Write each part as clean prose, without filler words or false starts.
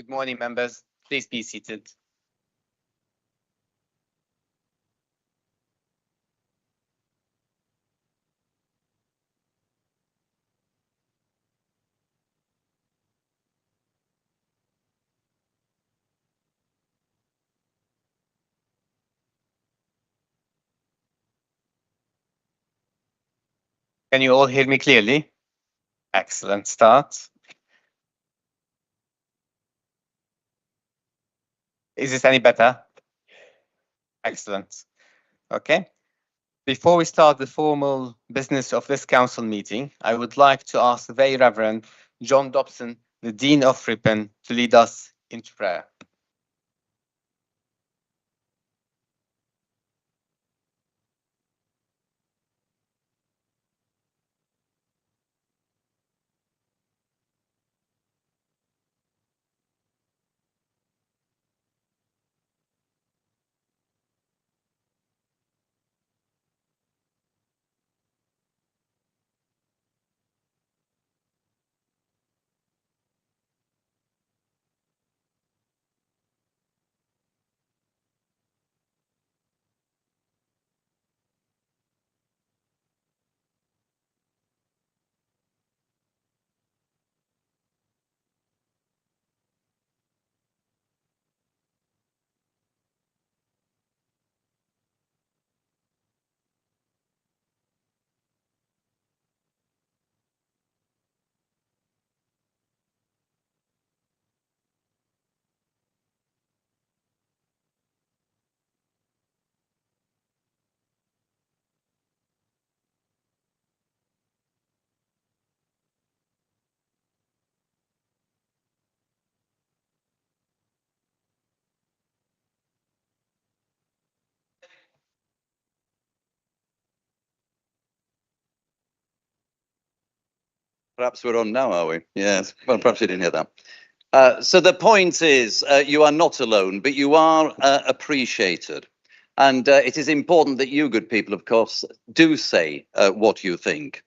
Good morning, members. Please be seated. Can you all hear me clearly? Excellent start. Is this any better? Excellent. Okay. Before we start the formal business of this council meeting, I would like to ask the Very Reverend John Dobson, the Dean of Ripon, to lead us into prayer. Perhaps we're on now, are we? Yes. Well, perhaps you didn't hear that. So the point is, you are not alone, but you are appreciated. And it is important that you, good people, of course, do say what you think.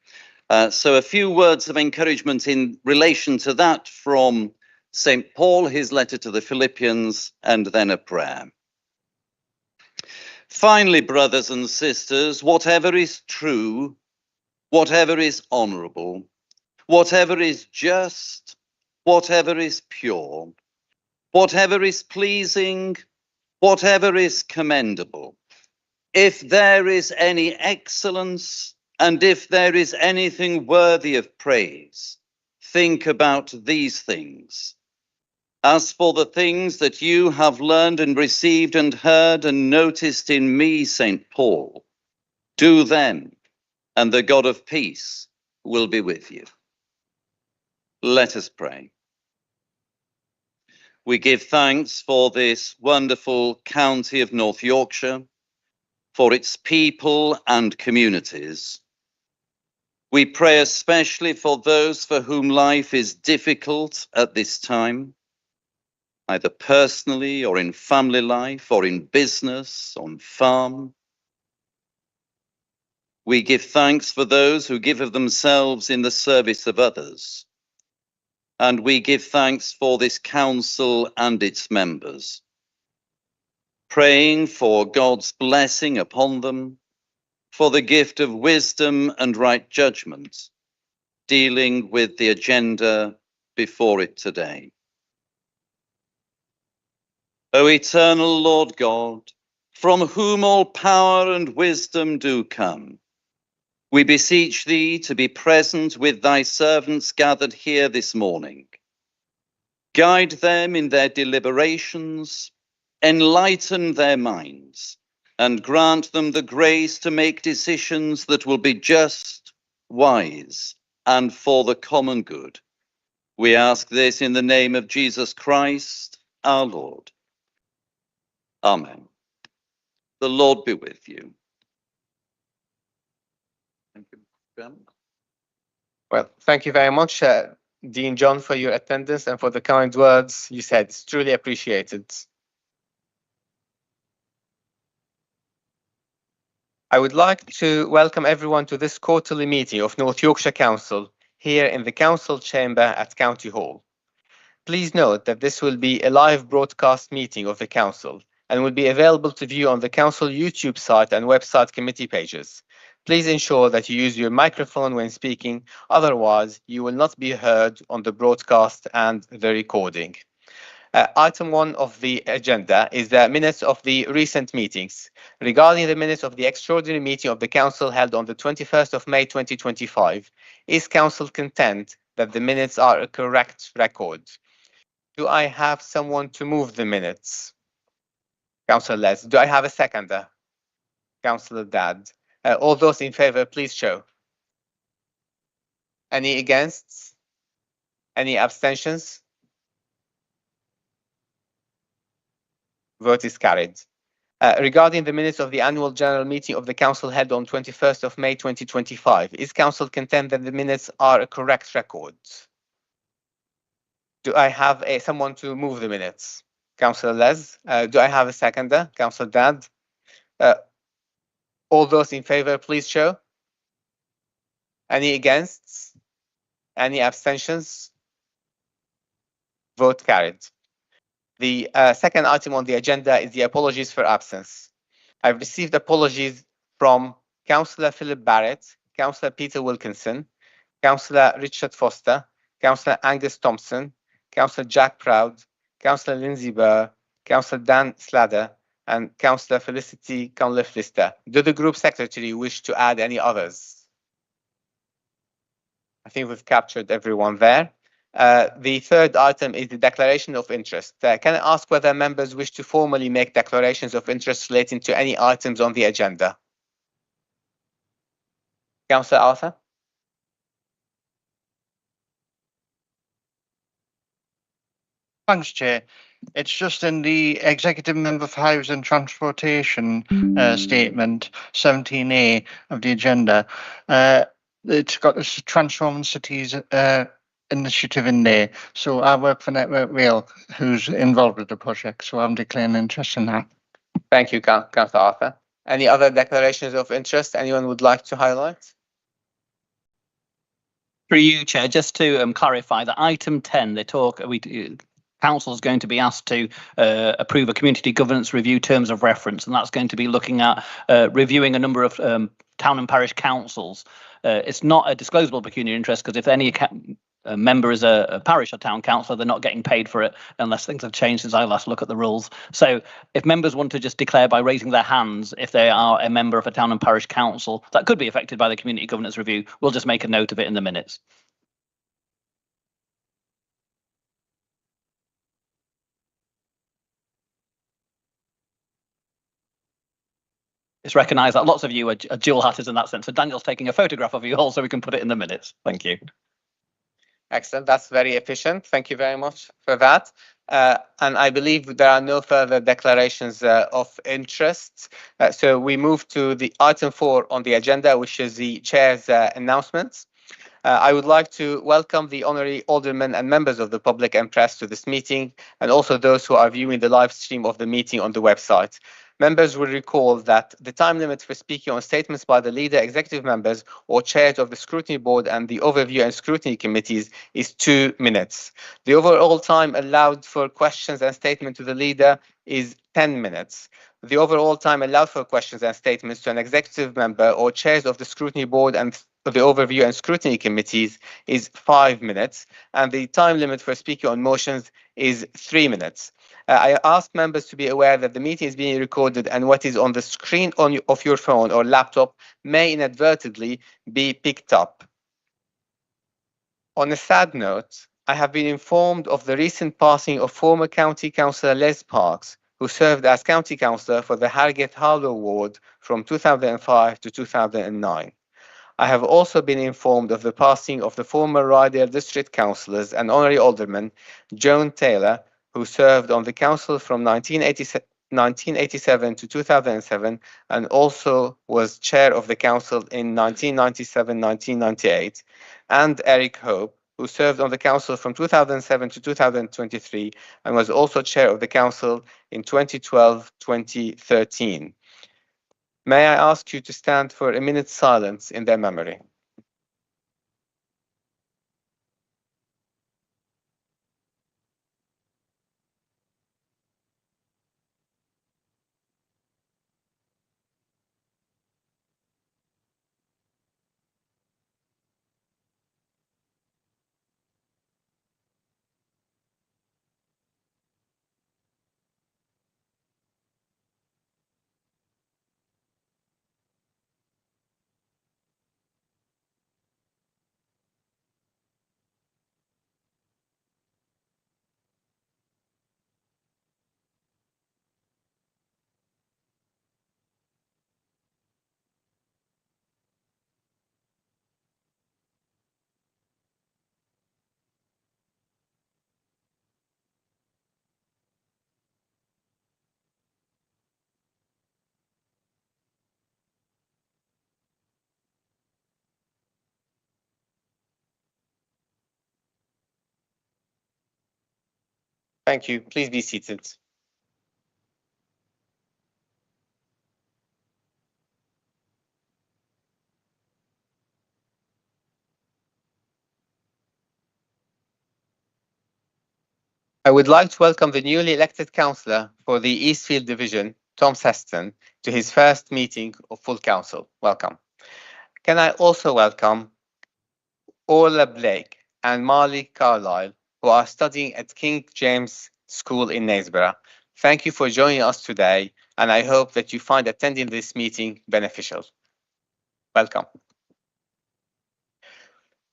So a few words of encouragement in relation to that from St. Paul, his letter to the Philippians, and then a prayer. Finally, brothers and sisters, whatever is true, whatever is honorable, whatever is just, whatever is pure, whatever is pleasing, whatever is commendable, if there is any excellence and if there is anything worthy of praise, think about these things. As for the things that you have learned and received and heard and noticed in me, St. Paul, do them, and the God of peace will be with you. Let us pray. We give thanks for this wonderful county of North Yorkshire, for its people and communities. We pray especially for those for whom life is difficult at this time, either personally or in family life or in business, on farm. We give thanks for those who give of themselves in the service of others. And we give thanks for this council and its members, praying for God's blessing upon them, for the gift of wisdom and right judgment, dealing with the agenda before it today. O eternal Lord God, from whom all power and wisdom do come, we beseech thee to be present with thy servants gathered here this morning. Guide them in their deliberations, enlighten their minds, and grant them the grace to make decisions that will be just, wise, and for the common good. We ask this in the name of Jesus Christ, our Lord. Amen. The Lord be with you. Thank you, Graham. Well, thank you very much, Dean John, for your attendance and for the kind words you said. It's truly appreciated. I would like to welcome everyone to this quarterly meeting of North Yorkshire Council here in the Council Chamber at County Hall. Please note that this will be a live broadcast meeting of the Council and will be available to view on the Council YouTube site and website committee pages. Please ensure that you use your microphone when speaking, otherwise you will not be heard on the broadcast and the recording. Item 1 of the agenda is the minutes of the recent meetings. Regarding the minutes of the extraordinary meeting of the Council held on the 21st of May 2025, is Council content that the minutes are a correct record? Do I have someone to move the minutes? Councillor Les. Do I have a seconder? Councillor Dad. All those in favor, please show. Any against? Any abstentions? Vote is carried. Regarding the minutes of the annual general meeting of the Council held on 21st of May 2025, is Council content that the minutes are a correct record? Do I have someone to move the minutes? Councillor Les. Do I have a seconder? Councillor Dad. All those in favor, please show. Any against? Any abstentions? Vote carried. The second item on the agenda is the apologies for absence. I've received apologies from Councillor Philip Barrett, Councillor Peter Wilkinson, Councillor Richard Foster, Councillor Angus Thompson, Councillor Jack Proud, Councillor Lindsay Burr, Councillor Dan Sladder, and Councillor Felicity Cunliffe-Lister. Do the Group Secretary wish to add any others? I think we've captured everyone there. The third item is the declaration of interest. Can I ask whether members wish to formally make declarations of interest relating to any items on the agenda? Councillor Arthur? Thanks, Chair. It's just in the Executive Member for Highways and Transportation statement, 17A of the agenda. It's got this Transforming Cities initiative in there. So I work for Network Rail, who's involved with the project. So I'm declaring interest in that. Thank you, Councillor Arthur. Any other declarations of interest anyone would like to highlight? Through you, Chair, just to clarify that item 10, Council is going to be asked to approve a community governance review terms of reference, and that's going to be looking at reviewing a number of town and parish councils. It's not a disclosable pecuniary interest because if any member is a parish or town councillor, they're not getting paid for it unless things have changed since I last looked at the rules. So if members want to just declare by raising their hands if they are a member of a town and parish council that could be affected by the community governance review, we'll just make a note of it in the minutes. It's recognised that lots of you are dual hatters in that sense. So Daniel's taking a photograph of you all so we can put it in the minutes. Thank you. Excellent. That's very efficient. Thank you very much for that. And I believe there are no further declarations of interest. So we move to the item 4 on the agenda, which is the Chair's announcements. I would like to welcome the honorary aldermen and members of the public and press to this meeting, and also those who are viewing the live stream of the meeting on the website. Members will recall that the time limit for speaking on statements by the leader, executive members, or chairs of the scrutiny board and the overview and scrutiny committees is 2 minutes. The overall time allowed for questions and statement to the leader is 10 minutes. The overall time allowed for questions and statements to an executive member or chairs of the scrutiny board and the overview and scrutiny committees is 5 minutes, and the time limit for speaking on motions is 3 minutes. I ask members to be aware that the meeting is being recorded and what is on the screen of your phone or laptop may inadvertently be picked up. On a sad note, I have been informed of the recent passing of former County Councillor Les Parks, who served as County Councillor for the Harrogate Harlow ward from 2005 to 2009. I have also been informed of the passing of the former Rydale District Councillors and Honorary Alderman Joan Taylor, who served on the council from 1987 to 2007 and also was chair of the council in 1997-1998, and Eric Hope, who served on the council from 2007 to 2023 and was also chair of the council in 2012-2013. May I ask you to stand for a minute's silence in their memory? Thank you. Please be seated. I would like to welcome the newly elected councillor for the Eastfield Division, Tom Seston, to his first meeting of full council. Welcome. Can I also welcome Orla Blake and Marley Carlisle, who are studying at King James School in Knaresborough. Thank you for joining us today, and I hope that you find attending this meeting beneficial. Welcome.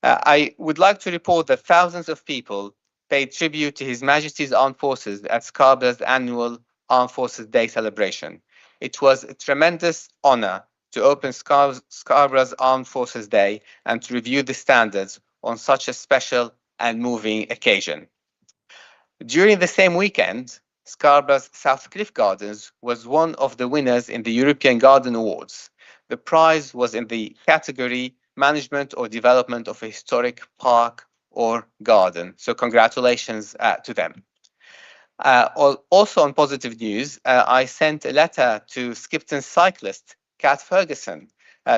I would like to report that thousands of people paid tribute to His Majesty's Armed Forces at Scarborough's annual Armed Forces Day celebration. It was a tremendous honor to open Scarborough's Armed Forces Day and to review the standards on such a special and moving occasion. During the same weekend, Scarborough's South Cliff Gardens was one of the winners in the European Garden Awards. The prize was in the category Management or Development of a Historic Park or Garden. So congratulations to them. Also on positive news, I sent a letter to Skipton cyclist Kat Ferguson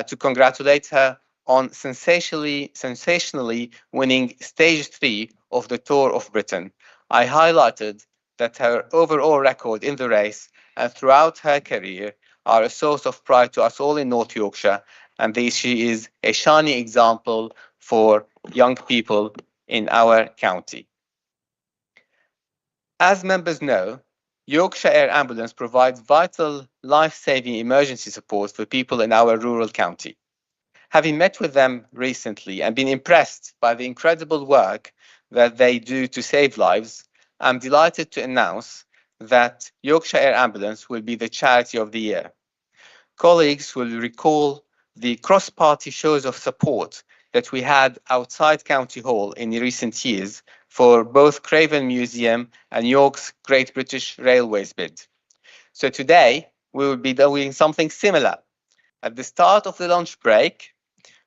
to congratulate her on sensationally winning stage 3 of the Tour of Britain. I highlighted that her overall record in the race and throughout her career are a source of pride to us all in North Yorkshire, and she is a shining example for young people in our county. As members know, Yorkshire Air Ambulance provides vital life-saving emergency support for people in our rural county. Having met with them recently and been impressed by the incredible work that they do to save lives, I'm delighted to announce that Yorkshire Air Ambulance will be the charity of the year. Colleagues will recall the cross-party shows of support that we had outside County Hall in recent years for both Craven Museum and York's Great British Railways bid. So today, we will be doing something similar. At the start of the lunch break,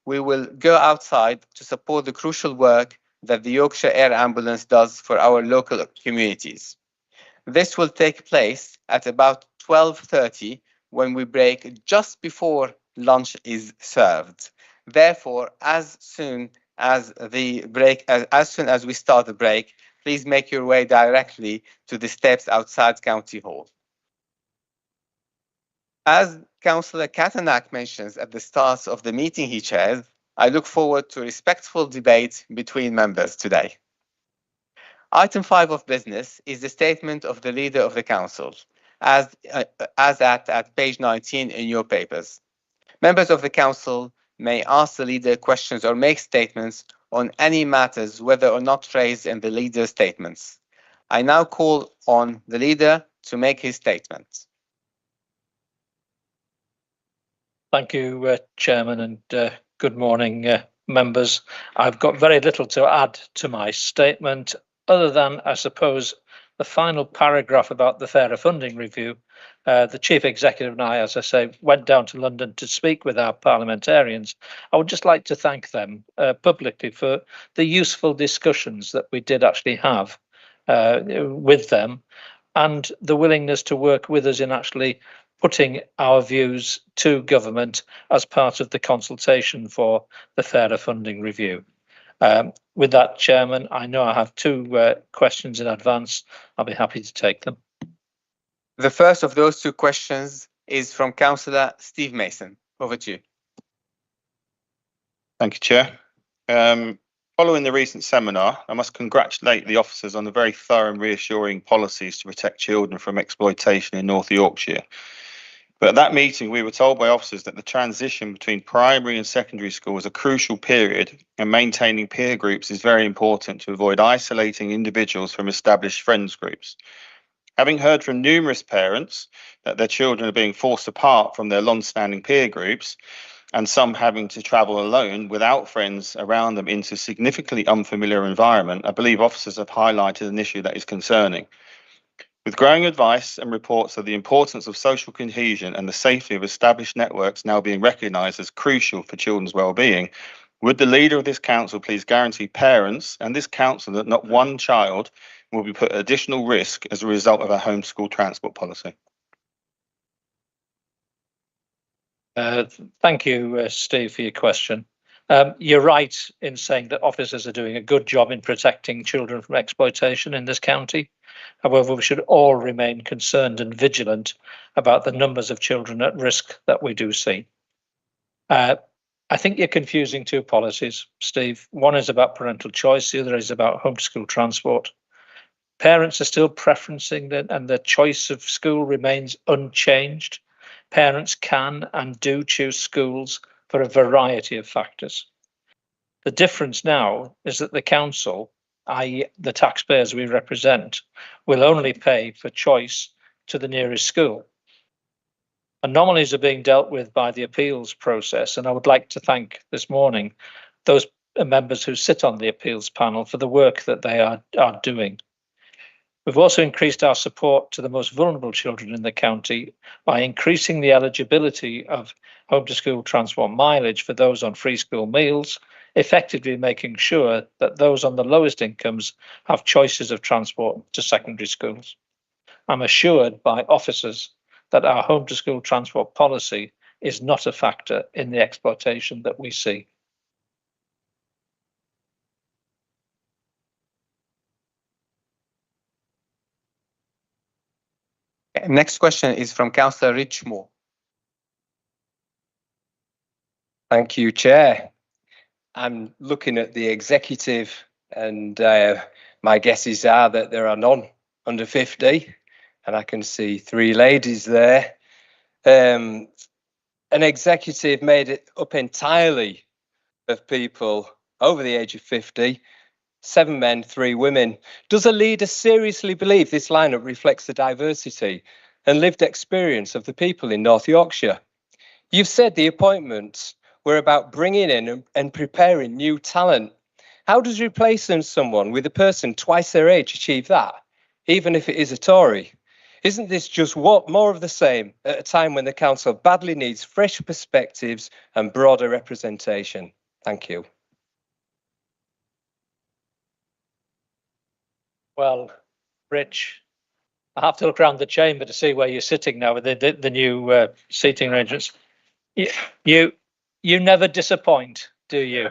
we will go outside to support the crucial work that the Yorkshire Air Ambulance does for our local communities. This will take place at about 12:30 when we break just before lunch is served. Therefore, as soon as we start the break, please make your way directly to the steps outside County Hall. As Councillor Katanak mentions at the start of the meeting he chairs, I look forward to a respectful debate between members today. Item 5 of business is the statement of the Leader of the Council, as at page 19 in your papers. Members of the Council may ask the Leader questions or make statements on any matters, whether or not raised in the Leader's statements. I now call on the Leader to make his statement. Thank you, Chairman, and good morning, members. I've got very little to add to my statement, other than, I suppose, the final paragraph about the fairer funding review. The Chief Executive and I, as I say, went down to London to speak with our parliamentarians. I would just like to thank them publicly for the useful discussions that we did actually have with them, and the willingness to work with us in actually putting our views to government as part of the consultation for the fairer funding review. With that, Chairman, I know I have 2 questions in advance. I'll be happy to take them. The first of those 2 questions is from Councillor Steve Mason. Over to you. Thank you, Chair. Following the recent seminar, I must congratulate the officers on the very thorough and reassuring policies to protect children from exploitation in North Yorkshire. But at that meeting, we were told by officers that the transition between primary and secondary school is a crucial period, and maintaining peer groups is very important to avoid isolating individuals from established friends groups. Having heard from numerous parents that their children are being forced apart from their long-standing peer groups, and some having to travel alone without friends around them into a significantly unfamiliar environment, I believe officers have highlighted an issue that is concerning. With growing advice and reports of the importance of social cohesion and the safety of established networks now being recognised as crucial for children's well-being, would the Leader of this council please guarantee parents and this council that not one child will be put at additional risk as a result of our homeschool transport policy? Thank you, Steve, for your question. You're right in saying that officers are doing a good job in protecting children from exploitation in this county. However, we should all remain concerned and vigilant about the numbers of children at risk that we do see. I think you're confusing two policies, Steve. One is about parental choice, the other is about home to school transport. Parents are still preferencing that, and the choice of school remains unchanged. Parents can and do choose schools for a variety of factors. The difference now is that the council, i.e. the taxpayers we represent, will only pay for choice to the nearest school. Anomalies are being dealt with by the appeals process, and I would like to thank this morning those members who sit on the appeals panel for the work that they are doing. We've also increased our support to the most vulnerable children in the county by increasing the eligibility of home to school transport mileage for those on free school meals, effectively making sure that those on the lowest incomes have choices of transport to secondary schools. I'm assured by officers that our home to school transport policy is not a factor in the exploitation that we see. Next question is from Councillor Richmore. Thank you, Chair. I'm looking at the executive, and my guesses are that there are none under 50, and I can see 3 ladies there. An executive made it up entirely of people over the age of 50, 7 men, 3 women. Does a leader seriously believe this lineup reflects the diversity and lived experience of the people in North Yorkshire? You've said the appointments were about bringing in and preparing new talent. How does replacing someone with a person twice their age achieve that, even if it is a Tory? Isn't this just more of the same at a time when the council badly needs fresh perspectives and broader representation? Thank you. Well, Rich, I have to look around the chamber to see where you're sitting now with the new seating arrangements. You never disappoint, do you?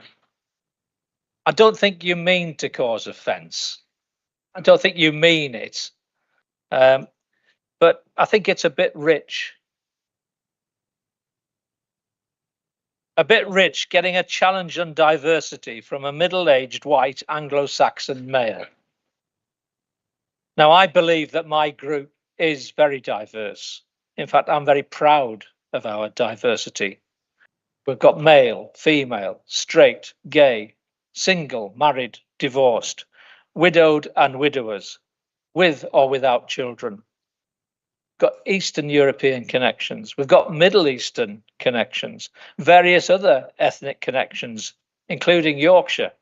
I don't think you mean to cause offence. I don't think you mean it. But I think it's a bit rich. A bit rich getting a challenge on diversity from a middle-aged white Anglo-Saxon mayor. Now, I believe that my group is very diverse. In fact, I'm very proud of our diversity. We've got male, female, straight, gay, single, married, divorced, widowed and widowers, with or without children. We've got Eastern European connections. We've got Middle Eastern connections, various other ethnic connections, including Yorkshire.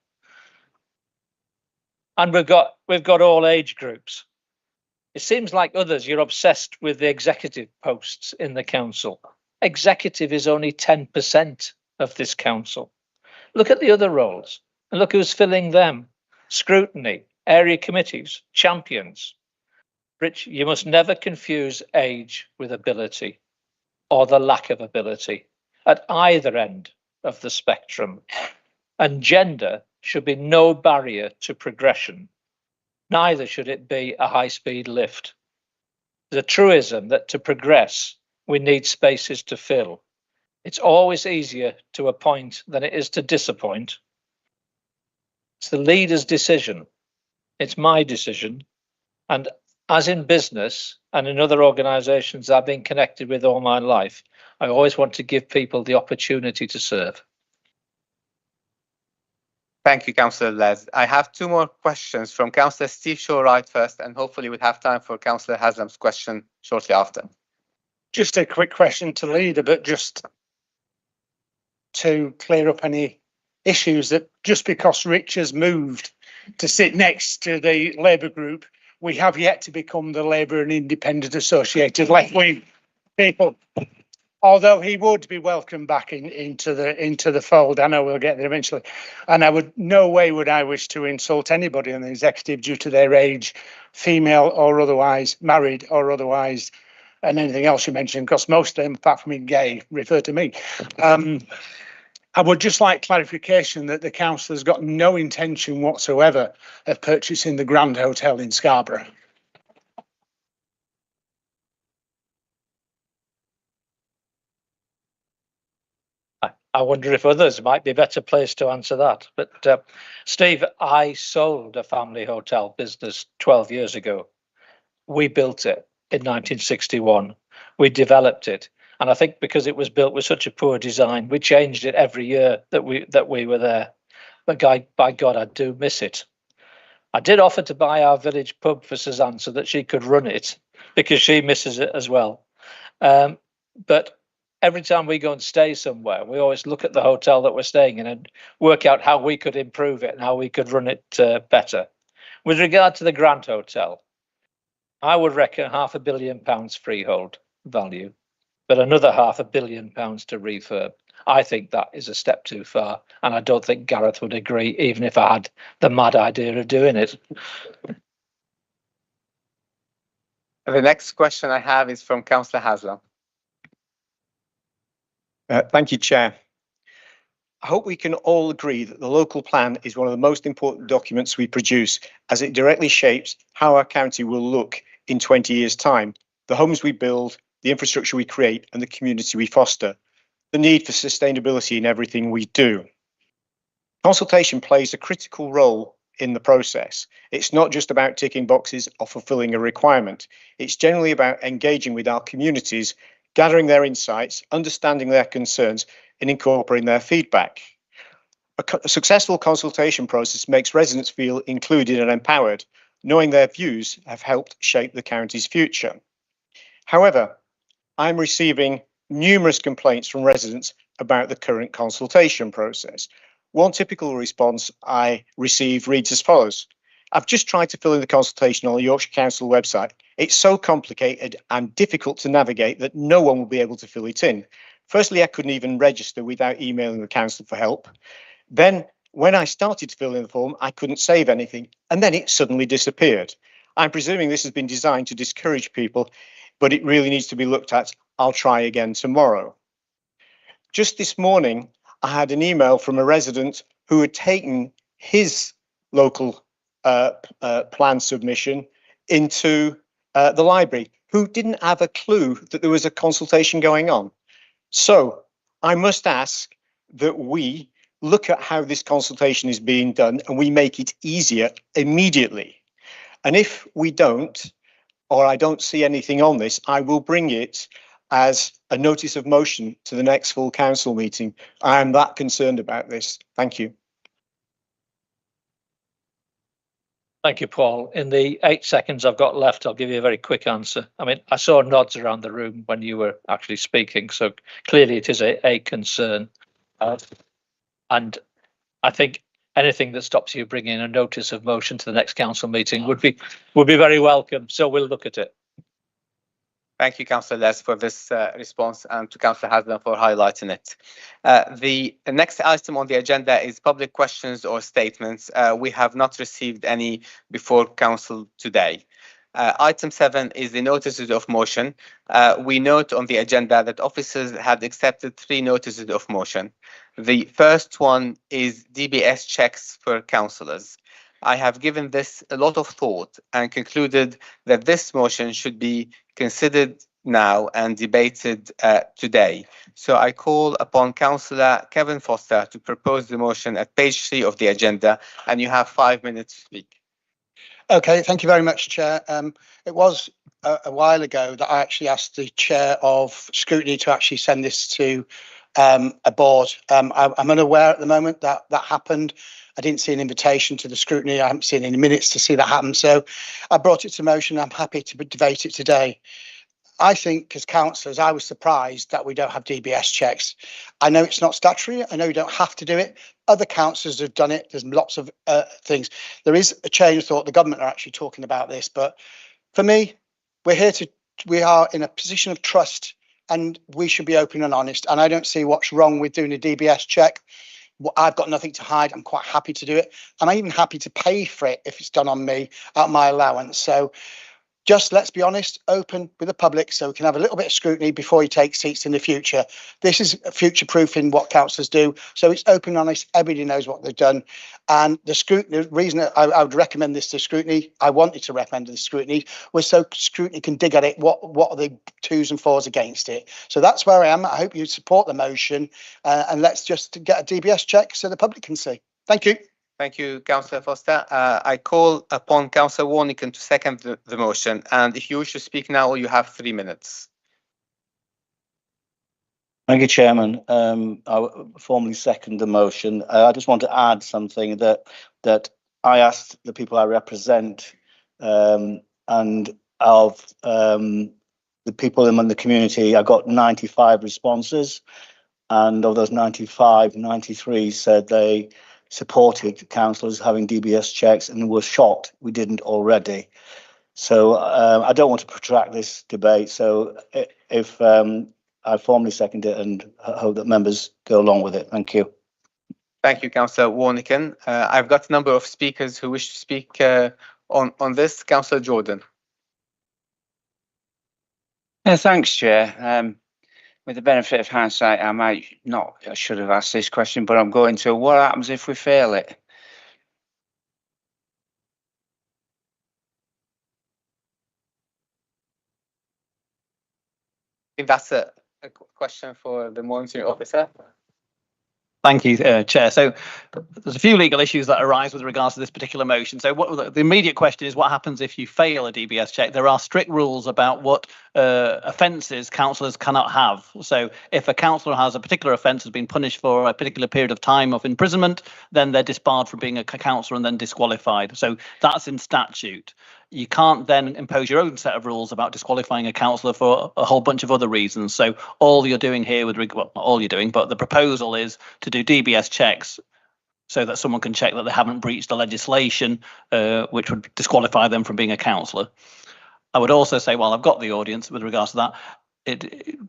And we've got all age groups. It seems like others, you're obsessed with the executive posts in the council. Executive is only 10% of this council. Look at the other roles and look who's filling them. Scrutiny, area committees, champions. Rich, you must never confuse age with ability or the lack of ability at either end of the spectrum. And gender should be no barrier to progression. Neither should it be a high-speed lift. The truism that to progress, we need spaces to fill. It's always easier to appoint than it is to disappoint. It's the leader's decision. It's my decision. And as in business and in other organisations I've been connected with all my life, I always want to give people the opportunity to serve. Thank you, Councillor Les. I have 2 more questions from Councillor Steve Shaw-Wright first, and hopefully we'll have time for Councillor Haslam's question shortly after. Just a quick question to the leader, but just to clear up any issues that just because Rich has moved to sit next to the Labour group, we have yet to become the Labour and Independent Associated left-wing people. although he would be welcome back into the fold. I know we'll get there eventually, and no way would I wish to insult anybody in the executive due to their age, female or otherwise, married or otherwise, and anything else you mentioned, because most of them, apart from being gay, refer to me. I would just like clarification that the council has got no intention whatsoever of purchasing the Grand Hotel in Scarborough. I wonder if others might be better placed to answer that. But Steve, I sold a family hotel business 12 years ago. We built it in 1961. We developed it. And I think because it was built with such a poor design, we changed it every year that we were there. But by God, I do miss it. I did offer to buy our village pub for Suzanne so that she could run it, because she misses it as well. But every time we go and stay somewhere, we always look at the hotel that we're staying in and work out how we could improve it and how we could run it better. With regard to the Grand Hotel, I would reckon £500 million freehold value, but another £500 million to refurb. I think that is a step too far, and I don't think Gareth would agree, even if I had the mad idea of doing it. The next question I have is from Councillor Haslam. Thank you, Chair. I hope we can all agree that the local plan is one of the most important documents we produce, as it directly shapes how our county will look in 20 years' time, the homes we build, the infrastructure we create, and the community we foster, the need for sustainability in everything we do. Consultation plays a critical role in the process. It's not just about ticking boxes or fulfilling a requirement. It's generally about engaging with our communities, gathering their insights, understanding their concerns, and incorporating their feedback. A successful consultation process makes residents feel included and empowered, knowing their views have helped shape the county's future. However, I'm receiving numerous complaints from residents about the current consultation process. One typical response I receive reads as follows: I've just tried to fill in the consultation on the Yorkshire Council website. It's so complicated and difficult to navigate that no one will be able to fill it in. Firstly, I couldn't even register without emailing the council for help. Then, when I started to fill in the form, I couldn't save anything, and then it suddenly disappeared. I'm presuming this has been designed to discourage people, but it really needs to be looked at. I'll try again tomorrow. Just this morning, I had an email from a resident who had taken his local plan submission into the library, who didn't have a clue that there was a consultation going on. So I must ask that we look at how this consultation is being done and we make it easier immediately. And if we don't, or I don't see anything on this, I will bring it as a notice of motion to the next full council meeting. I am that concerned about this. Thank you. Thank you, Paul. In the 8 seconds I've got left, I'll give you a very quick answer. I mean, I saw nods around the room when you were actually speaking, so clearly it is a concern. And I think anything that stops you bringing a notice of motion to the next council meeting would be very welcome. So we'll look at it. Thank you, Councillor Les, for this response, and to Councillor Haslam for highlighting it. The next item on the agenda is public questions or statements. We have not received any before Council today. Item 7 is the notices of motion. We note on the agenda that officers had accepted 3 notices of motion. The first one is DBS checks for councillors. I have given this a lot of thought and concluded that this motion should be considered now and debated today. So I call upon Councillor Kevin Foster to propose the motion at page 3 of the agenda, and you have 5 minutes to speak. Okay, thank you very much, Chair. It was a while ago that I actually asked the Chair of Scrutiny to actually send this to a board. I'm unaware at the moment that that happened. I didn't see an invitation to the scrutiny. I haven't seen any minutes to see that happen. So I brought it to motion. I'm happy to debate it today. I think as councillors, I was surprised that we don't have DBS checks. I know it's not statutory. I know you don't have to do it. Other councillors have done it. There's lots of things. There is a change of thought. The government are actually talking about this. But for me, we are in a position of trust and we should be open and honest. And I don't see what's wrong with doing a DBS check. I've got nothing to hide. I'm quite happy to do it. And I'm even happy to pay for it if it's done on me out of my allowance. So just let's be honest, open with the public so we can have a little bit of scrutiny before you take seats in the future. This is future proofing what councillors do. So it's open and honest. Everybody knows what they've done. And the scrutiny, the reason that I would recommend this to scrutiny, I wanted to recommend the scrutiny, was so scrutiny can dig at it. What are the 2s and 4s against it? So that's where I am. I hope you support the motion and let's just get a DBS check so the public can see. Thank you. Thank you, Councillor Foster. I call upon Councillor Warnican to second the motion. And if you wish to speak now, you have 3 minutes. Thank you, Chairman. I formally second the motion. I just want to add something that I asked the people I represent and of the people in the community. I got 95 responses, and of those 95, 93 said they supported councillors having DBS checks and were shocked we didn't already. So I don't want to protract this debate. So if I formally second it and hope that members go along with it. Thank you. Thank you, Councillor Warnican. I've got a number of speakers who wish to speak on this. Councillor Jordan. Thanks, Chair. With the benefit of hindsight, I should have asked this question, but I'm going to. What happens if we fail it? I think that's a question for the monitoring officer. Thank you, Chair. So there's a few legal issues that arise with regards to this particular motion. So the immediate question is what happens if you fail a DBS check? There are strict rules about what offences councillors cannot have. So if a councillor has a particular offence, has been punished for a particular period of time of imprisonment, then they're disbarred from being a councillor and then disqualified. So that's in statute. You can't then impose your own set of rules about disqualifying a councillor for a whole bunch of other reasons. So all you're doing here well, not all you're doing, but the proposal is to do DBS checks so that someone can check that they haven't breached the legislation, which would disqualify them from being a councillor. I would also say, while I've got the audience with regards to that,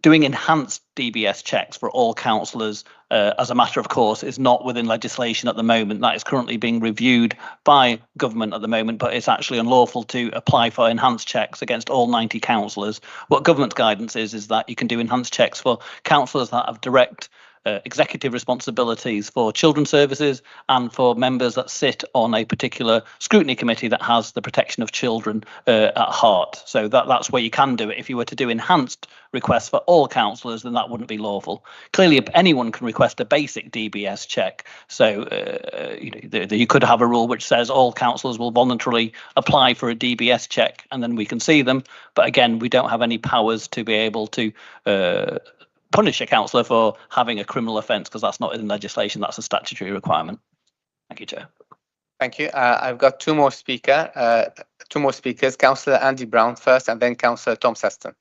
doing enhanced DBS checks for all councillors as a matter of course is not within legislation at the moment. That is currently being reviewed by government at the moment, but it's actually unlawful to apply for enhanced checks against all 90 councillors. What government's guidance is that you can do enhanced checks for councillors that have direct executive responsibilities for children's services and for members that sit on a particular scrutiny committee that has the protection of children at heart. So that's where you can do it. If you were to do enhanced requests for all councillors, then that wouldn't be lawful. Clearly, anyone can request a basic DBS check. So you could have a rule which says all councillors will voluntarily apply for a DBS check and then we can see them. But again, we don't have any powers to be able to punish a councillor for having a criminal offence because that's not in legislation, that's a statutory requirement. Thank you, Chair. Thank you. I've got two more speakers, Councillor Andy Brown first and then Councillor Tom Seston.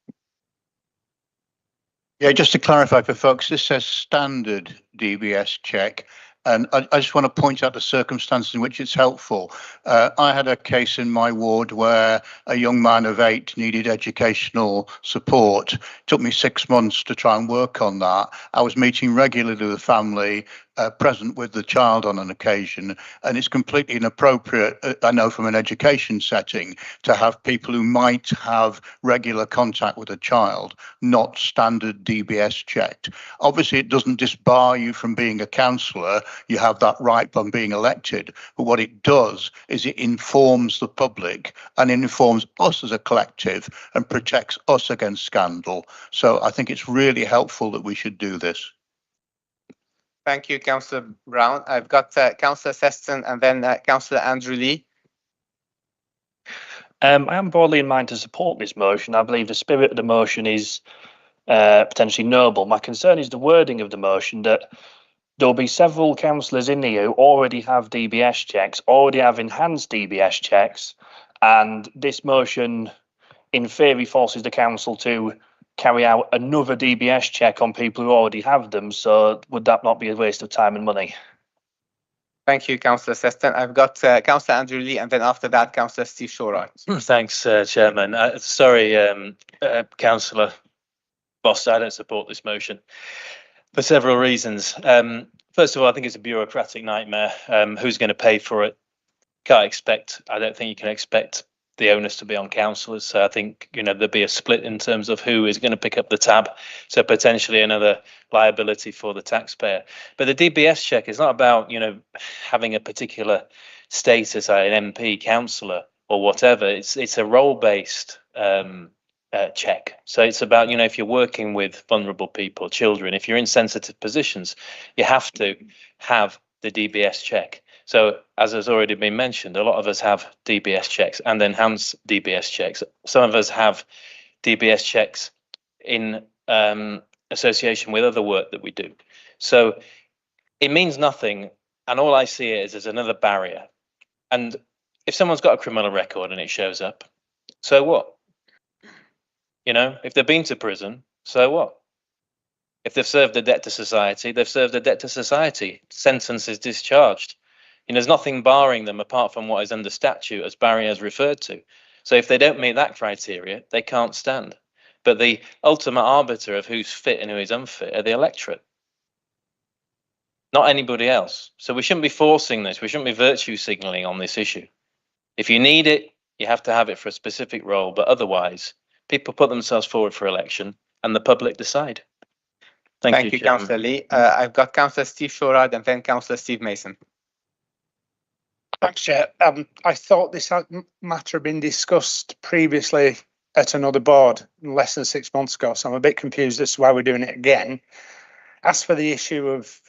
Yeah, just to clarify for folks, this says standard DBS check. And I just want to point out the circumstances in which it's helpful. I had a case in my ward where a young man of 8 needed educational support. It took me 6 months to try and work on that. I was meeting regularly with the family, present with the child on an occasion, and it's completely inappropriate, I know from an education setting, to have people who might have regular contact with a child not standard DBS checked. Obviously, it doesn't disbar you from being a councillor. You have that right from being elected. But what it does is it informs the public and it informs us as a collective and protects us against scandal. So I think it's really helpful that we should do this. Thank you, Councillor Brown. I've got Councillor Seston and then Councillor Andrew Lee. I am broadly in mind to support this motion. I believe the spirit of the motion is potentially noble. My concern is the wording of the motion, that there will be several councillors in here who already have DBS checks, already have enhanced DBS checks, and this motion in theory forces the council to carry out another DBS check on people who already have them. So would that not be a waste of time and money? Thank you, Councillor Seston. I've got Councillor Andrew Lee and then after that, Councillor Steve Shorewright. Thanks, Chairman. Sorry, Councillor Boss, I don't support this motion for several reasons. First of all, I think it's a bureaucratic nightmare. Who's going to pay for it? I don't think you can expect the onus to be on councillors. So I think, there'd be a split in terms of who is going to pick up the tab. So potentially another liability for the taxpayer. But the DBS check is not about, having a particular status, an MP, councillor or whatever. It's a role-based check. So it's about, if you're working with vulnerable people, children, if you're in sensitive positions, you have to have the DBS check. So as has already been mentioned, a lot of us have DBS checks and enhanced DBS checks. Some of us have DBS checks in association with other work that we do. So it means nothing. And all I see is as another barrier. And if someone's got a criminal record and it shows up, so what? If they've been to prison, so what? If they've served a debt to society, they've served a debt to society. Sentence is discharged. There's nothing barring them apart from what is under statute, as Barry has referred to. So if they don't meet that criteria, they can't stand. But the ultimate arbiter of who's fit and who is unfit are the electorate, not anybody else. So we shouldn't be forcing this. We shouldn't be virtue signalling on this issue. If you need it, you have to have it for a specific role. But otherwise, people put themselves forward for election and the public decide. Thank you, Councillor Lee. I've got Councillor Steve Shorard and then Councillor Steve Mason. Thanks, Chair. I thought this matter had been discussed previously at another board less than 6 months ago, so I'm a bit confused as to why we're doing it again. As for the issue of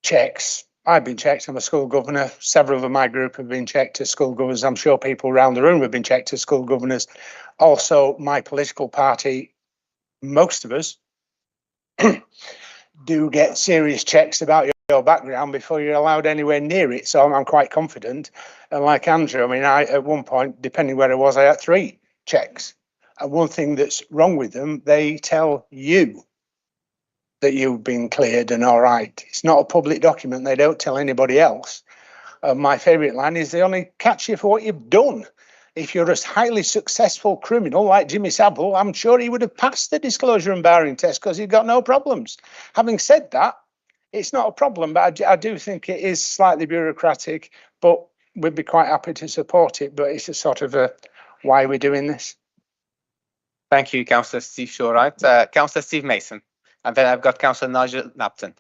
checks, I've been checked. I'm a school governor. Several of my group have been checked as school governors. I'm sure people around the room have been checked as school governors. Also, my political party, most of us, do get serious checks about your background before you're allowed anywhere near it. So I'm quite confident. And like Andrew, I at one point, depending where I was, I had 3 checks. And one thing that's wrong with them, they tell you that you've been cleared and all right. It's not a public document. They don't tell anybody else. My favourite line is they only catch you for what you've done. If you're a highly successful criminal like Jimmy Savile, I'm sure he would have passed the disclosure and barring test because he's got no problems. Having said that, it's not a problem, but I do think it is slightly bureaucratic, but we'd be quite happy to support it. But it's a sort of a why we're doing this. Thank you, Councillor Steve Shorard. Councillor Steve Mason. And then I've got Councillor Nigel Napton.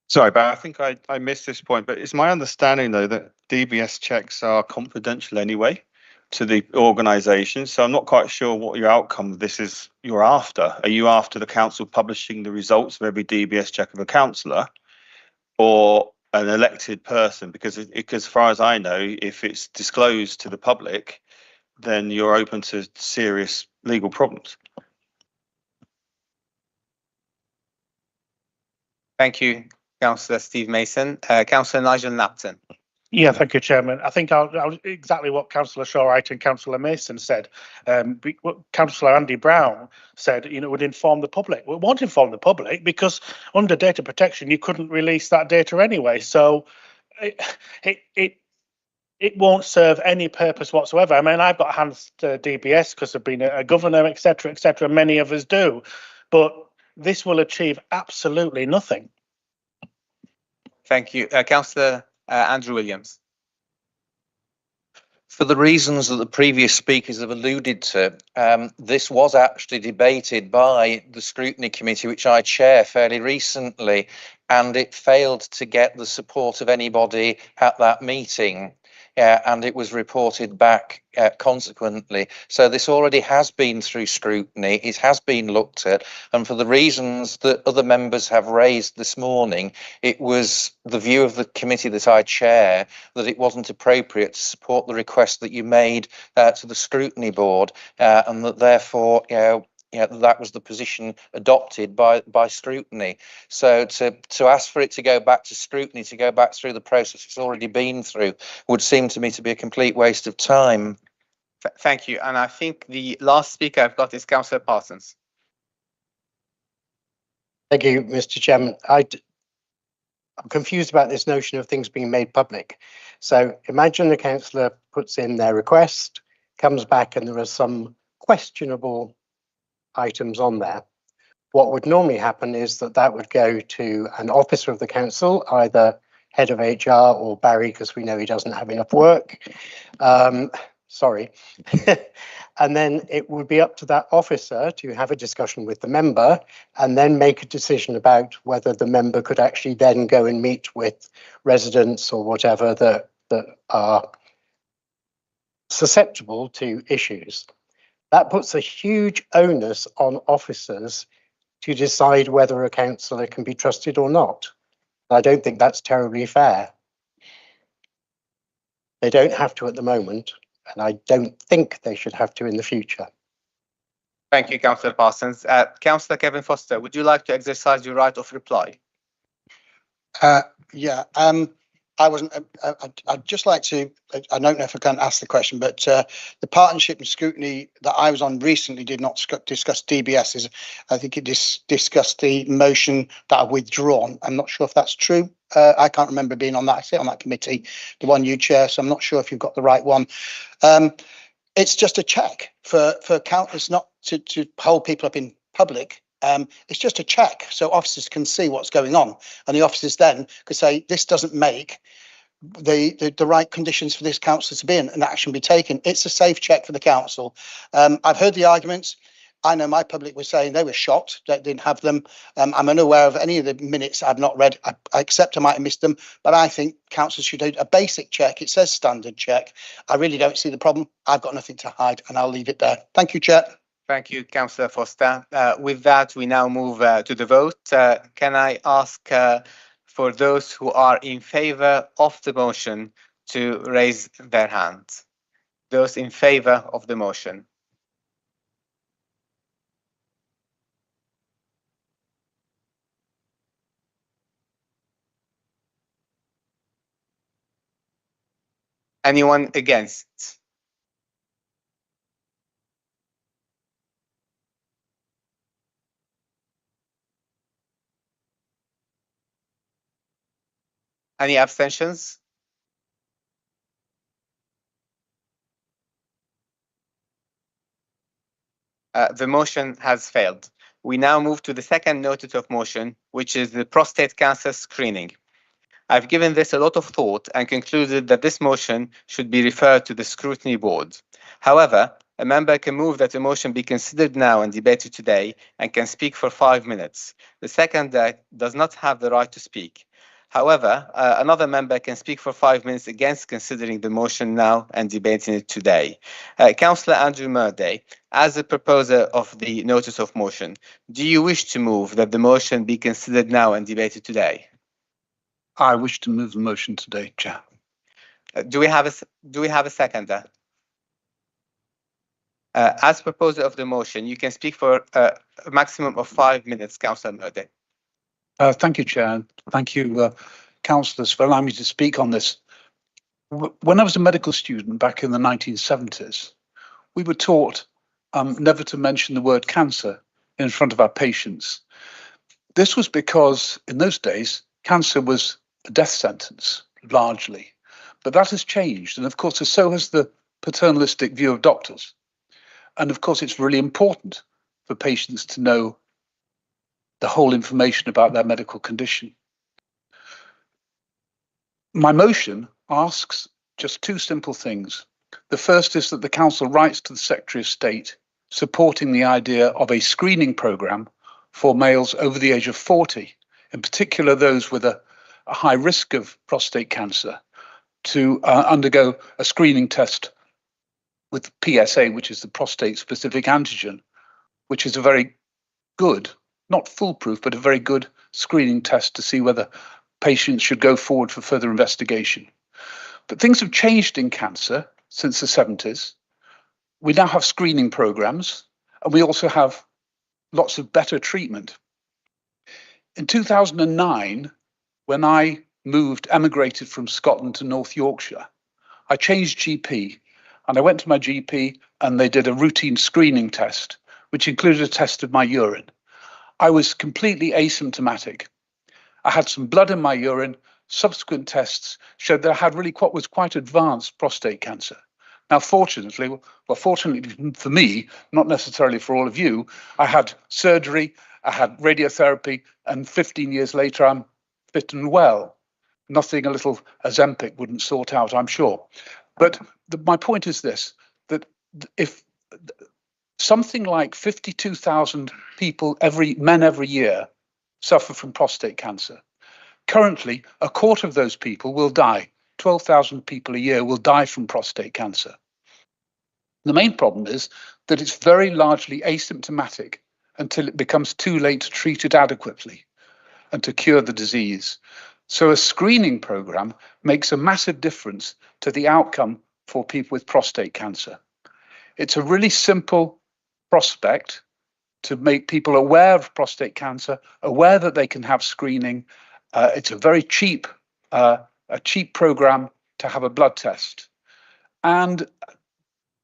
Sorry, but I think I missed this point, but it's my understanding, though, that DBS checks are confidential anyway to the organisation. So I'm not quite sure what your outcome of this is you're after. Are you after the council publishing the results of every DBS check of a councillor or an elected person? Because as far as I know, if it's disclosed to the public, then you're open to serious legal problems. Thank you, Councillor Steve Mason. Councillor Nigel Napton. Yeah, thank you, Chairman. I think I'll exactly what Councillor Shorewright and Councillor Mason said. What Councillor Andy Brown said, would inform the public. Well, it won't inform the public because under data protection, you couldn't release that data anyway. So it won't serve any purpose whatsoever. I've got hands to DBS because I've been a governor, etc., etc. Many of us do, but this will achieve absolutely nothing. Thank you, Councillor Andrew Williams. For the reasons that the previous speakers have alluded to, this was actually debated by the Scrutiny Committee, which I chair, fairly recently, and it failed to get the support of anybody at that meeting. And it was reported back consequently. So this already has been through scrutiny. It has been looked at. And for the reasons that other members have raised this morning, it was the view of the committee that I chair that it wasn't appropriate to support the request that you made to the scrutiny board, and that therefore, that was the position adopted by scrutiny. So to ask for it to go back to scrutiny, to go back through the process it's already been through, would seem to me to be a complete waste of time. Thank you. And I think the last speaker I've got is Councillor Parsons. Thank you, Mr. Chairman. I'm confused about this notion of things being made public. So imagine the councillor puts in their request, comes back and there are some questionable items on there. What would normally happen is that would go to an officer of the council, either head of HR or Barry, because we know he doesn't have enough work. Sorry. And then it would be up to that officer to have a discussion with the member and then make a decision about whether the member could actually then go and meet with residents or whatever that are susceptible to issues. That puts a huge onus on officers to decide whether a councillor can be trusted or not. I don't think that's terribly fair. They don't have to at the moment, and I don't think they should have to in the future. Thank you, Councillor Parsons. Councillor Kevin Foster, would you like to exercise your right of reply? Yeah, I'd just like to, I don't know if I can ask the question, but the partnership and scrutiny that I was on recently did not discuss DBSs. I think it discussed the motion that I've withdrawn. I'm not sure if that's true. I can't remember being on that. I sit on that committee, the one you chair, so I'm not sure if you've got the right one. It's just a check for councillors, not to hold people up in public. It's just a check so officers can see what's going on, and the officers then could say this doesn't make the right conditions for this council to be in and action be taken. It's a safe check for the council. I've heard the arguments. I know my public was saying they were shocked that they didn't have them. I'm unaware of any of the minutes I've not read. I accept I might have missed them, but I think councils should do a basic check. It says standard check. I really don't see the problem. I've got nothing to hide, and I'll leave it there. Thank you, Chair. Thank you, Councillor Foster. With that, we now move to the vote. Can I ask for those who are in favour of the motion to raise their hands? Those in favour of the motion. Anyone against? Any abstentions? The motion has failed. We now move to the second notice of motion, which is the prostate cancer screening. I've given this a lot of thought and concluded that this motion should be referred to the scrutiny board. However, a member can move that a motion be considered now and debated today and can speak for 5 minutes. The seconder does not have the right to speak. However, another member can speak for 5 minutes against considering the motion now and debating it today. Councillor Andrew Murday, as a proposer of the notice of motion, do you wish to move that the motion be considered now and debated today? I wish to move the motion today, Chair. Do we have a seconder? As proposer of the motion, you can speak for a maximum of 5 minutes, Councillor Murday. Thank you, Chair. Thank you, councillors, for allowing me to speak on this. When I was a medical student back in the 1970s, we were taught never to mention the word cancer in front of our patients. This was because in those days, cancer was a death sentence, largely. But that has changed. And of course, so has the paternalistic view of doctors. And of course, it's really important for patients to know the whole information about their medical condition. My motion asks just two simple things. The first is that the council writes to the Secretary of State supporting the idea of a screening programme for males over the age of 40, in particular those with a high risk of prostate cancer, to undergo a screening test with PSA, which is the prostate-specific antigen, which is a very good, not foolproof, but a very good screening test to see whether patients should go forward for further investigation. But things have changed in cancer since the 70s. We now have screening programs, and we also have lots of better treatment. In 2009, when I emigrated from Scotland to North Yorkshire, I changed GP, and I went to my GP and they did a routine screening test, which included a test of my urine. I was completely asymptomatic. I had some blood in my urine. Subsequent tests showed that I had really what was quite advanced prostate cancer. Now, fortunately for me, not necessarily for all of you, I had surgery, I had radiotherapy, and 15 years later, I'm fit and well. Nothing a little Ozempic wouldn't sort out, I'm sure. But my point is this, that if something like 52,000 people, men every year, suffer from prostate cancer, currently, a quarter of those people will die. 12,000 people a year will die from prostate cancer. The main problem is that it's very largely asymptomatic until it becomes too late to treat it adequately and to cure the disease. So a screening program makes a massive difference to the outcome for people with prostate cancer. It's a really simple prospect to make people aware of prostate cancer, aware that they can have screening. It's a very cheap program to have a blood test. And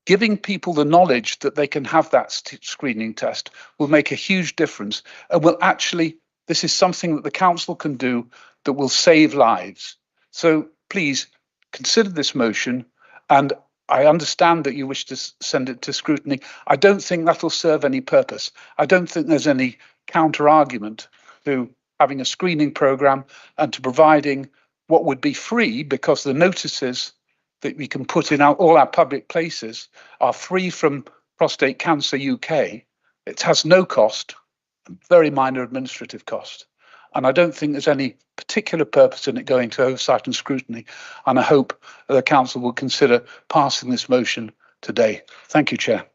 giving people the knowledge that they can have that screening test will make a huge difference and will actually, this is something that the council can do that will save lives. So please consider this motion, and I understand that you wish to send it to scrutiny. I don't think that'll serve any purpose. I don't think there's any counter argument to having a screening program and to providing what would be free, because the notices that we can put in all our public places are free from Prostate Cancer UK. It has no cost, very minor administrative cost. And I don't think there's any particular purpose in it going to oversight and scrutiny. And I hope the council will consider passing this motion today. Thank you, Chair.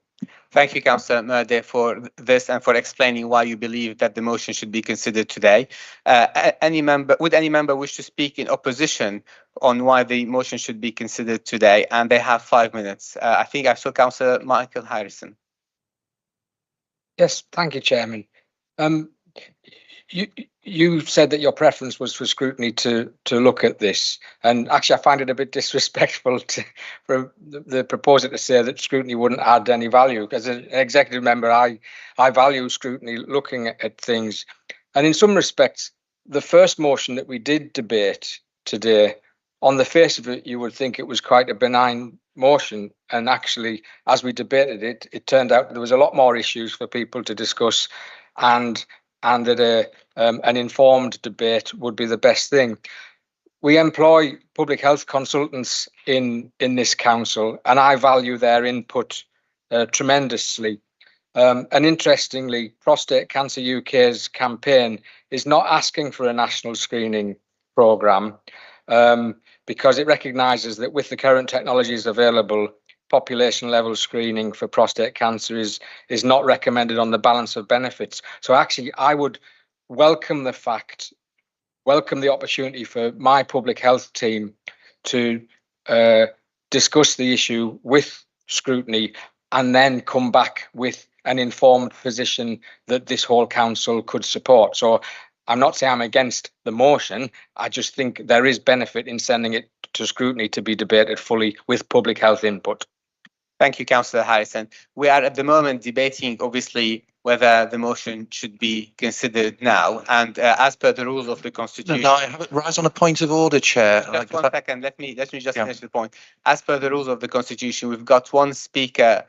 Thank you, Councillor Murday, for this and for explaining why you believe that the motion should be considered today. Would any member wish to speak in opposition on why the motion should be considered today? And they have 5 minutes. I think I saw Councillor Michael Harrison. Yes, thank you, Chairman. You said that your preference was for scrutiny to look at this, and actually I find it a bit disrespectful for the proposer to say that scrutiny wouldn't add any value. As an executive member, I value scrutiny, looking at things, and in some respects, the first motion that we did debate today, on the face of it, you would think it was quite a benign motion, and actually, as we debated it, it turned out there was a lot more issues for people to discuss, and that an informed debate would be the best thing. We employ public health consultants in this council, and I value their input tremendously. And interestingly, Prostate Cancer UK's campaign is not asking for a national screening programme because it recognises that with the current technologies available, population level screening for prostate cancer is not recommended on the balance of benefits. So actually, I would welcome the opportunity for my public health team to discuss the issue with scrutiny and then come back with an informed position that this whole council could support. So I'm not saying I'm against the motion. I just think there is benefit in sending it to scrutiny to be debated fully with public health input. Thank you, Councillor Harrison. We are at the moment debating, obviously, whether the motion should be considered now. And as per the rules of the Constitution... No, I have it rise on a point of order, Chair. Just one second. Let me just finish the point. As per the rules of the Constitution, we've got one speaker,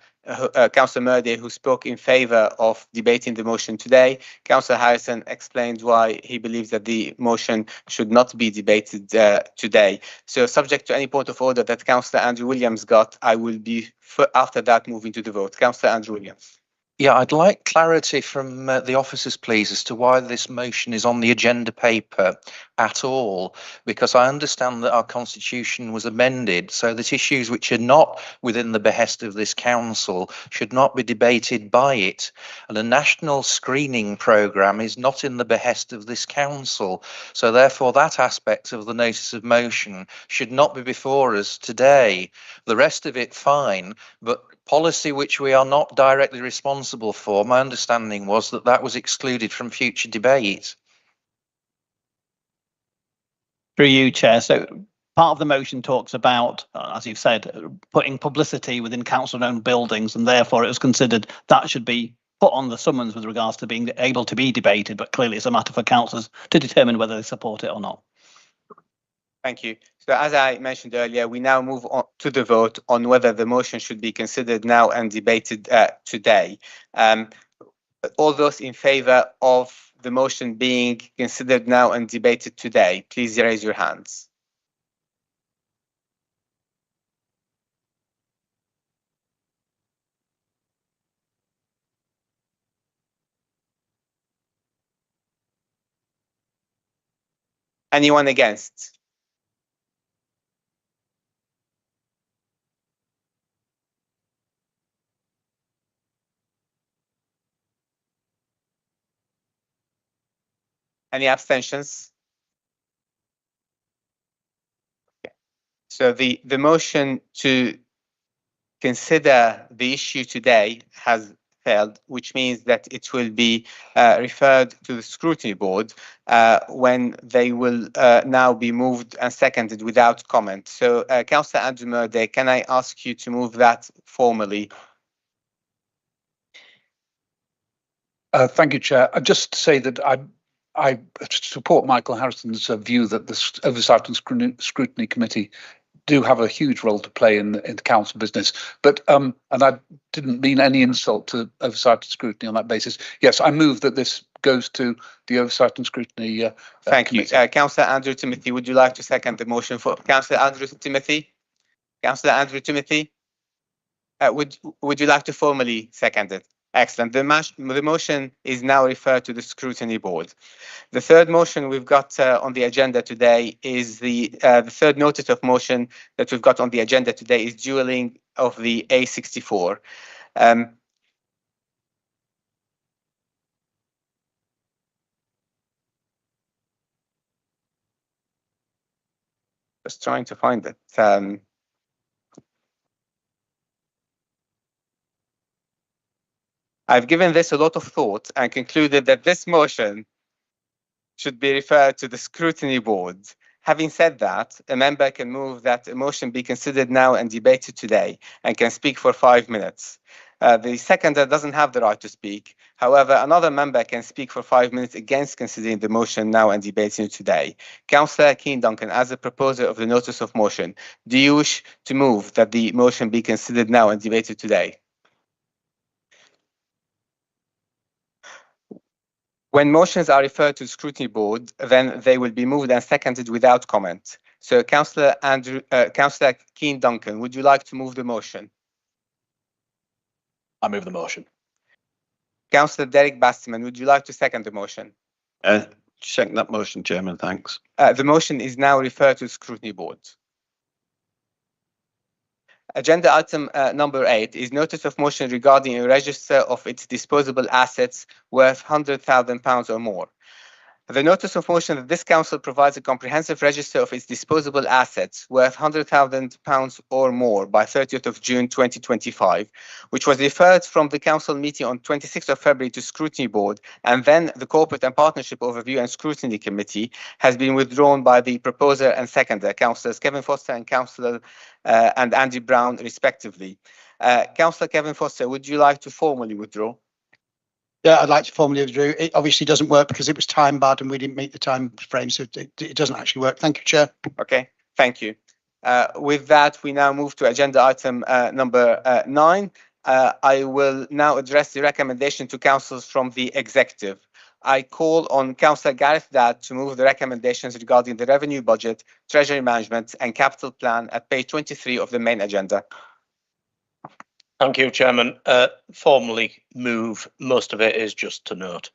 Councillor Murday, who spoke in favour of debating the motion today. Councillor Harrison explained why he believes that the motion should not be debated today. So subject to any point of order that Councillor Andrew Williams got, I will be, after that, moving to the vote. Councillor Andrew Williams. Yeah, I'd like clarity from the officers, please, as to why this motion is on the agenda paper at all, because I understand that our constitution was amended so that issues which are not within the behest of this council should not be debated by it. And a national screening programme is not in the behest of this council. So therefore, that aspect of the notice of motion should not be before us today. The rest of it, fine, but policy which we are not directly responsible for, my understanding was that that was excluded from future debate. Through you, Chair. So part of the motion talks about, as you've said, putting publicity within council-owned buildings, and therefore it was considered that should be put on the summons with regards to being able to be debated, but clearly it's a matter for councillors to determine whether they support it or not. Thank you. So as I mentioned earlier, we now move on to the vote on whether the motion should be considered now and debated today. All those in favour of the motion being considered now and debated today, please raise your hands. Anyone against? Any abstentions? Okay. So the motion to consider the issue today has failed, which means that it will be referred to the scrutiny board when they will now be moved and seconded without comment. So Councillor Andrew Murday, can I ask you to move that formally? Thank you, Chair. I just say that I support Michael Harrison's view that the Oversight and Scrutiny Committee do have a huge role to play in the council business. But and I didn't mean any insult to Oversight and Scrutiny on that basis. Yes, I move that this goes to the Oversight and Scrutiny Thank Committee. you. Councillor Andrew Timothy, would you like to second the motion for Councillor Andrew Timothy? Councillor Andrew Timothy, would you like to formally second it? Excellent. The motion is now referred to the scrutiny board. The third motion we've got on the agenda today is the third notice of motion that we've got on the agenda today is dualling of the A64. Just trying to find it. I've given this a lot of thought and concluded that this motion should be referred to the scrutiny board. Having said that, a member can move that a motion be considered now and debated today and can speak for 5 minutes. The seconder doesn't have the right to speak. However, another member can speak for 5 minutes against considering the motion now and debating it today. Councillor Keane Duncan, as a proposer of the notice of motion, do you wish to move that the motion be considered now and debated today? When motions are referred to the scrutiny board, then they will be moved and seconded without comment. So, Councillor Keane Duncan, would you like to move the motion? I move the motion. Councillor Derek Bastiman, would you like to second the motion? Second that motion, Chairman, thanks. The motion is now referred to the scrutiny board. Agenda item number 8 is notice of motion regarding a register of its disposable assets worth £100,000 or more. The notice of motion that this council provides a comprehensive register of its disposable assets worth £100,000 or more by 30th of June 2025, which was referred from the council meeting on 26th of February to Scrutiny Board, and then the Corporate and Partnership Overview and Scrutiny Committee, has been withdrawn by the proposer and seconder, Councillors Kevin Foster and Councillor and Andy Brown, respectively. Councillor Kevin Foster, would you like to formally withdraw? Yeah, I'd like to formally withdraw. It obviously doesn't work because it was time barred and we didn't meet the time frame, so it doesn't actually work. Thank you, Chair. Okay, thank you. With that, we now move to agenda item number 9. I will now address the recommendation to councils from the executive. I call on Councillor Gareth Dadd to move the recommendations regarding the revenue budget, treasury management and capital plan at page 23 of the main agenda. Thank you, Chairman. Formally move. Most of it is just to note.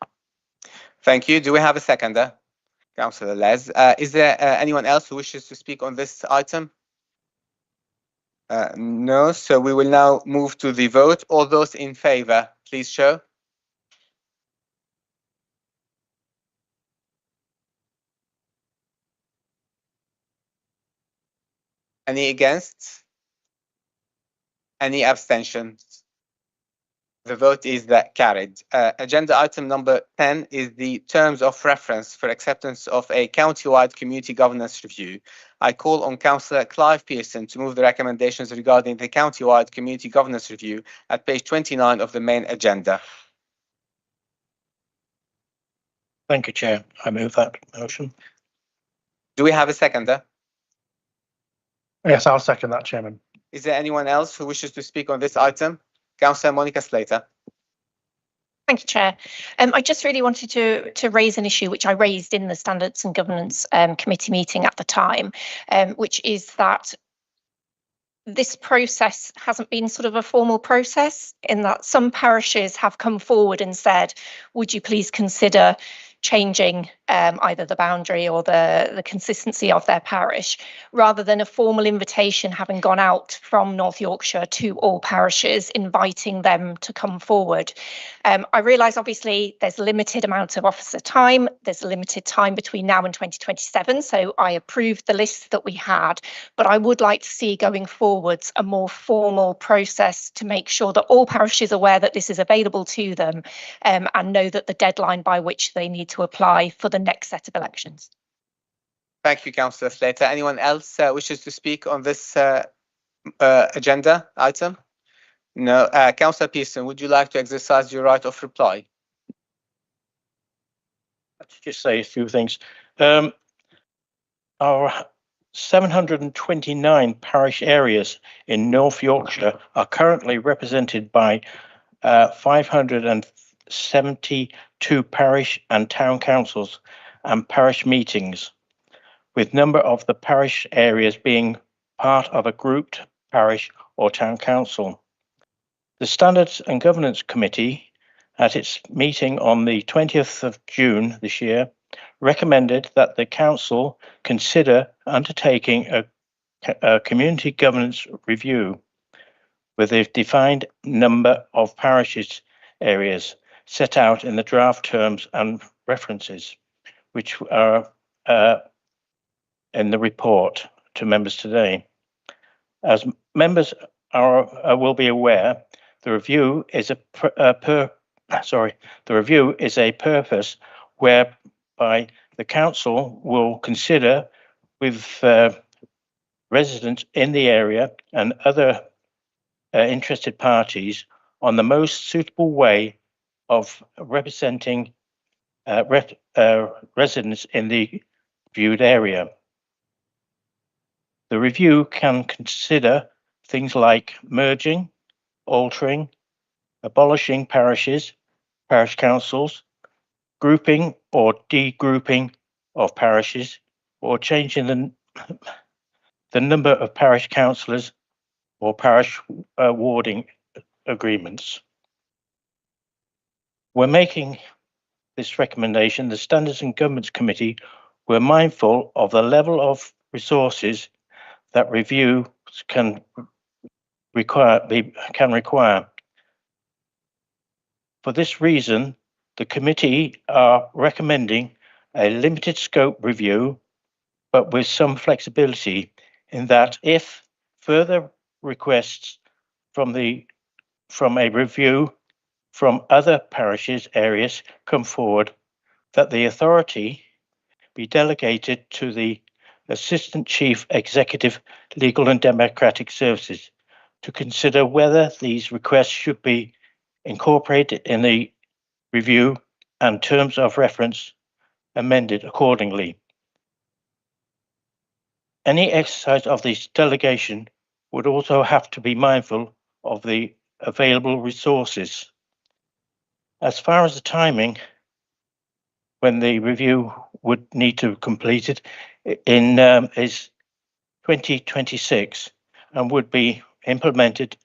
Thank you. Do we have a seconder? Councillor Les. Is there anyone else who wishes to speak on this item? No. So we will now move to the vote. All those in favour, please show. Any against? Any abstentions? The vote is carried. Agenda item number 10 is the terms of reference for acceptance of a county-wide community governance review. I call on Councillor Clive Pearson to move the recommendations regarding the county-wide community governance review at page 29 of the main agenda. Thank you, Chair. I move that motion. Do we have a seconder? Yes, I'll second that, Chairman. Is there anyone else who wishes to speak on this item? Councillor Monica Slater. Thank you, Chair. I just really wanted to raise an issue which I raised in the Standards and Governance Committee meeting at the time, which is that this process hasn't been sort of a formal process, in that some parishes have come forward and said, would you please consider changing either the boundary or the consistency of their parish, rather than a formal invitation having gone out from North Yorkshire to all parishes, inviting them to come forward. I realise obviously there's a limited amount of officer time, there's a limited time between now and 2027, so I approved the list that we had, but I would like to see going forwards a more formal process to make sure that all parishes are aware that this is available to them, and know that the deadline by which they need to apply for the next set of elections. Thank you, Councillor Slater. Anyone else wishes to speak on this agenda item? No. Councillor Pearson, would you like to exercise your right of reply? Let's just say a few things. Our 729 parish areas in North Yorkshire are currently represented by 572 parish and town councils and parish meetings, with number of the parish areas being part of a grouped parish or town council. The Standards and Governance Committee, at its meeting on the 20th of June this year, recommended that the council consider undertaking a community governance review with a defined number of parishes areas set out in the draft terms and references, which are in the report to members today. As members will be aware, the review is a purpose whereby the council will consider with residents in the area and other interested parties on the most suitable way of representing residents in the viewed area. The review can consider things like merging, altering, abolishing parishes, parish councils, grouping or de-grouping of parishes, or changing the number of parish councillors or parish warding agreements. We're making this recommendation. The Standards and Governance Committee were mindful of the level of resources that review can require. For this reason, the committee are recommending a limited scope review, but with some flexibility in that if further requests from a review from other parishes areas come forward, that the authority be delegated to the Assistant Chief Executive Legal and Democratic Services to consider whether these requests should be incorporated in the review and terms of reference amended accordingly. Any exercise of this delegation would also have to be mindful of the available resources. As far as the timing, when the review would need to complete it is 2026 and would be implemented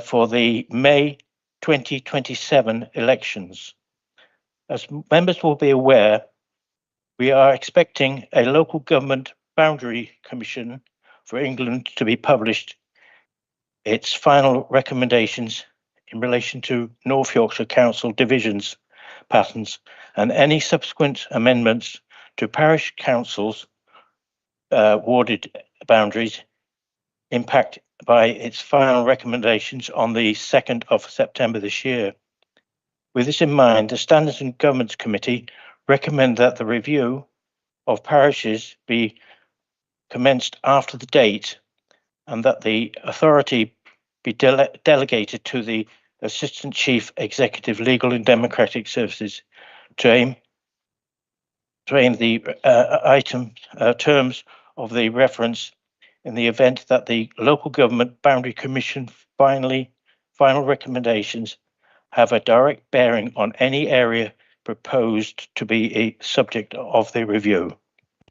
for the May 2027 elections. As members will be aware, we are expecting a local government boundary commission for England to be published its final recommendations in relation to North Yorkshire Council divisions patterns and any subsequent amendments to parish councils warded boundaries impact by its final recommendations on the 2nd of September this year. With this in mind, the Standards and Governance Committee recommend that the review of parishes be commenced after the date and that the authority be delegated to the Assistant Chief Executive Legal and Democratic Services to aim the terms of the reference in the event that the Local Government Boundary Commission final recommendations have a direct bearing on any area proposed to be a subject of the review.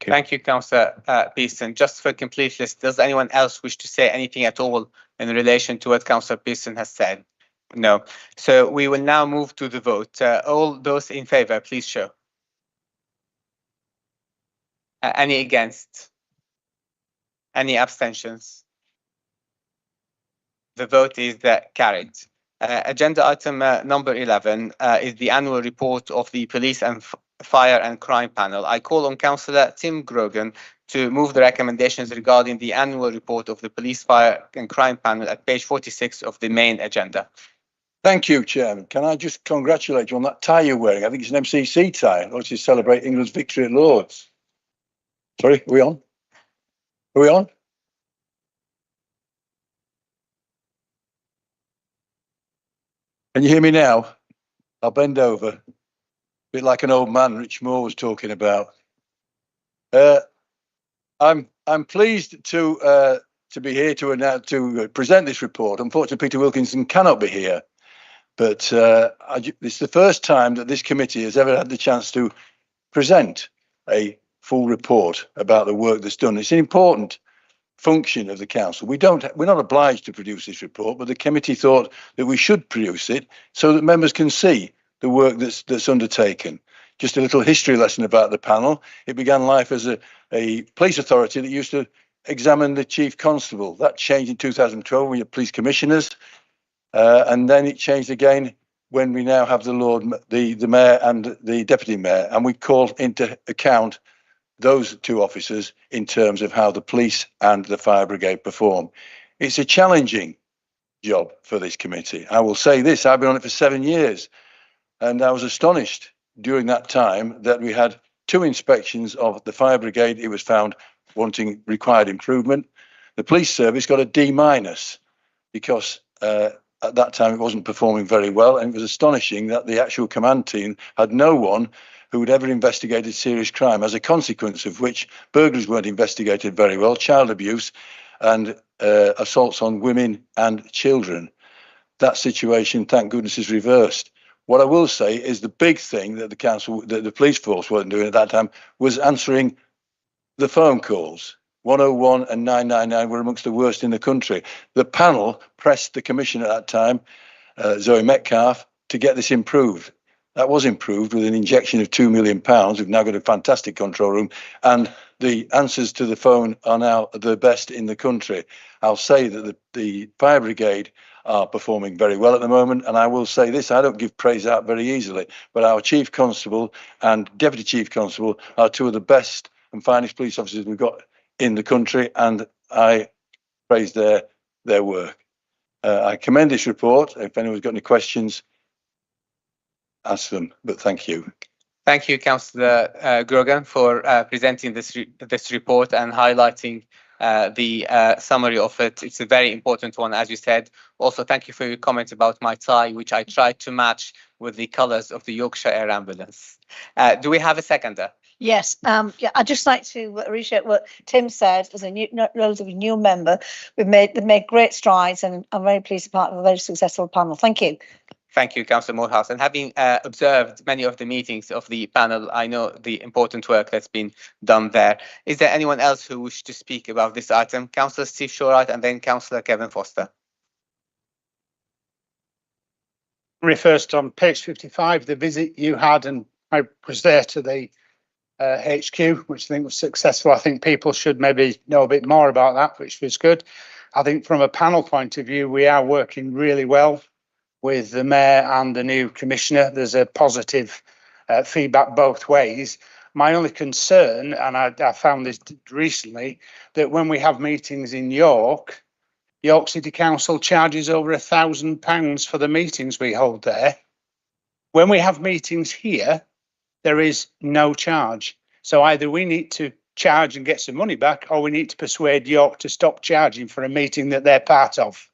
Thank you, Councillor Pearson. Just for completeness, does anyone else wish to say anything at all in relation to what Councillor Pearson has said? No. So we will now move to the vote. All those in favour, please show. Any against? Any abstentions? The vote is carried. Agenda item number 11 is the annual report of the Police and Fire and Crime Panel. I call on Councillor Tim Grogan to move the recommendations regarding the annual report of the Police, Fire and Crime Panel at page 46 of the main agenda. Thank you, Chairman. Can I just congratulate you on that tie you're wearing? I think it's an MCC tie, or to celebrate England's victory at Lord's. Sorry, are we on? Are we on? Can you hear me now? I'll bend over. A bit like an old man Rich Moore was talking about. I'm pleased to be here to present this report. Unfortunately, Peter Wilkinson cannot be here, but it's the first time that this committee has ever had the chance to present a full report about the work that's done. It's an important function of the council. We're not obliged to produce this report, but the committee thought that we should produce it so that members can see the work that's undertaken. Just a little history lesson about the panel. It began life as a police authority that used to examine the chief constable. That changed in 2012 when we had police commissioners, and then it changed again when we now have the mayor and the deputy mayor, and we call into account those two officers in terms of how the police and the fire brigade perform. It's a challenging job for this committee. I will say this, I've been on it for 7 years, and I was astonished during that time that we had 2 inspections of the fire brigade. It was found wanting required improvement. The police service got a D- because at that time it wasn't performing very well, and it was astonishing that the actual command team had no one who had ever investigated serious crime, as a consequence of which burglaries weren't investigated very well, child abuse and assaults on women and children. That situation, thank goodness, is reversed. What I will say is the big thing that the police force weren't doing at that time was answering the phone calls. 101 and 999 were amongst the worst in the country. The panel pressed the commissioner at that time, Zoe Metcalf, to get this improved. That was improved with an injection of £2 million. We've now got a fantastic control room, and the answers to the phone are now the best in the country. I'll say that the fire brigade are performing very well at the moment, and I will say this, I don't give praise out very easily, but our chief constable and deputy chief constable are 2 of the best and finest police officers we've got in the country, and I praise their work. I commend this report. If anyone's got any questions, ask them, but thank you. Thank you, Councillor Grogan, for presenting this report and highlighting the summary of it. It's a very important one, as you said. Also, thank you for your comment about my tie, which I tried to match with the colours of the Yorkshire Air Ambulance. Do we have a seconder? Yes, yeah, I'd just like to appreciate what Tim said. As a relatively new member, they've made great strides, and I'm very pleased to be part of a very successful panel. Thank you. Thank you, Councillor Morehouse. And having observed many of the meetings of the panel, I know the important work that's been done there. Is there anyone else who wishes to speak about this item? Councillor Steve Shorite and then Councillor Kevin Foster. Refers on page 55, the visit you had, and I was there to the HQ, which I think was successful. I think people should maybe know a bit more about that, which was good. I think from a panel point of view, we are working really well with the mayor and the new commissioner. There's a positive feedback both ways. My only concern, and I found this recently, that when we have meetings in York City Council charges over £1,000 for the meetings we hold there. When we have meetings here, there is no charge. So either we need to charge and get some money back, or we need to persuade York to stop charging for a meeting that they're part of.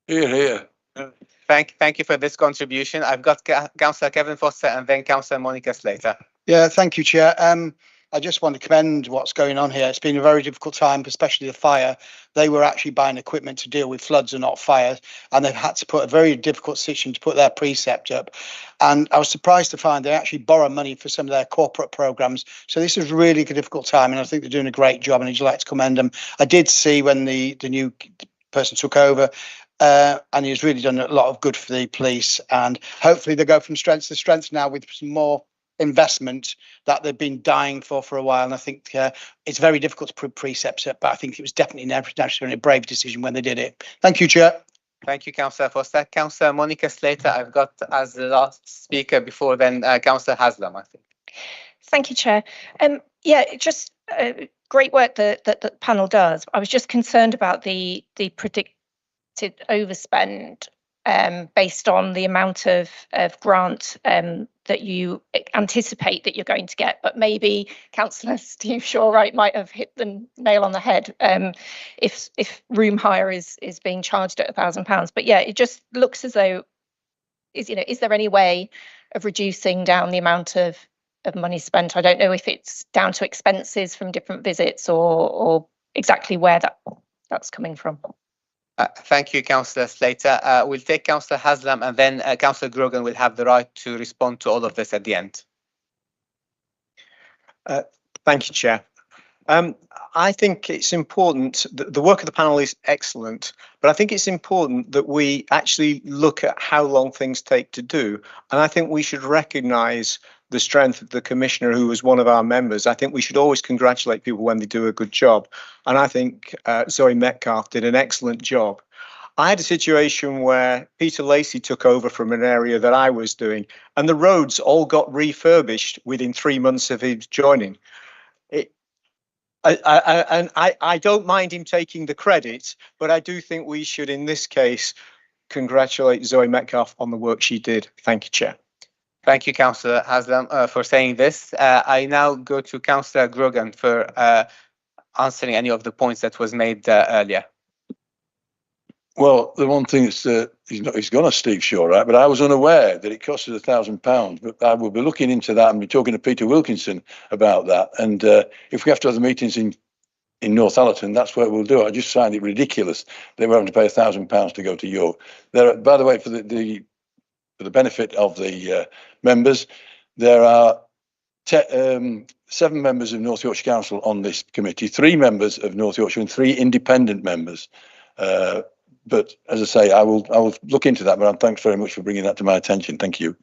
Here. Thank you for this contribution. I've got Councillor Kevin Foster and then Councillor Monica Slater. Yeah, thank you, Chair. I just want to commend what's going on here. It's been a very difficult time, especially the fire. They were actually buying equipment to deal with floods and not fires, and they've had to put a very difficult decision to put their precept up. And I was surprised to find they actually borrow money for some of their corporate programs. So this is really a difficult time, and I think they're doing a great job, and I'd like to commend them. I did see when the new person took over, and he's really done a lot of good for the police, and hopefully they go from strength to strength now with some more investment that they've been dying for a while. And I think it's very difficult to put precepts up, but I think it was definitely necessarily a brave decision when they did it. Thank you, Chair. Thank you, Councillor Foster. Councillor Monica Slater, I've got as the last speaker before then Councillor Haslam, I think. Thank you, Chair. Yeah, just great work that the panel does. I was just concerned about the predicted overspend based on the amount of grant that you anticipate that you're going to get. But maybe Councillor Steve Shorewright might have hit the nail on the head if room hire is being charged at £1,000. But yeah, it just looks as though is there any way of reducing down the amount of money spent? I don't know if it's down to expenses from different visits or exactly where that's coming from. Thank you, Councillor Slater. We'll take Councillor Haslam, and then Councillor Grogan will have the right to respond to all of this at the end. Thank you, Chair. I think it's important that the work of the panel is excellent, but I think it's important that we actually look at how long things take to do. And I think we should recognise the strength of the Commissioner, who was one of our members. I think we should always congratulate people when they do a good job. And I think Zoe Metcalfe did an excellent job. I had a situation where Peter Lacey took over from an area that I was doing, and the roads all got refurbished within 3 months of his joining. I don't mind him taking the credit, but I do think we should, in this case, congratulate Zoe Metcalfe on the work she did. Thank you, Chair. Thank you, Councillor Haslam, for saying this. I now go to Councillor Grogan for answering any of the points that was made earlier. Well, the one thing is he's gone to Steve Shaw, right? But I was unaware that it cost us £1,000. But I will be looking into that and be talking to Peter Wilkinson about that. And if we have to have the meetings in Northallerton, that's what we'll do. I just find it ridiculous that we're having to pay £1,000 to go to York. There, by the way, for the benefit of the members, there are 7 members of North Yorkshire Council on this committee, 3 members of North Yorkshire and 3 independent members. But as I say, I will look into that. But thanks very much for bringing that to my attention. Thank you.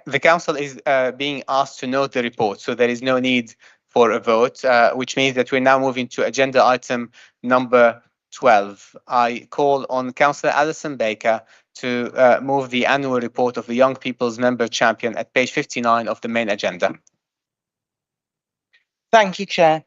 The council is being asked to note the report, so there is no need for a vote, which means that we're now moving to agenda item number 12. I call on Councillor Alison Baker to move the annual report of the Young People's Member Champion at page 59 of the main agenda. Thank you, Chair.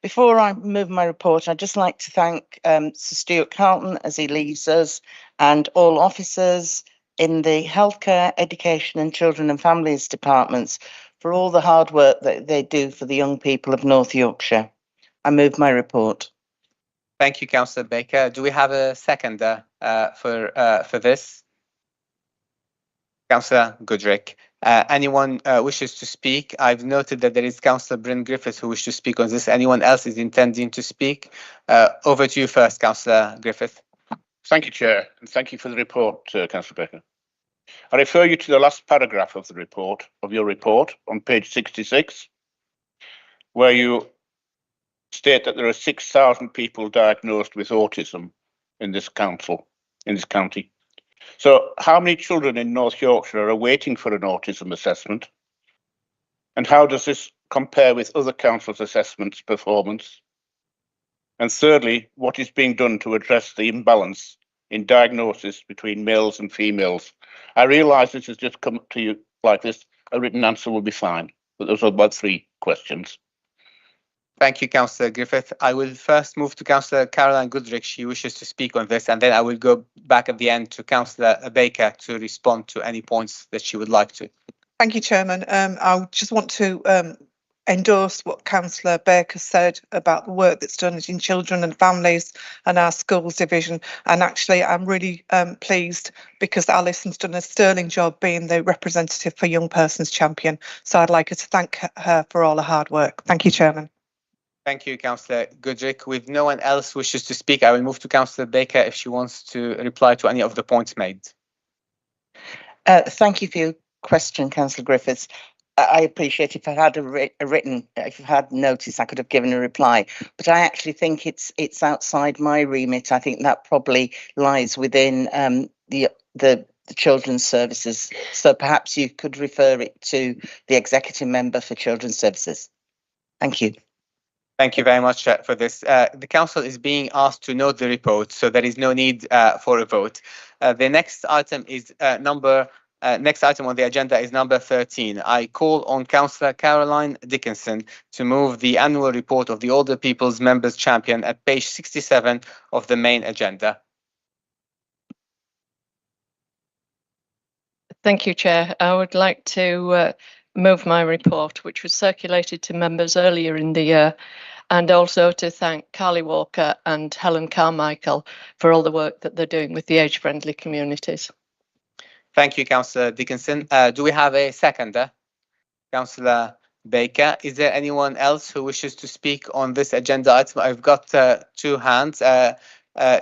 Before I move my report, I'd just like to thank Sir Stuart Carlton as he leaves us, and all officers in the healthcare, education and children and families departments for all the hard work that they do for the young people of North Yorkshire. I move my report. Thank you, Councillor Baker. Do we have a seconder for this? Councillor Goodrick. Anyone wishes to speak? I've noted that there is Councillor Bryn Griffiths who wishes to speak on this. Anyone else is intending to speak? Over to you first, Councillor Griffith. Thank you, Chair, and thank you for the report, Councillor Baker. I refer you to the last paragraph of the report, of your report, on page 66, where you state that there are 6,000 people diagnosed with autism in this county. So how many children in North Yorkshire are waiting for an autism assessment? And how does this compare with other councils' assessments performance? And thirdly, what is being done to address the imbalance in diagnosis between males and females? I realise this has just come to you like this. A written answer will be fine, but those are about 3 questions. Thank you, Councillor Griffith. I will first move to Councillor Caroline Goodrick. She wishes to speak on this, and then I will go back at the end to Councillor Baker to respond to any points that she would like to. Thank you, Chairman. I just want to endorse what Councillor Baker said about the work that's done in children and families and our schools division. And actually, I'm really pleased because Alison's done a sterling job being the representative for Young Persons Champion. So I'd like to thank her for all her hard work. Thank you, Chairman. Thank you, Councillor Goodrick. With no one else wishes to speak, I will move to Councillor Baker if she wants to reply to any of the points made. Thank you for your question, Councillor Griffiths. I appreciate if I had if I had notice, I could have given a reply. But I actually think it's outside my remit. I think that probably lies within the children's services. So perhaps you could refer it to the executive member for children's services. Thank you. Thank you very much for this. The council is being asked to note the report, so there is no need for a vote. The next item is next item on the agenda is number 13. I call on Councillor Caroline Dickinson to move the annual report of the Older People's Members Champion at page 67 of the main agenda. Thank you, Chair. I would like to move my report, which was circulated to members earlier in the year, and also to thank Carly Walker and Helen Carmichael for all the work that they're doing with the age-friendly communities. Thank you, Councillor Dickinson. Do we have a seconder? Councillor Baker. Is there anyone else who wishes to speak on this agenda item? I've got two hands.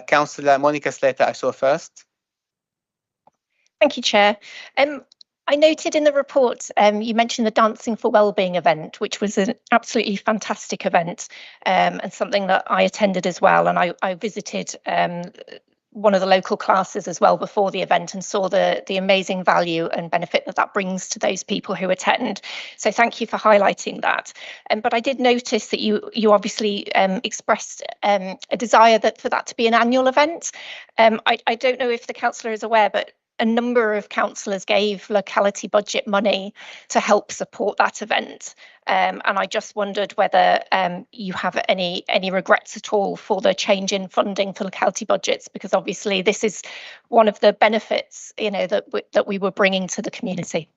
Councillor Monica Slater, I saw first. Thank you, Chair. I noted in the report you mentioned the Dancing for Wellbeing event, which was an absolutely fantastic event and something that I attended as well. And I visited one of the local classes as well before the event and saw the amazing value and benefit that brings to those people who attend. So thank you for highlighting that. But I did notice that you obviously expressed a desire for that to be an annual event. I don't know if the councillor is aware, but a number of councillors gave locality budget money to help support that event. And I just wondered whether you have any regrets at all for the change in funding for locality budgets, because obviously this is one of the benefits, that we were bringing to the community.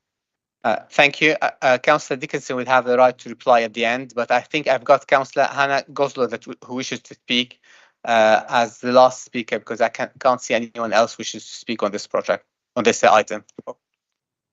Thank you. Councillor Dickinson will have the right to reply at the end, but I think I've got Councillor Hannah Goslow who wishes to speak as the last speaker, because I can't see anyone else wishes to speak on this project, on this item.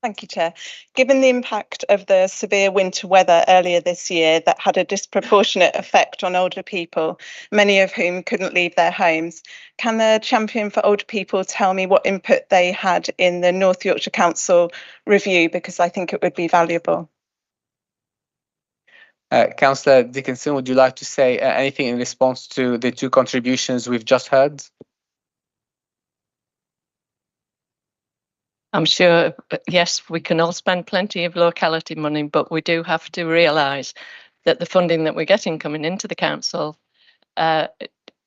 Thank you, Chair. Given the impact of the severe winter weather earlier this year that had a disproportionate effect on older people, many of whom couldn't leave their homes, can the Champion for Older People tell me what input they had in the North Yorkshire Council review, because I think it would be valuable. Councillor Dickinson, would you like to say anything in response to the two contributions we've just heard? I'm sure, yes, we can all spend plenty of locality money, but we do have to realise that the funding that we're getting coming into the council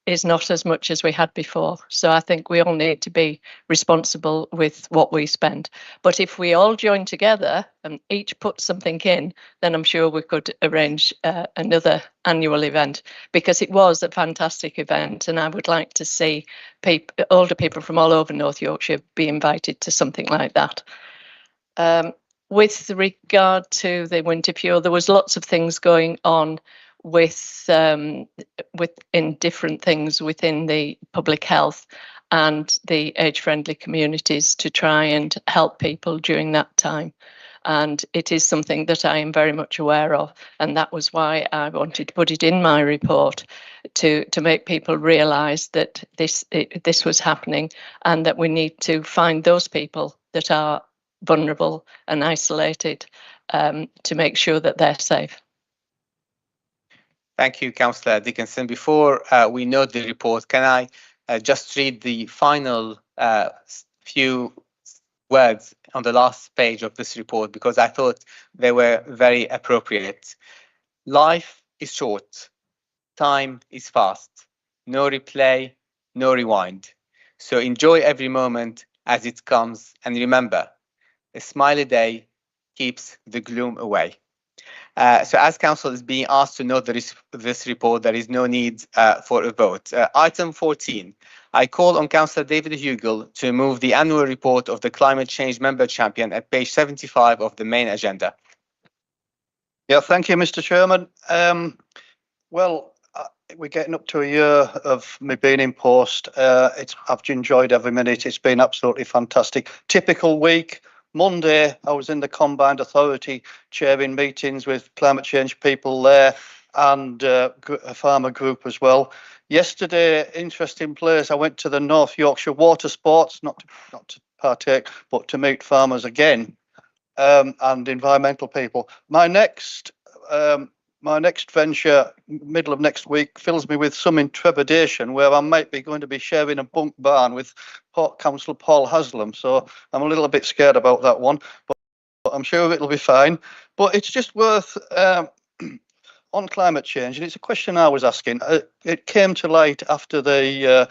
is not as much as we had before. So I think we all need to be responsible with what we spend. But if we all join together and each put something in, then I'm sure we could arrange another annual event, because it was a fantastic event, and I would like to see older people from all over North Yorkshire be invited to something like that. With regard to the winter fuel, there was lots of things going on in different things within the public health and the age-friendly communities to try and help people during that time. And it is something that I am very much aware of, and that was why I wanted to put it in my report to make people realise that this was happening, and that we need to find those people that are vulnerable and isolated to make sure that they're safe. Thank you, Councillor Dickinson. Before we note the report, can I just read the final few words on the last page of this report, because I thought they were very appropriate. Life is short, time is fast, no replay, no rewind. So enjoy every moment as it comes, and remember, a smiley day keeps the gloom away. So as council is being asked to note this report, there is no need for a vote. Item 14, I call on Councillor David Hugel to move the annual report of the Climate Change Member Champion at page 75 of the main agenda. Yeah, thank you, Mr. Chairman. We're getting up to a year of me being in post. I've enjoyed every minute. It's been absolutely fantastic. Typical week. Monday, I was in the Combined Authority chairing meetings with climate change people there and a farmer group as well. Yesterday, interesting place. I went to the North Yorkshire Water Sports, not to partake, but to meet farmers again and environmental people. My next venture, middle of next week, fills me with some trepidation where I might be going to be sharing a bunk barn with Councillor Paul Haslam. So I'm a little bit scared about that one, but I'm sure it'll be fine. But it's just worth on climate change, and it's a question I was asking. It came to light after the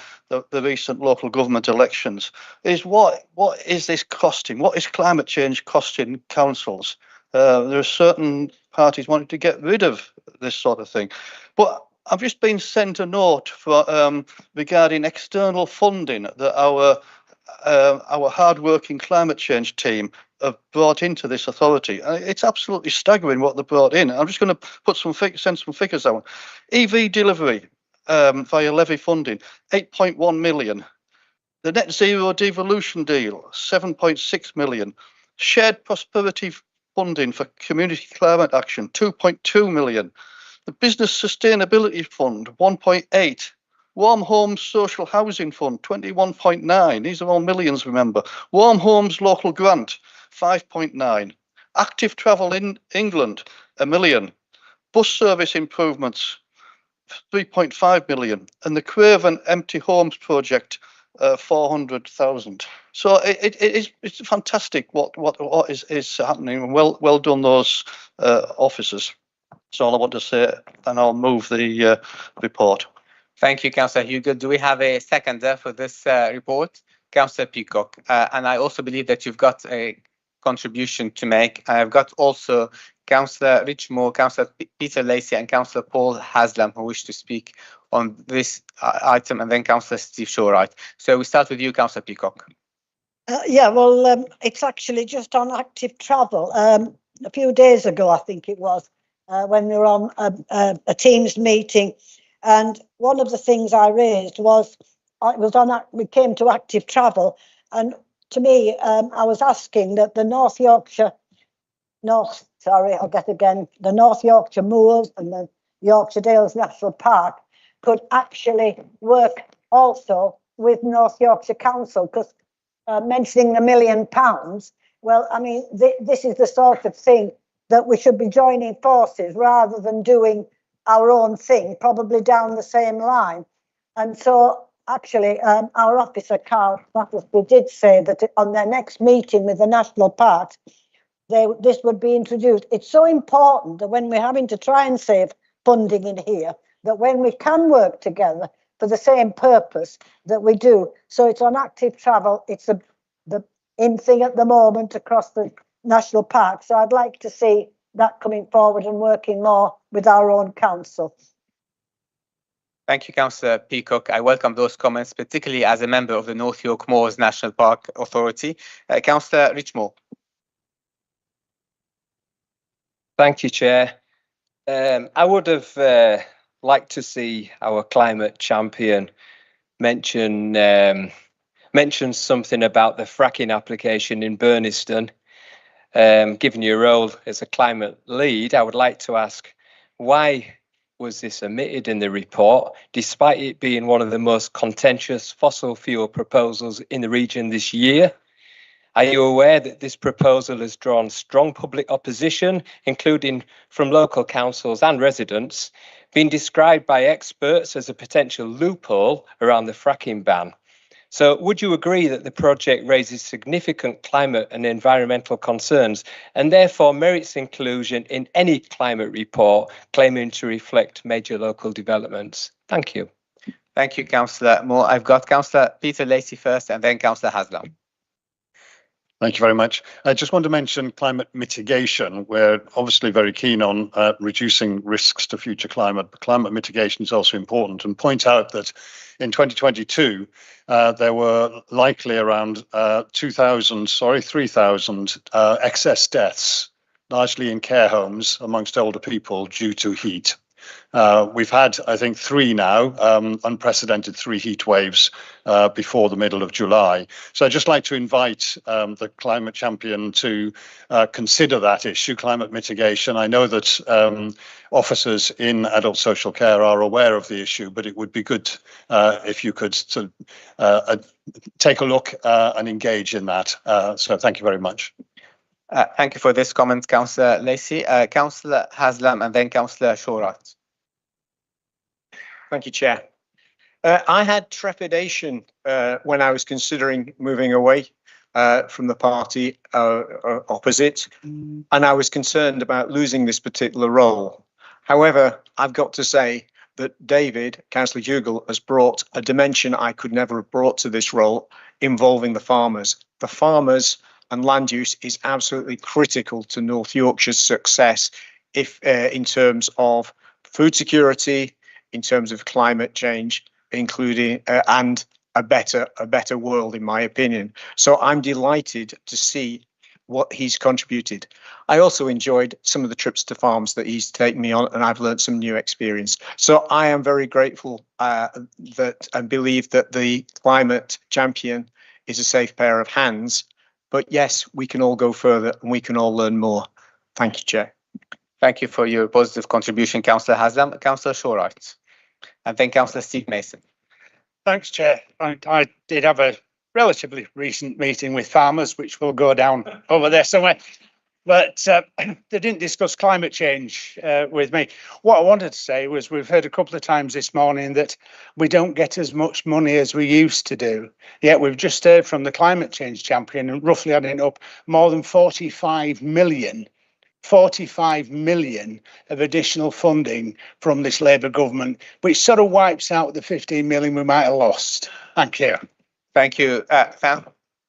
recent local government elections. Is what is this costing? What is climate change costing councils? There are certain parties wanting to get rid of this sort of thing, but I've just been sent a note for regarding external funding that our hard-working climate change team have brought into this authority. It's absolutely staggering what they brought in. I'm just going to put send some figures out. EV delivery via levy funding, 8.1 million. The net zero devolution deal, 7.6 million. Shared prosperity funding for community climate action, 2.2 million. The business sustainability fund, 1.8. Warm Homes Social Housing Fund, 21.9. These are all millions, remember. Warm Homes Local Grant, 5.9. Active Travel in England, 1 million. Bus service improvements, 3.5 million. And the Craven Empty Homes Project, 400,000. So it's fantastic what is happening. And well done, those officers. That's all I want to say, and I'll move the report. Thank you, Councillor Hugo. Do we have a seconder for this report? Councillor Peacock. And I also believe that you've got a contribution to make. I've got also Councillor Richmore, Councillor Peter Lacey and Councillor Paul Haslam who wish to speak on this item, and then Councillor Steve Shorewright. So we start with you, Councillor Peacock. It's actually just on active travel. A few days ago, I think it was, when we were on a Teams meeting, and one of the things I raised was we came to active travel, and to me, I was asking that the North Yorkshire Moors and the Yorkshire Dales National Park could actually work also with North Yorkshire Council, because mentioning £1 million, well, I mean, this is the sort of thing that we should be joining forces rather than doing our own thing, probably down the same line. And so actually our officer, Carl Battersby, did say that on their next meeting with the national parks, this would be introduced. It's so important that when we're having to try and save funding in here, that when we can work together for the same purpose, that we do. So it's on active travel. It's the in thing at the moment across the national park. So I'd like to see that coming forward and working more with our own council. Thank you, Councillor Peacock. I welcome those comments, particularly as a member of the North York Moors National Park Authority. Councillor Richmore. Thank you, Chair. I would have liked to see our climate champion mention something about the fracking application in Burniston. Given your role as a climate lead, I would like to ask, why was this omitted in the report, despite it being one of the most contentious fossil fuel proposals in the region this year? Are you aware that this proposal has drawn strong public opposition, including from local councils and residents, being described by experts as a potential loophole around the fracking ban? So would you agree that the project raises significant climate and environmental concerns and therefore merits inclusion in any climate report claiming to reflect major local developments? Thank you. Thank you, Councillor Moore. I've got Councillor Peter Lacey first and then Councillor Haslam. Thank you very much. I just want to mention climate mitigation. We're obviously very keen on reducing risks to future climate, but climate mitigation is also important, and point out that in 2022, there were likely around 3,000 excess deaths largely in care homes amongst older people due to heat. We've had, I think, 3 now, unprecedented 3 heat waves before the middle of July. So I'd just like to invite the climate champion to consider that issue, climate mitigation. I know that officers in adult social care are aware of the issue, but it would be good if you could sort of, take a look and engage in that. So thank you very much. Thank you for this comment, Councillor Lacey. Councillor Haslam and then Councillor Shorart. Thank you, Chair. I had trepidation when I was considering moving away from the party opposite, and I was concerned about losing this particular role. However, I've got to say that David, Councillor Dougal, has brought a dimension I could never have brought to this role involving the farmers. The farmers and land use is absolutely critical to North Yorkshire's success if in terms of food security, in terms of climate change, including and a better world, in my opinion. So I'm delighted to see what he's contributed. I also enjoyed some of the trips to farms that he's taken me on, and I've learned some new experience. So I am very grateful that and believe that the climate champion is a safe pair of hands. But yes, we can all go further and we can all learn more. Thank you, Chair. Thank you for your positive contribution, Councillor Haslam. Councillor Shorart. And then Councillor Steve Mason. Thanks, Chair. I did have a relatively recent meeting with farmers, which will go down over there somewhere. But they didn't discuss climate change with me. What I wanted to say was we've heard a couple of times this morning that we don't get as much money as we used to do. Yet we've just heard from the climate change champion, and roughly adding up more than 45 million of additional funding from this Labour government, which sort of wipes out the 15 million we might have lost. Thank you. Thank you.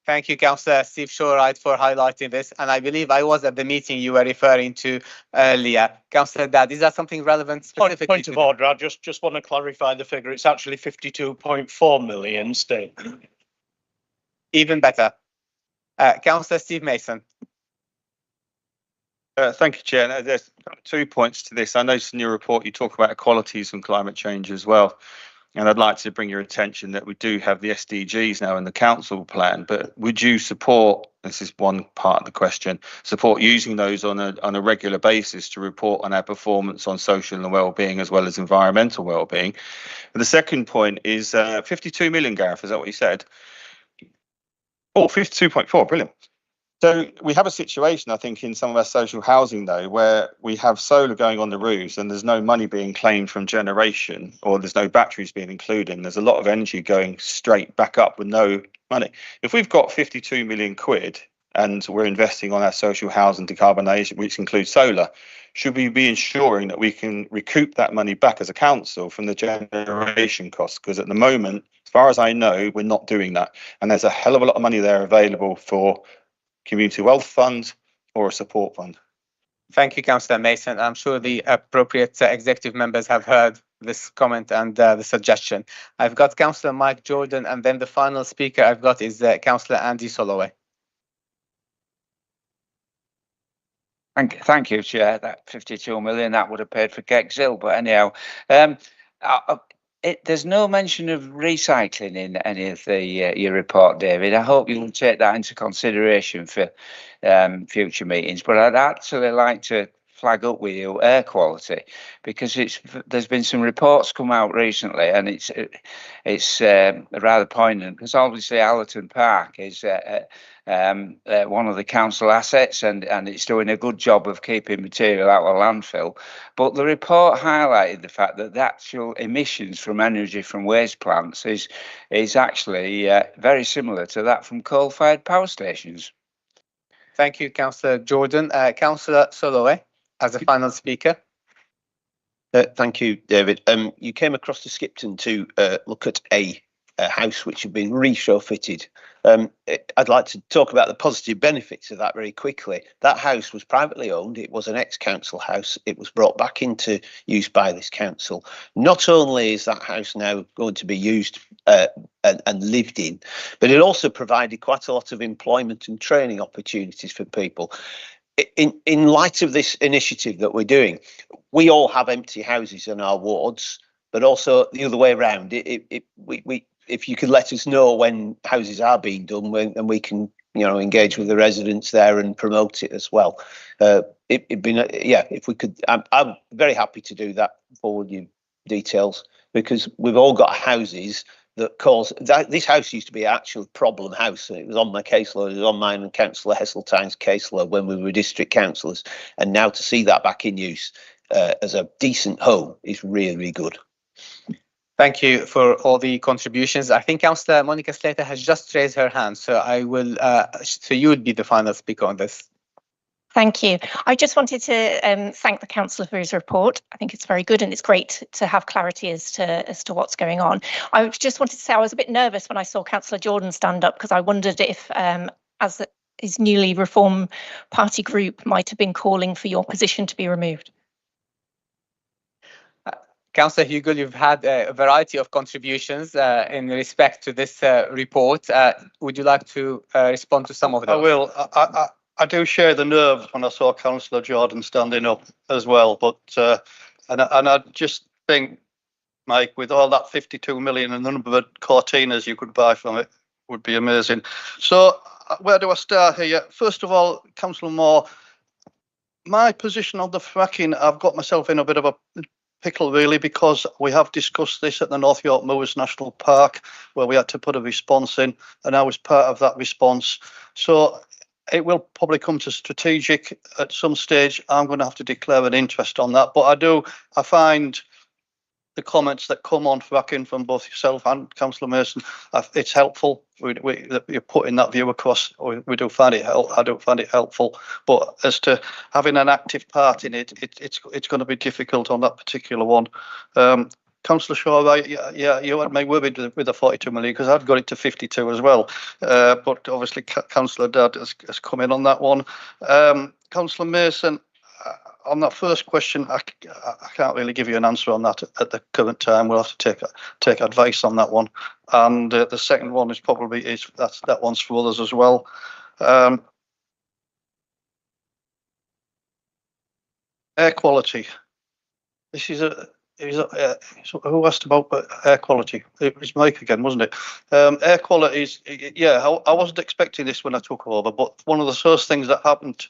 Thank you, Councillor Steve Shorart, for highlighting this. And I believe I was at the meeting you were referring to earlier. Councillor Dadd, is that something relevant specifically? Point of order, I just want to clarify the figure. It's actually 52.4 million still. Even better. Councillor Steve Mason. Thank you, Chair. There's 2 points to this. I noticed in your report you talk about equalities and climate change as well. And I'd like to bring your attention that we do have the SDGs now in the council plan, but would you support, this is one part of the question, support using those on a regular basis to report on our performance on social and wellbeing as well as environmental wellbeing? And the second point is 52 million, Gareth, is that what you said? Oh, 52.4, brilliant. So we have a situation, I think, in some of our social housing, though, where we have solar going on the roofs and there's no money being claimed from generation, or there's no batteries being included. And there's a lot of energy going straight back up with no money. If we've got 52 million quid and we're investing on our social housing decarbonisation, which includes solar, should we be ensuring that we can recoup that money back as a council from the generation costs? Because at the moment, as far as I know, we're not doing that. And there's a hell of a lot of money there available for community wealth fund or a support fund. Thank you, Councillor Mason. I'm sure the appropriate executive members have heard this comment and the suggestion. I've got Councillor Mike Jordan, and then the final speaker I've got is Councillor Andy Soloway. Thank you, Chair. That 52 million, that would have paid for Kexhill, but anyhow, there's no mention of recycling in any of the your report, David. I hope you'll take that into consideration for future meetings. But I'd actually like to flag up with you air quality, because there's been some reports come out recently, and it's rather poignant, because obviously Allerton Park is one of the council assets, and it's doing a good job of keeping material out of landfill. But the report highlighted the fact that the actual emissions from energy from waste plants is actually very similar to that from coal-fired power stations. Thank you, Councillor Jordan. Councillor Soloway, as a final speaker. Thank you, David. You came across to Skipton to look at a house which had been retrofitted. I'd like to talk about the positive benefits of that very quickly. That house was privately owned. It was an ex-council house. It was brought back into use by this council. Not only is that house now going to be used and lived in, but it also provided quite a lot of employment and training opportunities for people. in light of this initiative that we're doing, we all have empty houses in our wards, but also the other way around. If you could let us know when houses are being done, and we can, engage with the residents there and promote it as well. It'd be, if we could. I'm very happy to do that. Forward you details, because we've all got houses that cause that. This house used to be an actual problem house, and it was on my caseload. It was on mine and Councillor Heseltine's caseload when we were district councillors, and now to see that back in use as a decent home is really, really good. Thank you for all the contributions. I think Councillor Monica Slater has just raised her hand, so I will. So you would be the final speaker on this. Thank you. I just wanted to thank the councillor for his report. I think it's very good, and it's great to have clarity as to what's going on. I just wanted to say I was a bit nervous when I saw Councillor Jordan stand up, because I wondered if, as his newly Reform Party group might have been calling for your position to be removed. Councillor Hugill, you've had a variety of contributions in respect to this report. Would you like to respond to some of those? I will. I do share the nerves when I saw Councillor Jordan standing up as well, but and I just think, Mike, with all that 52 million and the number of Cortinas you could buy from it would be amazing. So where do I start here? First of all, Councillor Moore, my position on the fracking, I've got myself in a bit of a pickle really, because we have discussed this at the North York Moors National Park, where we had to put a response in, and I was part of that response. So it will probably come to strategic at some stage. I'm going to have to declare an interest on that, but I find the comments that come on fracking from both yourself and Councillor Mason, it's helpful. You're putting that view across. We do find it helpful. I don't find it helpful, but as to having an active part in it, it's going to be difficult on that particular one. Councillor Shaw, right? Yeah, you had me worried with the 42 million, because I've got it to 52 as well. But obviously, Councillor Dad has come in on that one. Councillor Mason, on that first question, I can't really give you an answer on that at the current time. We'll have to take advice on that one. And the second one is probably that one's for others as well. Air quality. This is who asked about air quality? It was Mike again, wasn't it? Air quality is, I wasn't expecting this when I took over, but one of the first things that happened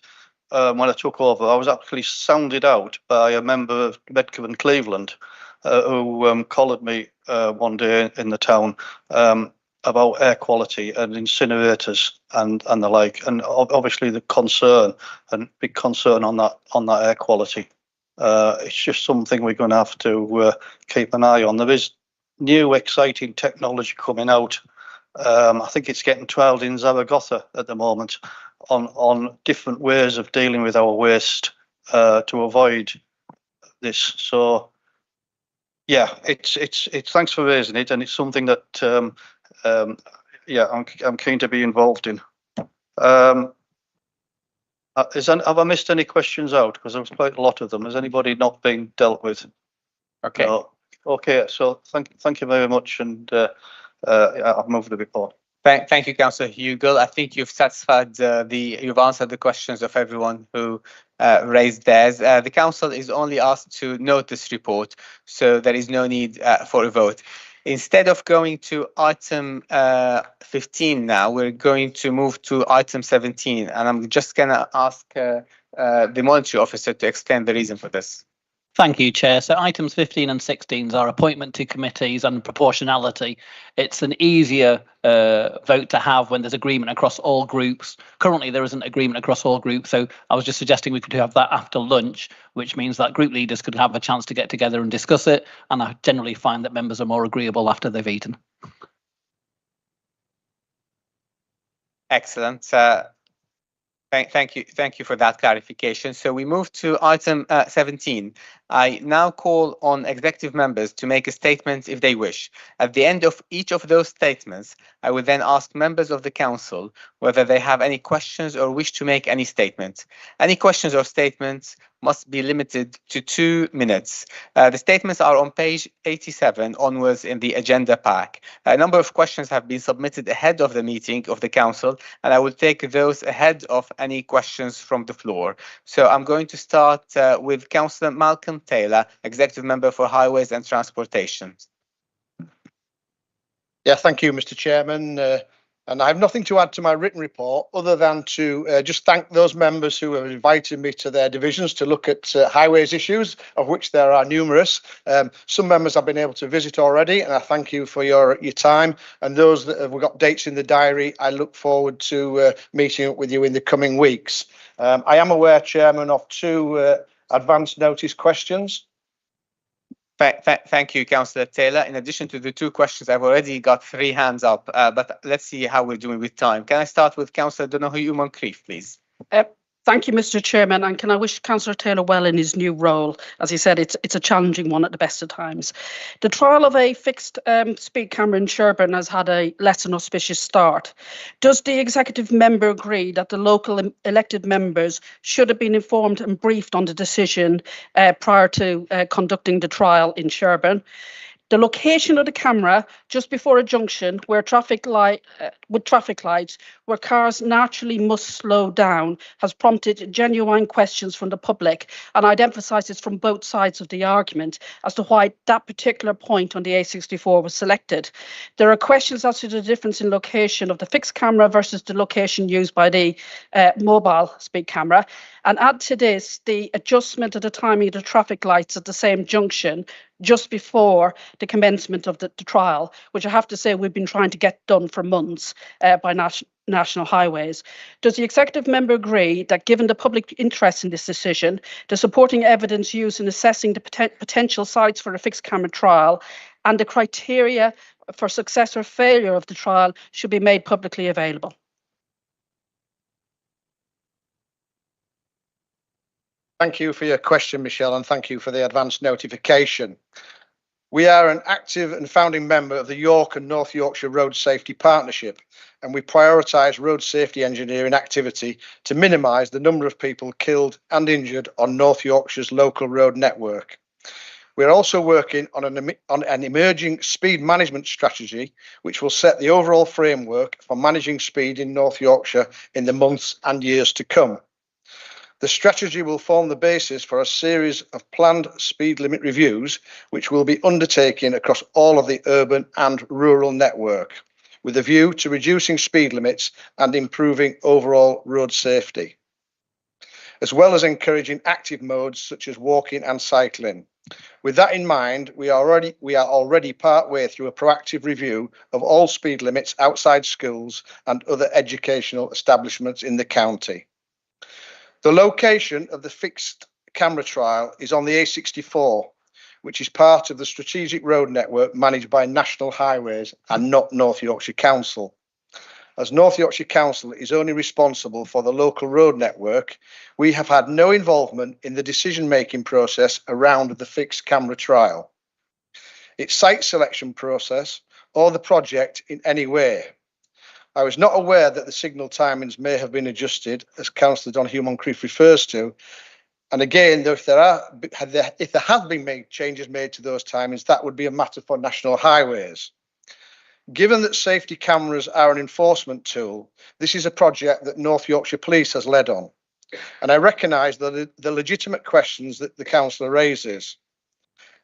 when I took over, I was actually sounded out by a member of Medcare and Cleveland who collared me one day in the town about air quality and incinerators and the like, and obviously the concern and big concern on that air quality. It's just something we're going to have to keep an eye on. There is new exciting technology coming out. I think it's getting trialled in Zaragoza at the moment on different ways of dealing with our waste to avoid this. So yeah, it's thanks for raising it, and it's something that I'm keen to be involved in. Have I missed any questions out? Because there was quite a lot of them. Has anybody not been dealt with? Okay. No. Okay. So thank you very much, and I've moved the report. Thank you, Councillor Hugill. I think you've satisfied you've answered the questions of everyone who raised theirs. The council is only asked to note this report, so there is no need for a vote. Instead of going to item 15 now, we're going to move to item 17, and I'm just going to ask the monetary officer to explain the reason for this. Thank you, Chair. So items 15 and 16 are appointment to committees and proportionality. It's an easier vote to have when there's agreement across all groups. Currently, there isn't agreement across all groups, so I was just suggesting we could have that after lunch, which means that group leaders could have a chance to get together and discuss it, and I generally find that members are more agreeable after they've eaten. Excellent. Thank you for that clarification. So we move to item 17. I now call on executive members to make a statement if they wish. At the end of each of those statements, I will then ask members of the council whether they have any questions or wish to make any statement. Any questions or statements must be limited to 2 minutes. The statements are on page 87 onwards in the agenda pack. A number of questions have been submitted ahead of the meeting of the council, and I will take those ahead of any questions from the floor. So I'm going to start with Councillor Malcolm Taylor, Executive Member for Highways and Transportation. Yeah, thank you, Mr. Chairman. And I have nothing to add to my written report other than to just thank those members who have invited me to their divisions to look at highways issues, of which there are numerous. Some members I've been able to visit already, and I thank you for your time. And those that have got dates in the diary, I look forward to meeting up with you in the coming weeks. I am aware, Chairman, of 2 advance notice questions. Thank you, Councillor Taylor. In addition to the 2 questions, I've already got 3 hands up, but let's see how we're doing with time. Can I start with Councillor Donoghue Moncrief, please? Thank you, Mr. Chairman, and can I wish Councillor Taylor well in his new role? As he said, it's a challenging one at the best of times. The trial of a fixed speed camera in Sherburn has had a less than auspicious start. Does the executive member agree that the local elected members should have been informed and briefed on the decision prior to conducting the trial in Sherburn? The location of the camera just before a junction where with traffic lights, where cars naturally must slow down, has prompted genuine questions from the public, and I'd emphasise this from both sides of the argument as to why that particular point on the A64 was selected. There are questions as to the difference in location of the fixed camera versus the location used by the mobile speed camera. And add to this the adjustment of the timing of the traffic lights at the same junction just before the commencement of the trial, which I have to say we've been trying to get done for months by National Highways. Does the executive member agree that given the public interest in this decision, the supporting evidence used in assessing the potential sites for a fixed camera trial and the criteria for success or failure of the trial should be made publicly available? Thank you for your question, Michelle, and thank you for the advance notification. We are an active and founding member of the York and North Yorkshire Road Safety Partnership, and we prioritise road safety engineering activity to minimise the number of people killed and injured on North Yorkshire's local road network. We are also working on an emerging speed management strategy, which will set the overall framework for managing speed in North Yorkshire in the months and years to come. The strategy will form the basis for a series of planned speed limit reviews, which will be undertaken across all of the urban and rural network, with a view to reducing speed limits and improving overall road safety, as well as encouraging active modes such as walking and cycling. With that in mind, we are already part way through a proactive review of all speed limits outside schools and other educational establishments in the county. The location of the fixed camera trial is on the A64, which is part of the strategic road network managed by National Highways and not North Yorkshire Council. As North Yorkshire Council is only responsible for the local road network, we have had no involvement in the decision-making process around the fixed camera trial, its site selection process, or the project in any way. I was not aware that the signal timings may have been adjusted, as Councillor Donoghue Moncrief refers to. And again, if there have been changes made to those timings, that would be a matter for National Highways. Given that safety cameras are an enforcement tool, this is a project that North Yorkshire Police has led on. And I recognise the legitimate questions that the councillor raises.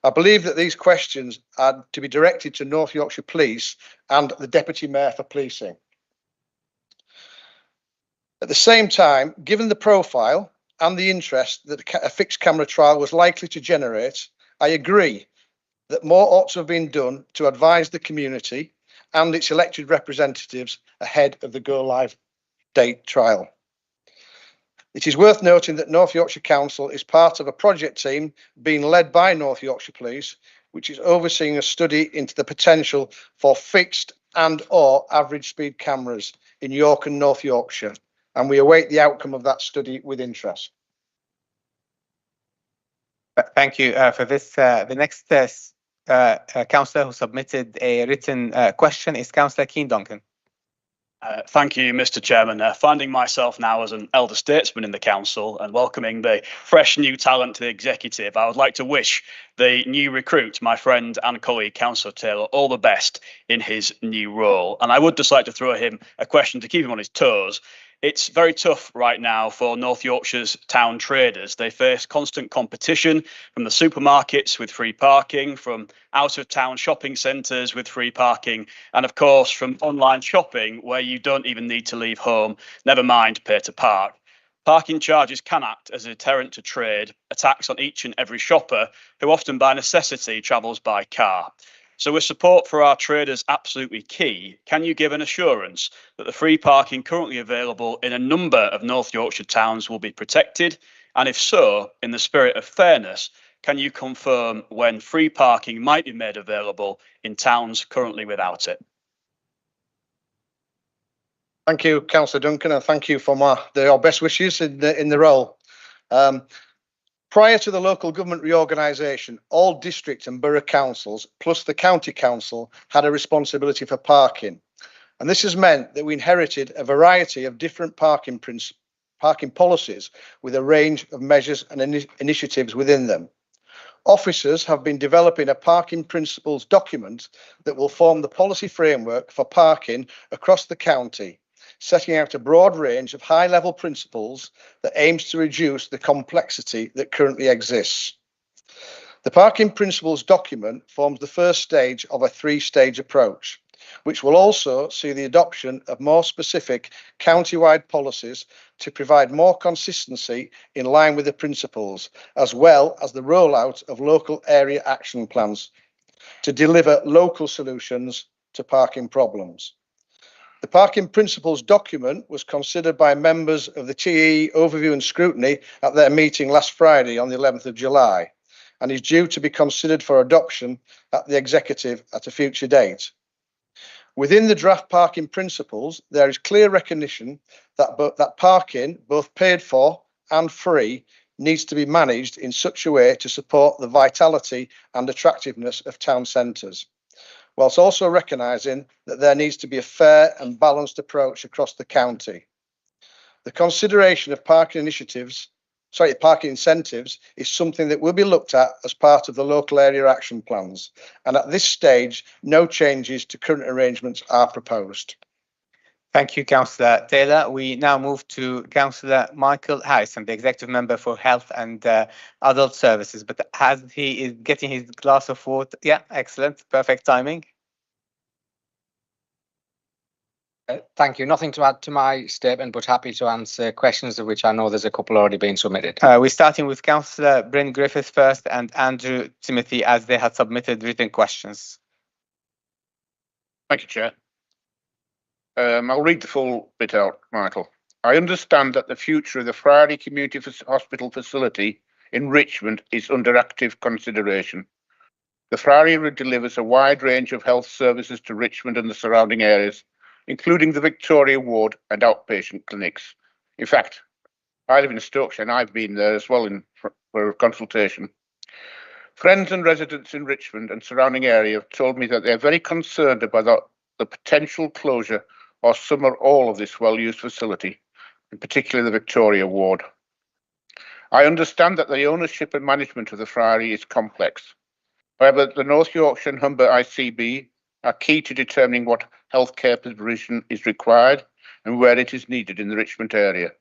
I believe that these questions are to be directed to North Yorkshire Police and the Deputy Mayor for Policing. At the same time, given the profile and the interest that a fixed camera trial was likely to generate, I agree that more ought to have been done to advise the community and its elected representatives ahead of the go live date trial. It is worth noting that North Yorkshire Council is part of a project team being led by North Yorkshire Police, which is overseeing a study into the potential for fixed and/or average speed cameras in York and North Yorkshire, and we await the outcome of that study with interest. Thank you for this. The next councillor who submitted a written question is Councillor Keane Duncan. Thank you, Mr. Chairman. Finding myself now as an elder statesman in the council and welcoming the fresh new talent to the executive, I would like to wish the new recruit, my friend and colleague, Councillor Taylor, all the best in his new role. And I would just like to throw him a question to keep him on his toes. It's very tough right now for North Yorkshire's town traders. They face constant competition from the supermarkets with free parking, from out-of-town shopping centres with free parking, and of course from online shopping where you don't even need to leave home, never mind pay to park. Parking charges can act as a deterrent to trade, a tax on each and every shopper who often by necessity travels by car. So with support for our traders absolutely key, can you give an assurance that the free parking currently available in a number of North Yorkshire towns will be protected? And if so, in the spirit of fairness, can you confirm when free parking might be made available in towns currently without it? Thank you, Councillor Duncan, and thank you for your best wishes in the role. Prior to the local government reorganisation, all district and borough councils, plus the county council, had a responsibility for parking. And this has meant that we inherited a variety of different parking policies with a range of measures and initiatives within them. Officers have been developing a parking principles document that will form the policy framework for parking across the county, setting out a broad range of high-level principles that aims to reduce the complexity that currently exists. The Parking Principles document forms the first stage of a three-stage approach, which will also see the adoption of more specific county-wide policies to provide more consistency in line with the principles, as well as the rollout of local area action plans to deliver local solutions to parking problems. The Parking Principles document was considered by members of the TE Overview and Scrutiny at their meeting last Friday on the 11th of July and is due to be considered for adoption at the Executive at a future date. Within the draft Parking Principles, there is clear recognition that parking, both paid for and free, needs to be managed in such a way to support the vitality and attractiveness of town centres, whilst also recognising that there needs to be a fair and balanced approach across the county. The consideration of parking incentives is something that will be looked at as part of the local area action plans, and at this stage, no changes to current arrangements are proposed. Thank you, Councillor Taylor. We now move to Councillor Michael Harrison, the Executive Member for Health and Adult Services. But as he is getting his glass of water, yeah, excellent, perfect timing. Thank you. Nothing to add to my statement, but happy to answer questions of which I know there's a couple already been submitted. We're starting with Councillor Bryn Griffiths first and Andrew Timothy, as they had submitted written questions. Thank you, Chair. I'll read the full bit out, Michael. I understand that the future of the Friary Community Hospital facility in Richmond is under active consideration. The Friary delivers a wide range of health services to Richmond and the surrounding areas, including the Victoria Ward and outpatient clinics. In fact, I live in Stokeshire and I've been there as well for a consultation. Friends and residents in Richmond and surrounding area have told me that they're very concerned about the potential closure or some or all of this well-used facility, in particular the Victoria Ward. I understand that the ownership and management of the Friary is complex. However, the North Yorkshire and Humber ICB are key to determining what healthcare provision is required and where it is needed in the Richmond area.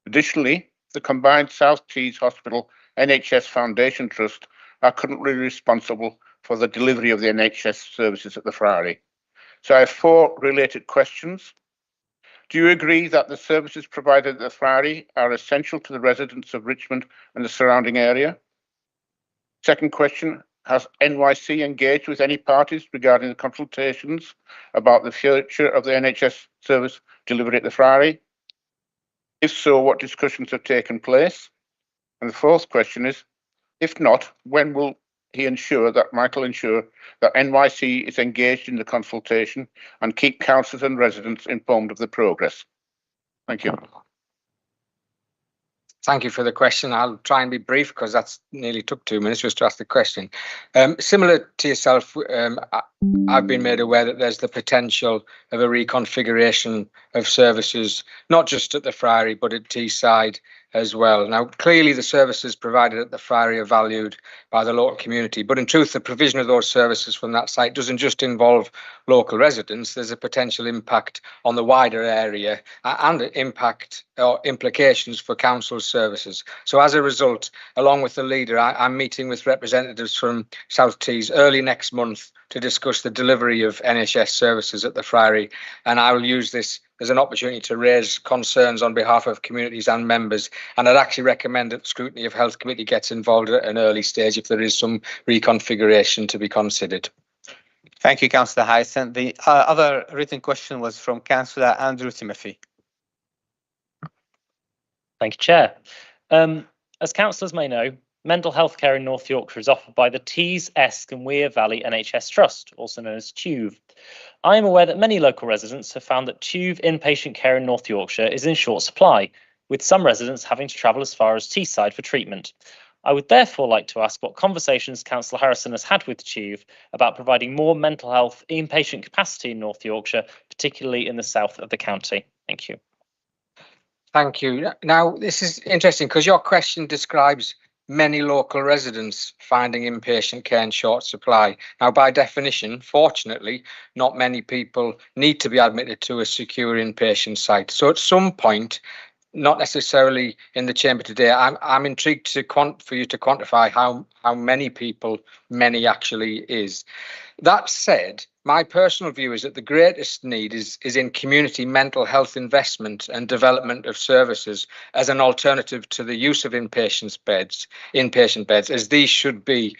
Additionally, the combined South Tees Hospital NHS Foundation Trust are currently responsible for the delivery of the NHS services at the Friary. So I have 4 related questions. Do you agree that the services provided at the Friary are essential to the residents of Richmond and the surrounding area? Second question, has NYC engaged with any parties regarding the consultations about the future of the NHS service delivery at the Friary? If so, what discussions have taken place? And the fourth question is, if not, when will Michael ensure that NYC is engaged in the consultation and keep councillors and residents informed of the progress? Thank you. Thank you for the question. I'll try and be brief because that's nearly took 2 minutes just to ask the question. Similar to yourself, I've been made aware that there's the potential of a reconfiguration of services, not just at the Friary, but at Teesside as well. Now, clearly the services provided at the Friary are valued by the local community, but in truth, the provision of those services from that site doesn't just involve local residents. There's a potential impact on the wider area and impact or implications for council services. So as a result, along with the leader, I'm meeting with representatives from South Tees early next month to discuss the delivery of NHS services at the Friary, and I will use this as an opportunity to raise concerns on behalf of communities and members, and I'd actually recommend that the Scrutiny of Health Committee gets involved at an early stage if there is some reconfiguration to be considered. Thank you, Councillor Hyacinth. The other written question was from Councillor Andrew Timothy. Thank you, Chair. As councillors may know, mental health care in North Yorkshire is offered by the Tees, Esk and Wear Valley NHS Trust, also known as TUV. I am aware that many local residents have found that TUV inpatient care in North Yorkshire is in short supply, with some residents having to travel as far as Teesside for treatment. I would therefore like to ask what conversations Councillor Harrison has had with TUV about providing more mental health inpatient capacity in North Yorkshire, particularly in the south of the county. Thank you. Thank you. Now, this is interesting because your question describes many local residents finding inpatient care in short supply. Now, by definition, fortunately, not many people need to be admitted to a secure inpatient site. So at some point, not necessarily in the chamber today, I'm intrigued for you to quantify how many people many actually is. That said, my personal view is that the greatest need is in community mental health investment and development of services as an alternative to the use of inpatient beds, as these should be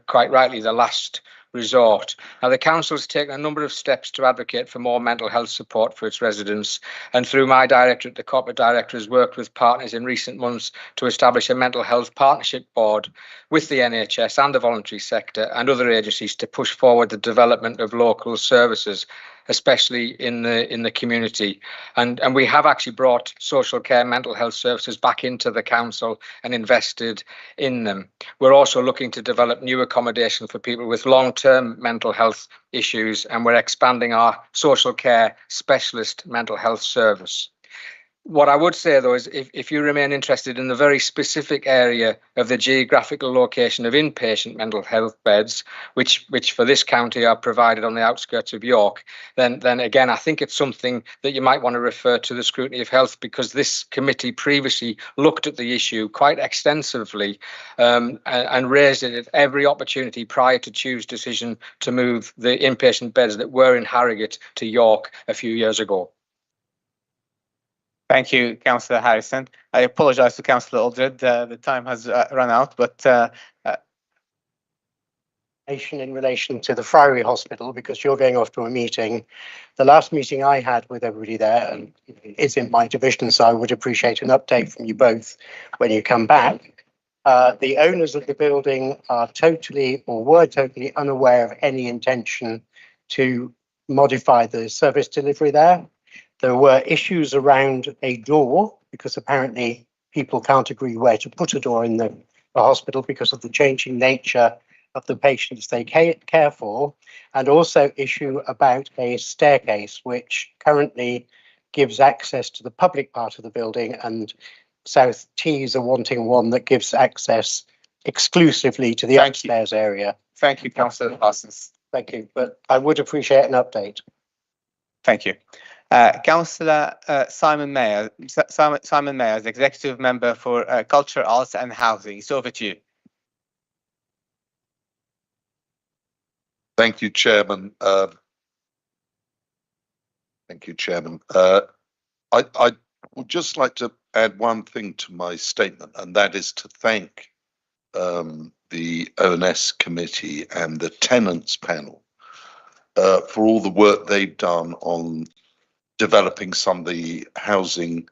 quite rightly the last resort. Now, the council has taken a number of steps to advocate for more mental health support for its residents, and through my directorate, the corporate director has worked with partners in recent months to establish a mental health partnership board with the NHS and the voluntary sector and other agencies to push forward the development of local services, especially in the community. And we have actually brought social care mental health services back into the council and invested in them. We're also looking to develop new accommodation for people with long-term mental health issues, and we're expanding our social care specialist mental health service. What I would say, though, is if you remain interested in the very specific area of the geographical location of inpatient mental health beds, which for this county are provided on the outskirts of York, then again, I think it's something that you might want to refer to the Scrutiny of Health, because this committee previously looked at the issue quite extensively and raised it at every opportunity prior to TUV's decision to move the inpatient beds that were in Harrogate to York a few years ago. Thank you, Councillor Harrison. I apologise to Councillor Aldred. The time has run out, but in relation to the Friary Hospital, because you're going off to a meeting. The last meeting I had with everybody there, and it's in my division, so I would appreciate an update from you both when you come back. The owners of the building are totally or were totally unaware of any intention to modify the service delivery there. There were issues around a door, because apparently people can't agree where to put a door in the hospital because of the changing nature of the patients they care for, and also issue about a staircase which currently gives access to the public part of the building, and South Tees are wanting one that gives access exclusively to the upstairs area. Thank you, Councillor Parsons. Thank you, but I would appreciate an update. Thank you. Councillor Simon Mayer, Simon Mayer, as Executive Member for Culture, Arts and Housing. It's over to you. Thank you, Chairman. I would just like to add one thing to my statement, and that is to thank the ONS committee and the tenants panel for all the work they've done on developing some of the housing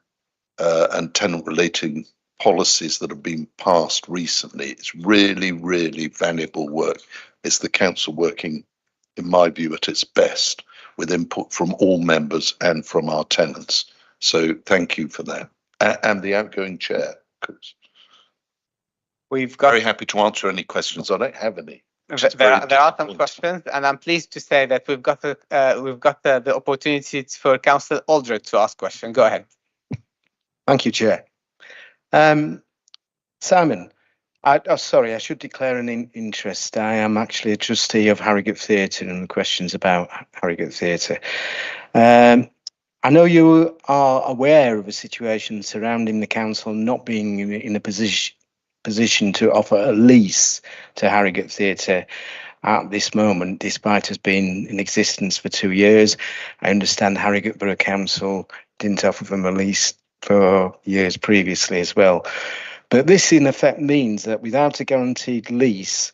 and tenant related policies that have been passed recently. It's really, really valuable work. It's the council working, in my view, at its best, with input from all members and from our tenants. So thank you for that. And the outgoing chair. course. We've got Very happy to answer any questions. I don't have any. there are some questions, and I'm pleased to say that we've got the opportunity for Councillor Aldred to ask question. Go ahead. Thank you, Chair. Simon, sorry, I should declare an interest. I am actually a trustee of Harrogate Theatre and questions about Harrogate Theatre. I know you are aware of a situation surrounding the council not being in a position to offer a lease to Harrogate Theatre at this moment, despite us being in existence for 2 years. I understand Harrogate Borough Council didn't offer them a lease for years previously as well. But this in effect means that without a guaranteed lease,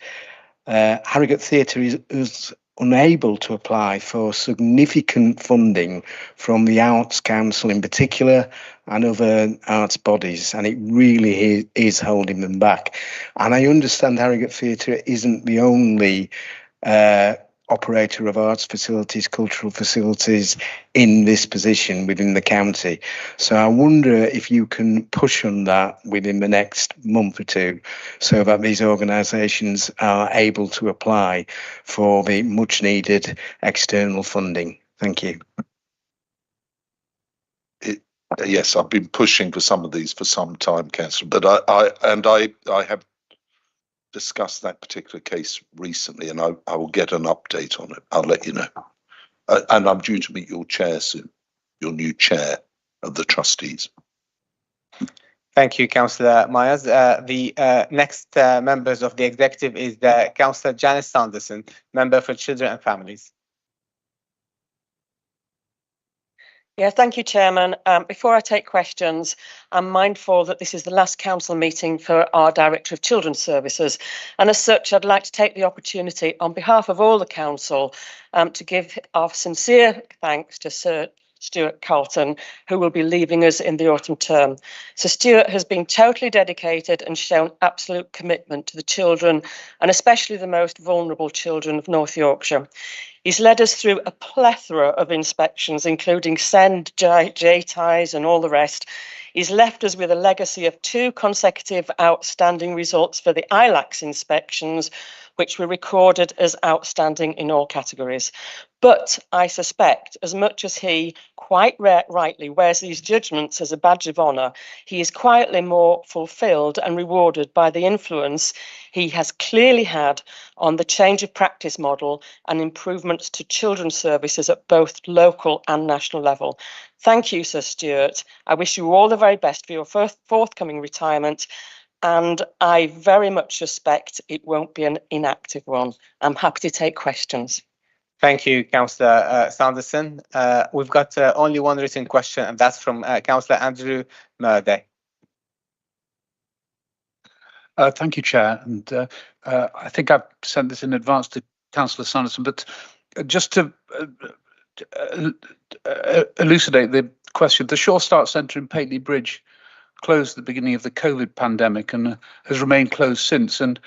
Harrogate Theatre is unable to apply for significant funding from the Arts Council in particular and other arts bodies, and it really is holding them back. And I understand Harrogate Theatre isn't the only operator of arts facilities, cultural facilities in this position within the county. So I wonder if you can push on that within the next month or two so that these organisations are able to apply for the much needed external funding. Thank you. Yes, I've been pushing for some of these for some time, Councillor, but I have discussed that particular case recently, and I will get an update on it. I'll let you know. And I'm due to meet your chair soon, your new chair of the trustees. Thank you, Councillor Myers. The next members of the executive is Councillor Janice Sanderson, Member for Children and Families. Yeah, thank you, Chairman. Before I take questions, I'm mindful that this is the last council meeting for our Director of Children's Services, and as such, I'd like to take the opportunity on behalf of all the council to give our sincere thanks to Sir Stuart Carlton, who will be leaving us in the autumn term. Sir Stuart has been totally dedicated and shown absolute commitment to the children, and especially the most vulnerable children of North Yorkshire. He's led us through a plethora of inspections, including SEND, JTIs and all the rest. He's left us with a legacy of 2 consecutive outstanding results for the ILACS inspections, which were recorded as outstanding in all categories. But I suspect, as much as he quite rightly wears these judgments as a badge of honour, he is quietly more fulfilled and rewarded by the influence he has clearly had on the change of practice model and improvements to children's services at both local and national level. Thank you, Sir Stuart. I wish you all the very best for your forthcoming retirement, and I very much suspect it won't be an inactive one. I'm happy to take questions. Thank you, Councillor Sanderson. We've got only one written question, and that's from Councillor Andrew Murday. Thank you, Chair. And I think I've sent this in advance to Councillor Sanderson, but just to elucidate the question, the Shore Start Centre in Pateley Bridge closed at the beginning of the COVID pandemic and has remained closed since. And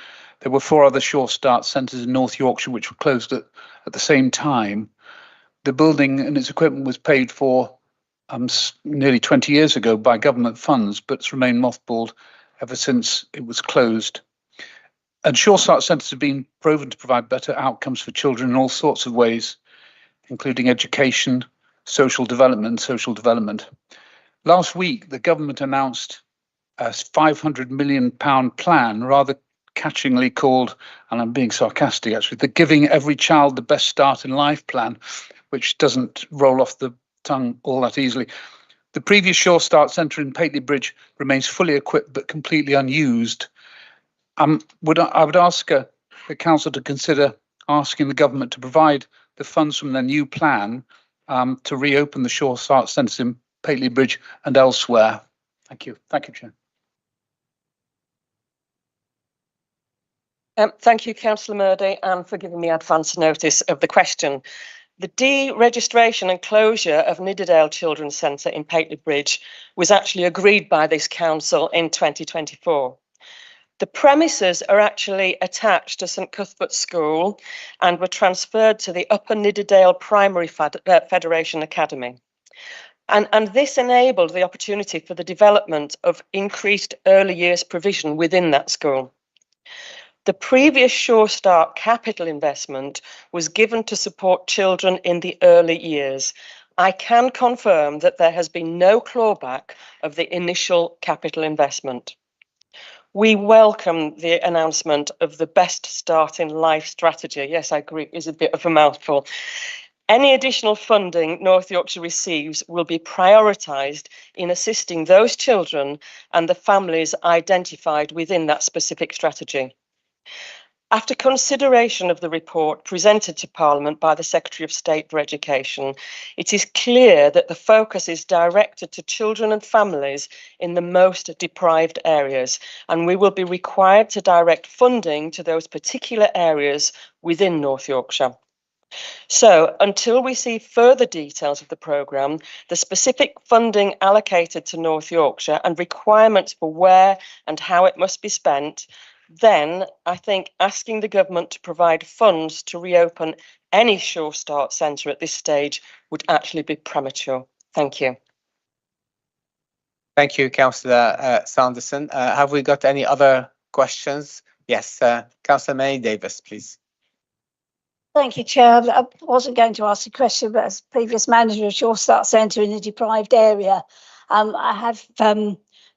there were 4 other Shore Start centres in North Yorkshire which were closed at the same time. The building and its equipment was paid for nearly 20 years ago by government funds, but it's remained mothballed ever since it was closed. And Shore Start centres have been proven to provide better outcomes for children in all sorts of ways, including education, social development. Last week, the government announced a £500 million plan, rather catchingly called, and I'm being sarcastic actually, the Giving Every Child the Best Start in Life plan, which doesn't roll off the tongue all that easily. The previous Shore Start Centre in Pateley Bridge remains fully equipped but completely unused. I would ask the council to consider asking the government to provide the funds from their new plan to reopen the Shore Start Centres in Pateley Bridge and elsewhere. Thank you. Thank you, Chair. Thank you, Councillor Murday, and for giving me advance notice of the question. The deregistration and closure of Nidderdale Children's Centre in Pateley Bridge was actually agreed by this council in 2024. The premises are actually attached to St Cuthbert School and were transferred to the Upper Nidderdale Primary Federation Academy. And this enabled the opportunity for the development of increased early years provision within that school. The previous Sure Start capital investment was given to support children in the early years. I can confirm that there has been no clawback of the initial capital investment. We welcome the announcement of the Best Start in Life strategy. Yes, I agree, it is a bit of a mouthful. Any additional funding North Yorkshire receives will be prioritised in assisting those children and the families identified within that specific strategy. After consideration of the report presented to Parliament by the Secretary of State for Education, it is clear that the focus is directed to children and families in the most deprived areas, and we will be required to direct funding to those particular areas within North Yorkshire. So, until we see further details of the programme, the specific funding allocated to North Yorkshire and requirements for where and how it must be spent, then I think asking the government to provide funds to reopen any Sure Start centre at this stage would actually be premature. Thank you. Thank you, Councillor Sanderson. Have we got any other questions? Yes, Councillor May Davis, please. Thank you, Chair. I wasn't going to ask a question, but as previous manager of Sure Start Centre in a deprived area, I have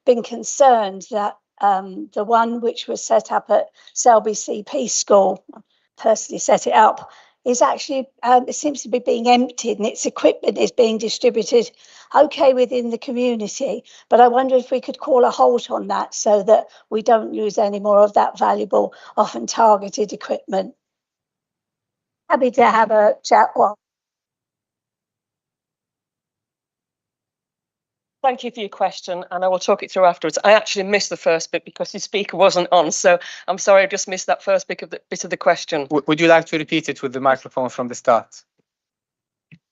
been concerned that the one which was set up at Selby CP School, personally set it up, is actually, it seems to be being emptied and its equipment is being distributed okay within the community. But I wonder if we could call a halt on that so that we don't use any more of that valuable, often targeted equipment. Happy to have a chat. Well, thank you for your question, and I will talk it through afterwards. I actually missed the first bit because the speaker wasn't on, so I'm sorry I just missed that first bit of the question. Would you like to repeat it with the microphone from the start?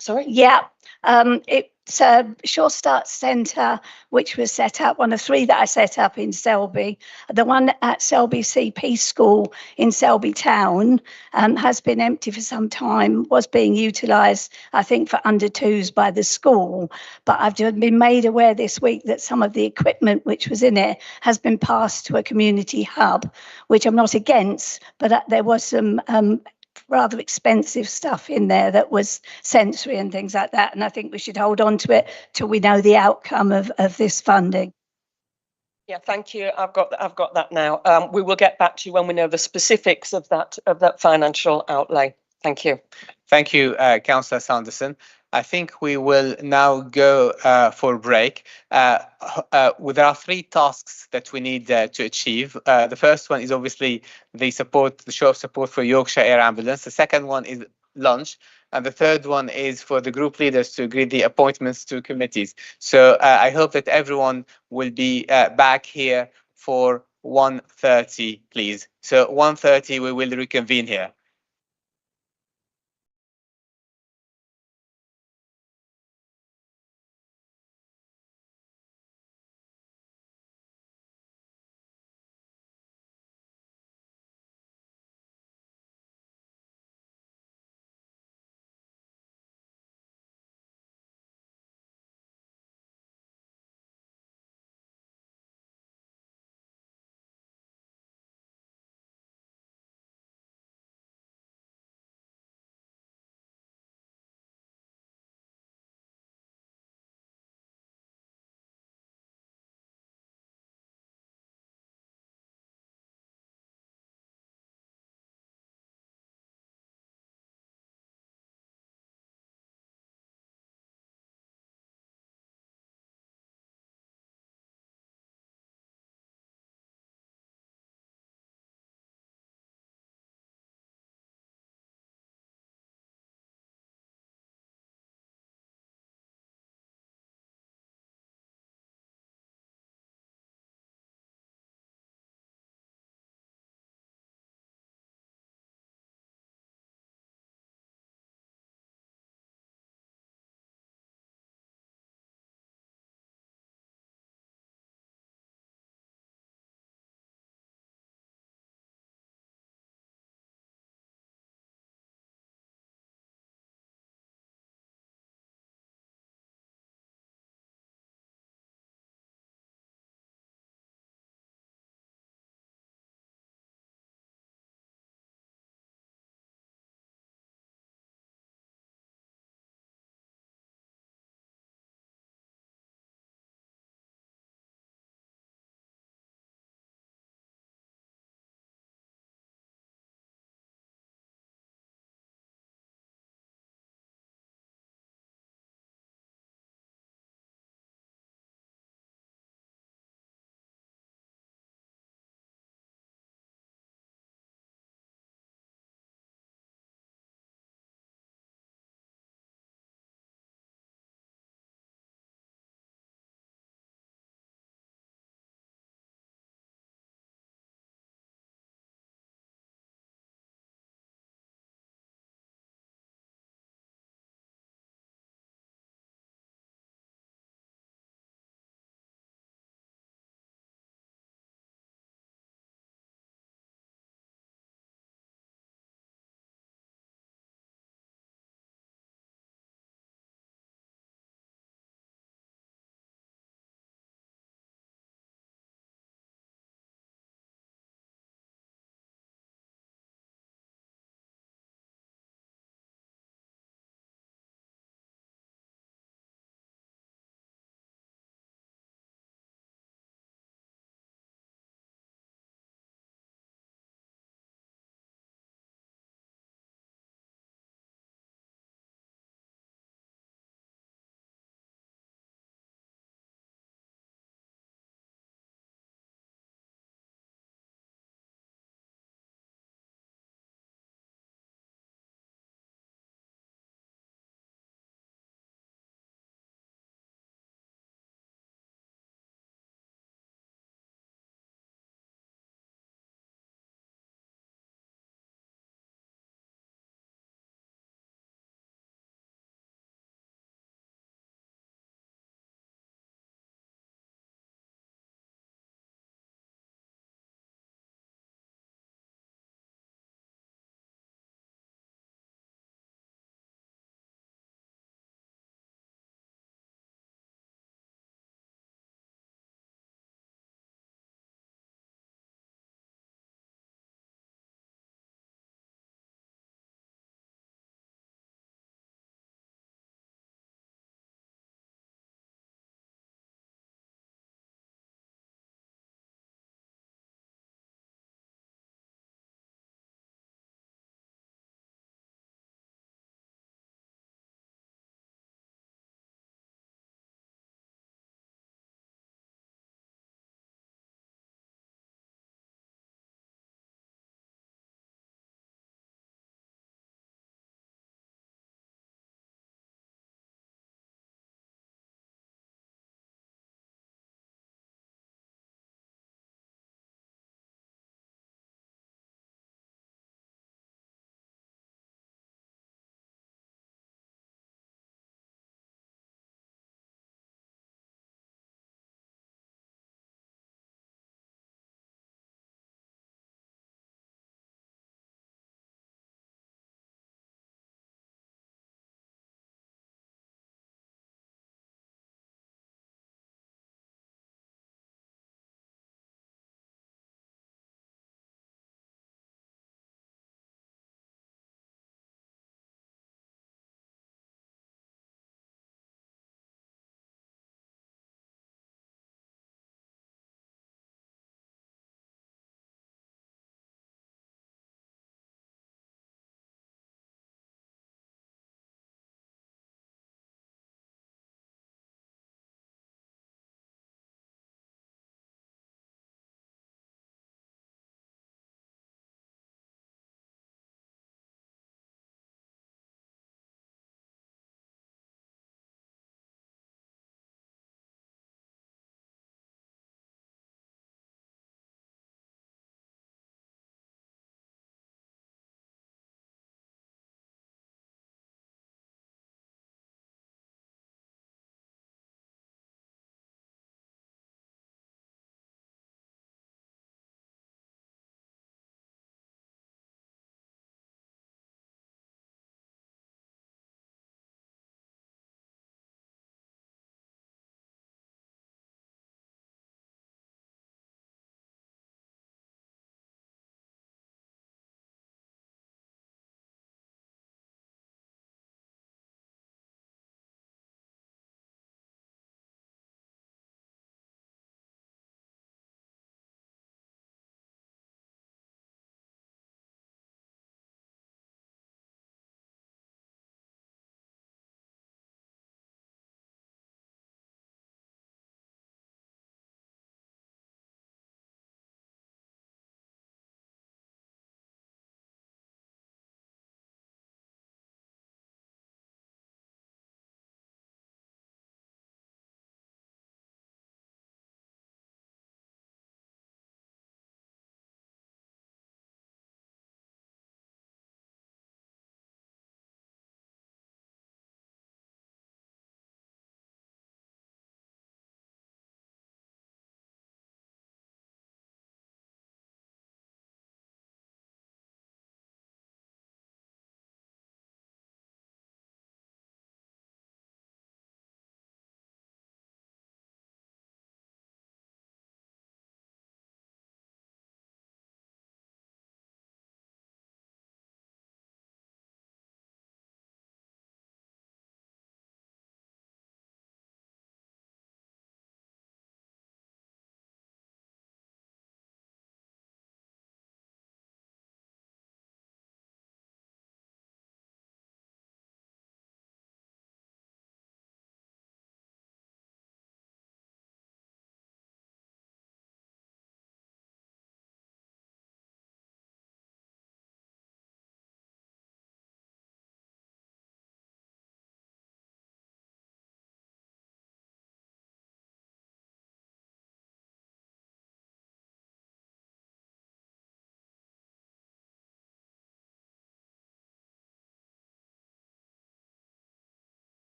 Sorry? Yeah, it's a Sure Start Centre, which was set up, one of three that I set up in Selby. The one at Selby CP School in Selby Town has been empty for some time, was being utilised, I think, for under twos by the school. But I've just been made aware this week that some of the equipment which was in it has been passed to a community hub, which I'm not against, but there was some rather expensive stuff in there that was sensory and things like that. And I think we should hold on to it till we know the outcome of this funding. Yeah, thank you. I've got that now. We will get back to you when we know the specifics of that financial outlay. Thank you. Thank you, Councillor Sanderson. I think we will now go for a break. There are three tasks that we need to achieve. The first one is obviously the show of support for Yorkshire Air Ambulance. The second one is lunch. And the third one is for the group leaders to agree the appointments to committees. So I hope that everyone will be back here for 1:30, please. So 1:30, we will reconvene here.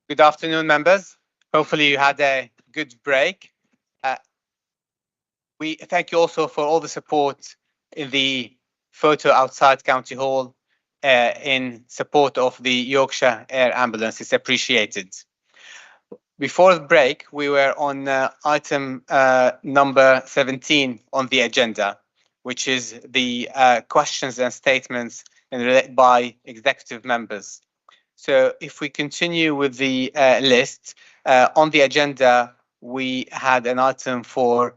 Good afternoon, members. Hopefully you had a good break. We thank you also for all the support in the photo outside County Hall in support of the Yorkshire Air Ambulance. It's appreciated. Before the break, we were on item number 17 on the agenda, which is the questions and statements by executive members. So if we continue with the list, on the agenda, we had an item for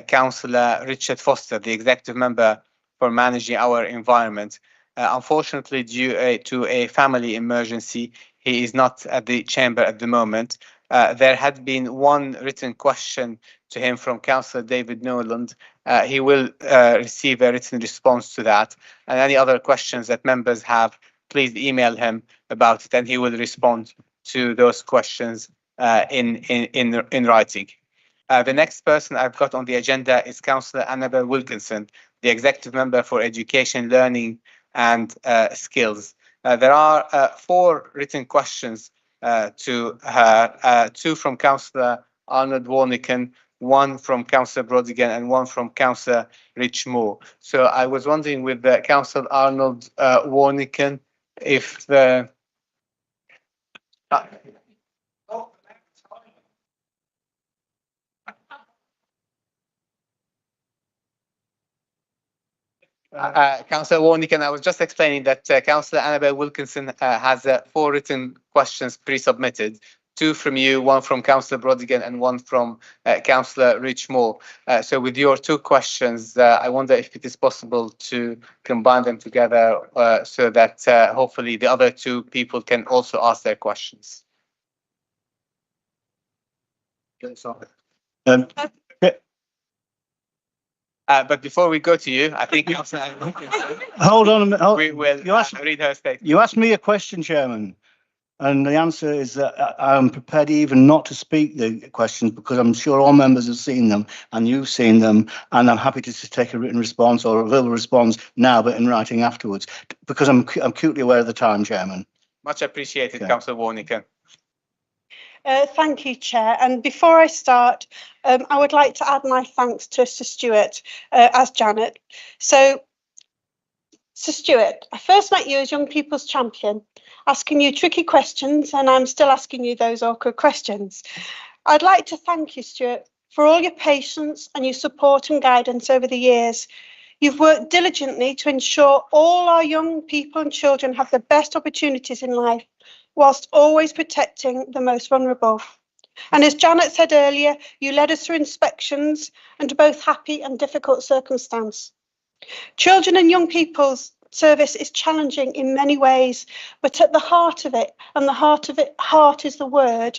Councillor Richard Foster, the executive member for managing our environment. Unfortunately, due to a family emergency, he is not at the chamber at the moment. There had been one written question to him from Councillor David Noland. He will receive a written response to that. And any other questions that members have, please email him about it, and he will respond to those questions in writing. The next person I've got on the agenda is Councillor Annabel Wilkinson, the Executive Member for Education, Learning and Skills. There are 4 written questions to her, 2 from Councillor Arnold Warnican, 1 from Councillor Brodigan and 1 from Councillor Rich Moore. So I was wondering with Councillor Arnold Warnican, if the Councillor Warnican, I was just explaining that Councillor Annabel Wilkinson has 4 written questions pre-submitted, 2 from you, 1 from Councillor Brodigan and 1 from Councillor Rich Moore. So with your 2 questions, I wonder if it is possible to combine them together so that hopefully the other 2 people can also ask their questions. But before we go to you, I think Councillor Wilkinson, hold on a minute. We will read her statement. You asked me a question, Chairman, and the answer is that I'm prepared even not to speak the questions because I'm sure all members have seen them and you've seen them, and I'm happy to take a written response or a verbal response now, but in writing afterwards, because I'm acutely aware of the time, Chairman. Much appreciated, Councillor Warnican. Thank you, Chair. And before I start, I would like to add my thanks to Sir Stuart as Janet. So, Sir Stuart, I first met you as Young People's Champion, asking you tricky questions, and I'm still asking you those awkward questions. I'd like to thank you, Stuart, for all your patience and your support and guidance over the years. You've worked diligently to ensure all our young people and children have the best opportunities in life, whilst always protecting the most vulnerable. And as Janet said earlier, you led us through inspections under both happy and difficult circumstance. Children and young people's service is challenging in many ways, but at the heart of it, and the heart is the word,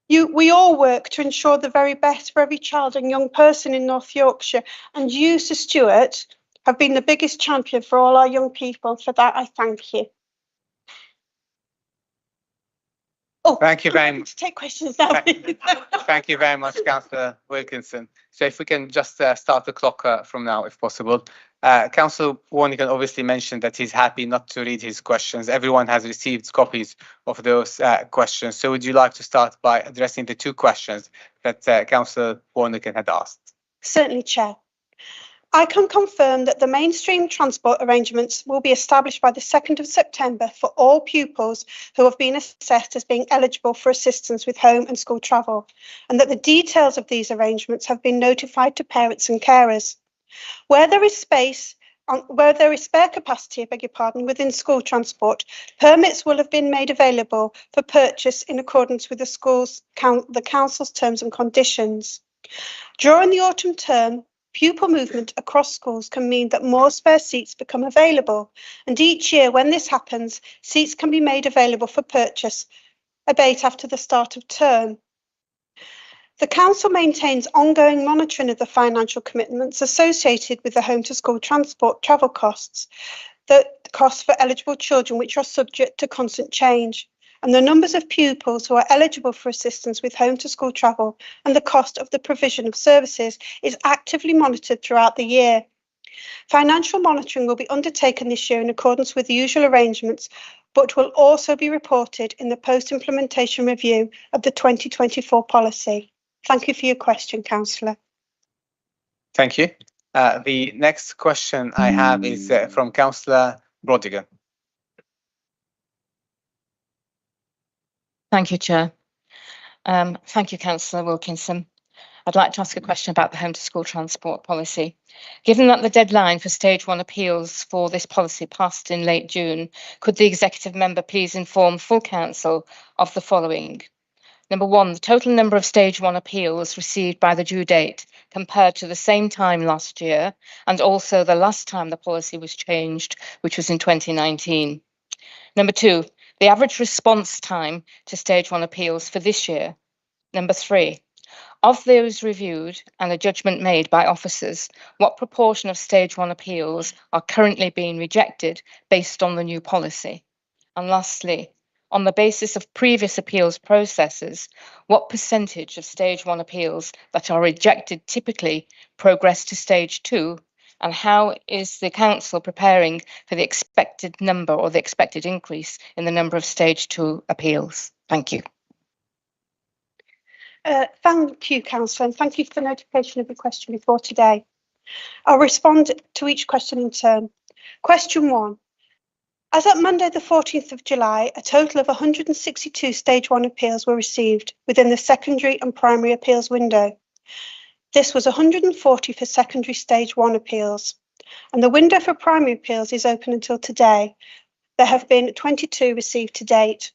we all work to ensure the very best for every child and young person in North Yorkshire, and you, Sir Stuart, have been the biggest champion for all our young people. For that, I thank you. Oh, thank you very much. Take questions now. Thank you very much, Councillor Wilkinson. So if we can just start the clock from now, if possible. Councillor Warnican obviously mentioned that he's happy not to read his questions. Everyone has received copies of those questions. So would you like to start by addressing the 2 questions that Councillor Warnican had asked? Certainly, Chair. I can confirm that the mainstream transport arrangements will be established by the 2nd of September for all pupils who have been assessed as being eligible for assistance with home and school travel, and that the details of these arrangements have been notified to parents and carers. Where there is spare capacity, within school transport, permits will have been made available for purchase in accordance with the council's terms and conditions. During the autumn term, pupil movement across schools can mean that more spare seats become available, and each year when this happens, seats can be made available for purchase, albeit after the start of term. The Council maintains ongoing monitoring of the financial commitments associated with the home to school transport travel costs, the costs for eligible children which are subject to constant change. and the numbers of pupils who are eligible for assistance with home to school travel and the cost of the provision of services is actively monitored throughout the year. Financial monitoring will be undertaken this year in accordance with the usual arrangements, but will also be reported in the post-implementation review of the 2024 policy. Thank you for your question, Councillor. Thank you. The next question I have is from Councillor Brodigan. Thank you, Chair. Thank you, Councillor Wilkinson. I'd like to ask a question about the home to school transport policy. Given that the deadline for stage 1 appeals for this policy passed in late June, could the executive member please inform full council of the following? Number 1, the total number of stage 1 appeals received by the due date compared to the same time last year, and also the last time the policy was changed, which was in 2019. Number 2, the average response time to stage 1 appeals for this year. Number 3, of those reviewed and a judgment made by officers, what proportion of stage 1 appeals are currently being rejected based on the new policy? And lastly, on the basis of previous appeals processes, what percentage of stage 1 appeals that are rejected typically progress to stage 2? And how is the council preparing for the expected number or the expected increase in the number of stage 2 appeals? Thank you. Thank you, Councillor, and thank you for the notification of your question before today. I'll respond to each question in turn. Question 1. As at Monday the 14th of July, a total of 162 stage 1 appeals were received within the secondary and primary appeals window. This was 140 for secondary stage 1 appeals, and the window for primary appeals is open until today. There have been 22 received to date.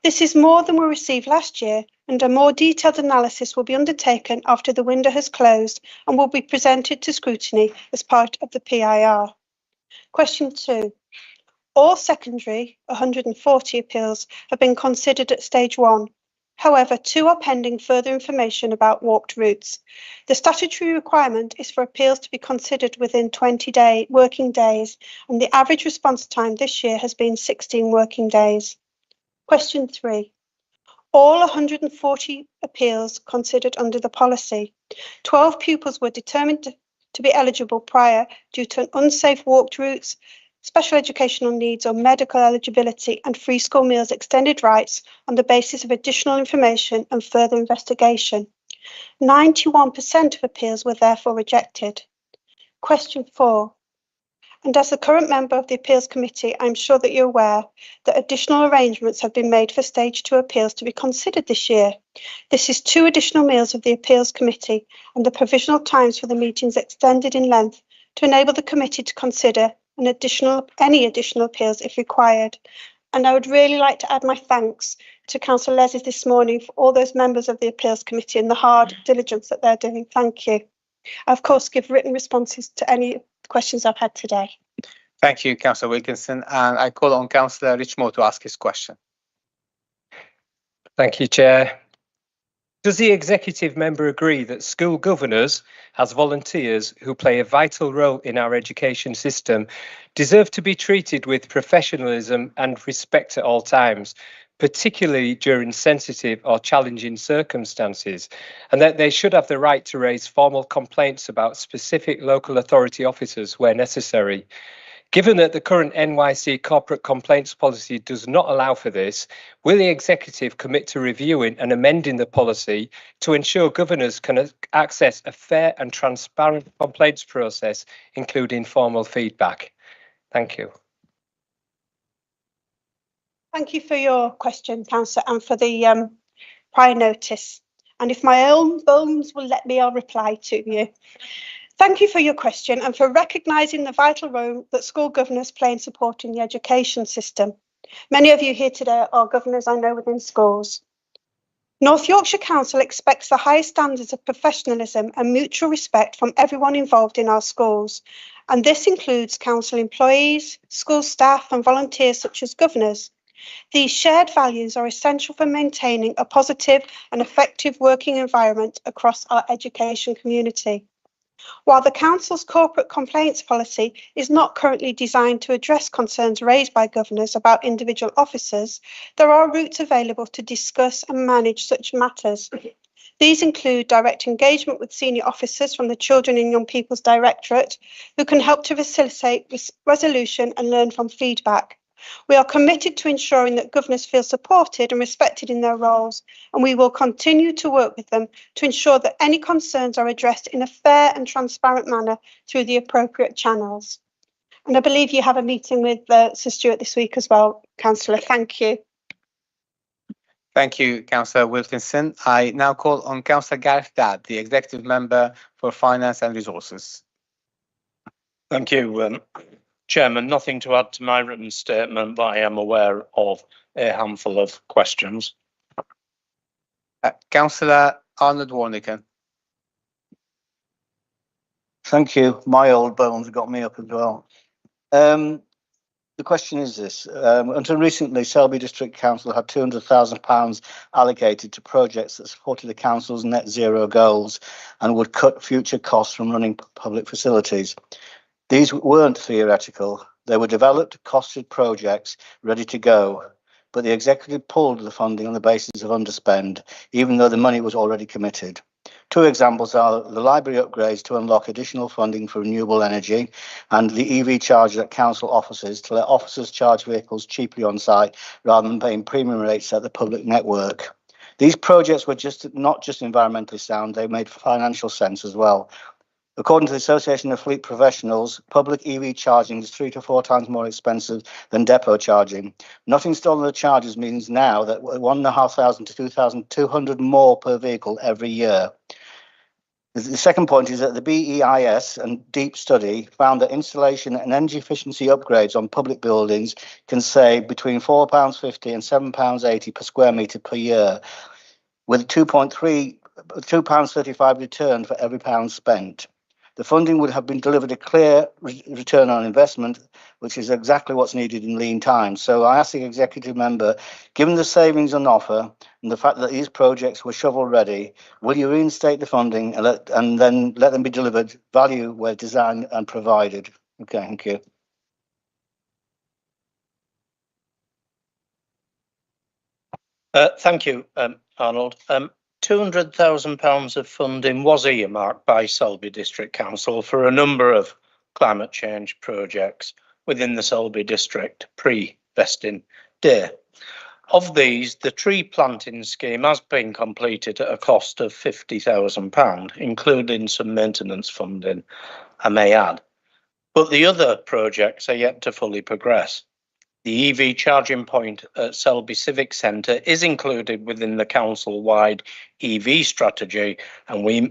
This is more than were received last year, and a more detailed analysis will be undertaken after the window has closed and will be presented to scrutiny as part of the PIR. Question 2. All secondary 140 appeals have been considered at stage 1. However, 2 are pending further information about walked routes. The statutory requirement is for appeals to be considered within 20 working days, and the average response time this year has been 16 working days. Question 3. All 140 appeals considered under the policy. 12 pupils were determined to be eligible prior due to unsafe walked routes, special educational needs or medical eligibility, and free school meals extended rights on the basis of additional information and further investigation. 91% of appeals were therefore rejected. Question 4. And as the current member of the Appeals Committee, I'm sure that you're aware that additional arrangements have been made for stage 2 appeals to be considered this year. This is 2 additional meals of the Appeals Committee, and the provisional times for the meetings extended in length to enable the committee to consider any additional appeals if required. And I would really like to add my thanks to Councillor Leslie this morning for all those members of the Appeals Committee and the hard diligence that they're doing. Thank you. I, of course, give written responses to any questions I've had today. Thank you, Councillor Wilkinson, and I call on Councillor Richmore to ask his question. Thank you, Chair. Does the executive member agree that school governors, as volunteers who play a vital role in our education system, deserve to be treated with professionalism and respect at all times, particularly during sensitive or challenging circumstances, and that they should have the right to raise formal complaints about specific local authority officers where necessary? Given that the current NYC corporate complaints policy does not allow for this, will the executive commit to reviewing and amending the policy to ensure governors can access a fair and transparent complaints process, including formal feedback? Thank you. Thank you for your question, Councillor, and for the prior notice. And if my own bones will let me, I'll reply to you. Thank you for your question and for recognising the vital role that school governors play in supporting the education system. Many of you here today are governors, I know, within schools. North Yorkshire Council expects the highest standards of professionalism and mutual respect from everyone involved in our schools, and this includes council employees, school staff and volunteers such as governors. These shared values are essential for maintaining a positive and effective working environment across our education community. While the Council's corporate complaints policy is not currently designed to address concerns raised by governors about individual officers, there are routes available to discuss and manage such matters. These include direct engagement with senior officers from the Children and Young People's Directorate, who can help to facilitate resolution and learn from feedback. We are committed to ensuring that governors feel supported and respected in their roles, and we will continue to work with them to ensure that any concerns are addressed in a fair and transparent manner through the appropriate channels. And I believe you have a meeting with Sir Stuart this week as well, Councillor. Thank you. Thank you, Councillor Wilkinson. I now call on Councillor Gareth Dadd, the Executive Member for Finance and Resources. Thank you, Chairman. Nothing to add to my written statement, but I am aware of a handful of questions. Councillor Arnold Warnicke. Thank you. My old bones got me up as well. The question is this. Until recently, Selby District Council had £200,000 allocated to projects that supported the council's net zero goals and would cut future costs from running public facilities. These weren't theoretical. They were developed, costed projects ready to go, but the executive pulled the funding on the basis of underspend, even though the money was already committed. Two examples are the library upgrades to unlock additional funding for renewable energy and the EV charger at council offices to let officers charge vehicles cheaply on site rather than paying premium rates at the public network. These projects were not just environmentally sound, they made financial sense as well. According to the Association of Fleet Professionals, public EV charging is 3 to 4 times more expensive than depot charging. Not installing the chargers means now that 1,500 to 2,200 more per vehicle every year. The second point is that the BEIS and Deep Study found that installation and energy efficiency upgrades on public buildings can save between £4.50 and £7.80 per square metre per year, with £2.35 return for every pound spent. The funding would have been delivered a clear return on investment, which is exactly what's needed in lean times. So I ask the executive member, given the savings on offer and the fact that these projects were shovel ready, will you reinstate the funding and then let them be delivered value where designed and provided? Okay, thank you. Thank you, Arnold. £200,000 of funding was earmarked by Selby District Council for a number of climate change projects within the Selby District pre-vesting day. Of these, the tree planting scheme has been completed at a cost of £50,000, including some maintenance funding, I may add. But the other projects are yet to fully progress. The EV charging point at Selby Civic Centre is included within the council-wide EV strategy and will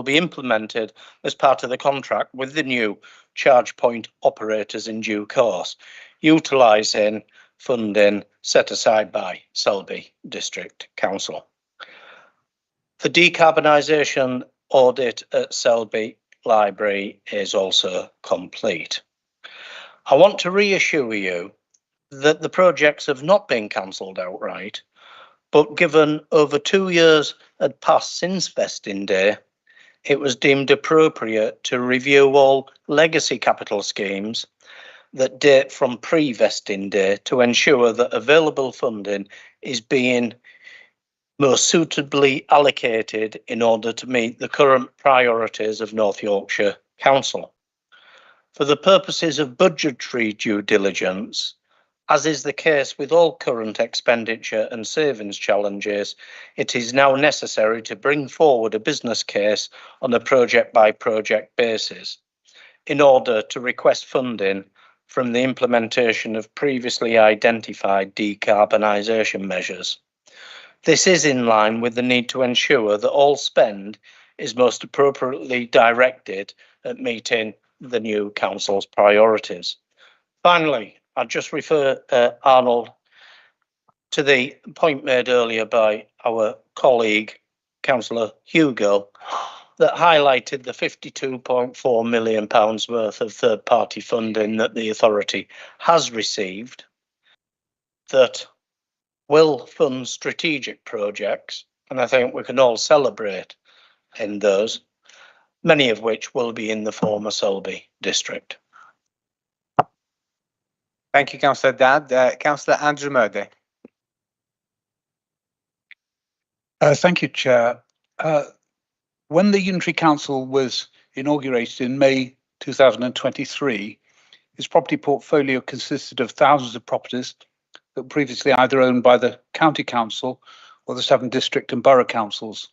be implemented as part of the contract with the new charge point operators in due course, utilising funding set aside by Selby District Council. The decarbonisation audit at Selby Library is also complete. I want to reassure you that the projects have not been cancelled outright, but given over 2 years had passed since vesting day, it was deemed appropriate to review all legacy capital schemes that date from pre-vesting day to ensure that available funding is being most suitably allocated in order to meet the current priorities of North Yorkshire Council. For the purposes of budgetary due diligence, as is the case with all current expenditure and savings challenges, it is now necessary to bring forward a business case on a project-by-project basis in order to request funding from the implementation of previously identified decarbonisation measures. This is in line with the need to ensure that all spend is most appropriately directed at meeting the new council's priorities. Finally, I'll just refer Arnold to the point made earlier by our colleague, Councillor Hugo, that highlighted the £52.4 million worth of third-party funding that the authority has received that will fund strategic projects, and I think we can all celebrate in those. many of which will be in the former Selby district. Thank you, Councillor Dadd. Councillor Andrew Murday. Thank you, Chair. When the Unitary Council was inaugurated in May 2023, its property portfolio consisted of thousands of properties that were previously either owned by the County Council or the 7 district and borough councils.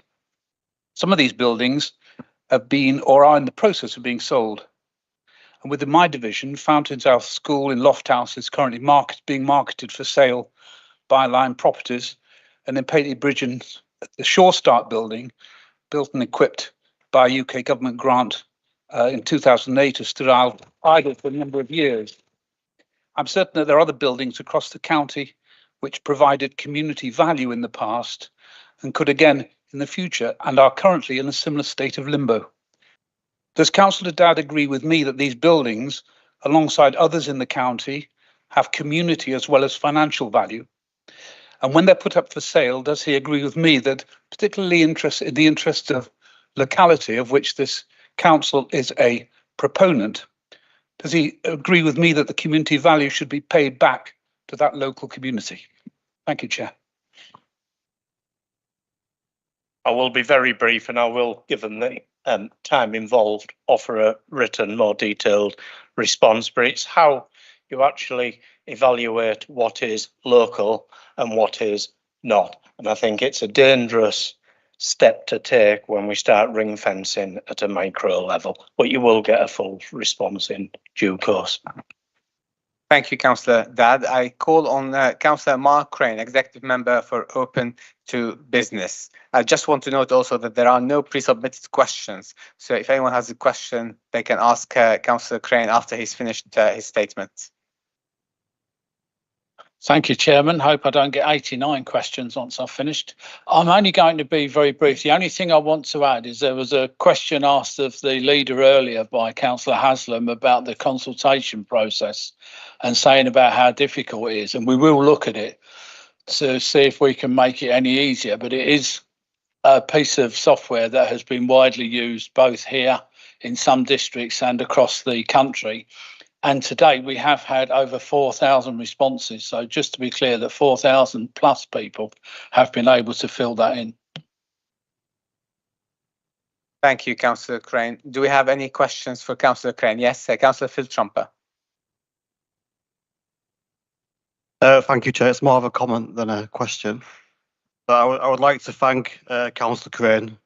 Some of these buildings have been or are in the process of being sold. And within my division, Fountain South School in Lofthouse is currently being marketed for sale by Line Properties, and in Paisley Bridge and the Shore Start building, built and equipped by a UK government grant in 2008, has stood idle for a number of years. I'm certain that there are other buildings across the county which provided community value in the past and could again in the future, and are currently in a similar state of limbo. Does Councillor Dadd agree with me that these buildings, alongside others in the county, have community as well as financial value? And when they're put up for sale, does he agree with me that, particularly in the interest of locality, of which this council is a proponent, does he agree with me that the community value should be paid back to that local community? Thank you, Chair. I will be very brief, and I will, given the time involved, offer a written, more detailed response, but it's how you actually evaluate what is local and what is not. And I think it's a dangerous step to take when we start ring fencing at a micro level, but you will get a full response in due course. Thank you, Councillor Dadd. I call on Councillor Mark Crane, Executive Member for Open to Business. I just want to note also that there are no pre-submitted questions. So if anyone has a question, they can ask Councillor Crane after he's finished his statement. Thank you, Chairman. Hope I don't get 89 questions once I've finished. I'm only going to be very brief. The only thing I want to add is there was a question asked of the leader earlier by Councillor Haslam about the consultation process and saying about how difficult it is. And we will look at it to see if we can make it any easier. But it is a piece of software that has been widely used both here in some districts and across the country. And to date, we have had over 4,000 responses. So just to be clear, that 4,000 plus people have been able to fill that in. Thank you, Councillor Crane. Do we have any questions for Councillor Crane? Yes, Councillor Phil Trumper. Thank you, Chair. It's more of a comment than a question. But I would like to thank Councillor Crane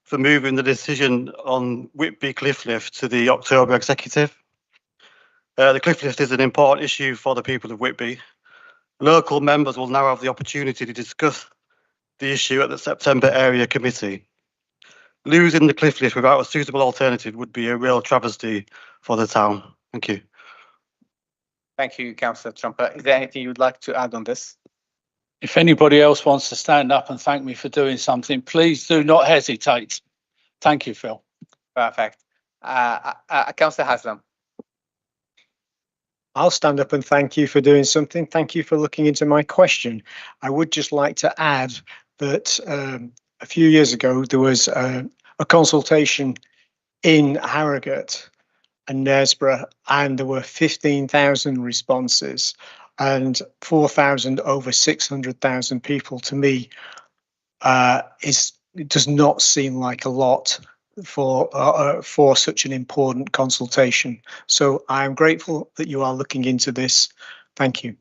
for moving the decision on Whitby Cliff Lift to the October Executive. The cliff lift is an important issue for the people of Whitby. Local members will now have the opportunity to discuss the issue at the September Area Committee. Losing the cliff lift without a suitable alternative would be a real travesty for the town. Thank you. Thank you, Councillor Trumper. Is there anything you'd like to add on this? If anybody else wants to stand up and thank me for doing something, please do not hesitate. Thank you, Phil. Perfect. Councillor Haslam. I'll stand up and thank you for doing something. Thank you for looking into my question. I would just like to add that a few years ago, there was a consultation in Harrogate and Knaresborough, and there were 15,000 responses and 4,000 over 600,000 people. To me, it does not seem like a lot for such an important consultation. So I am grateful that you are looking into this. Thank you.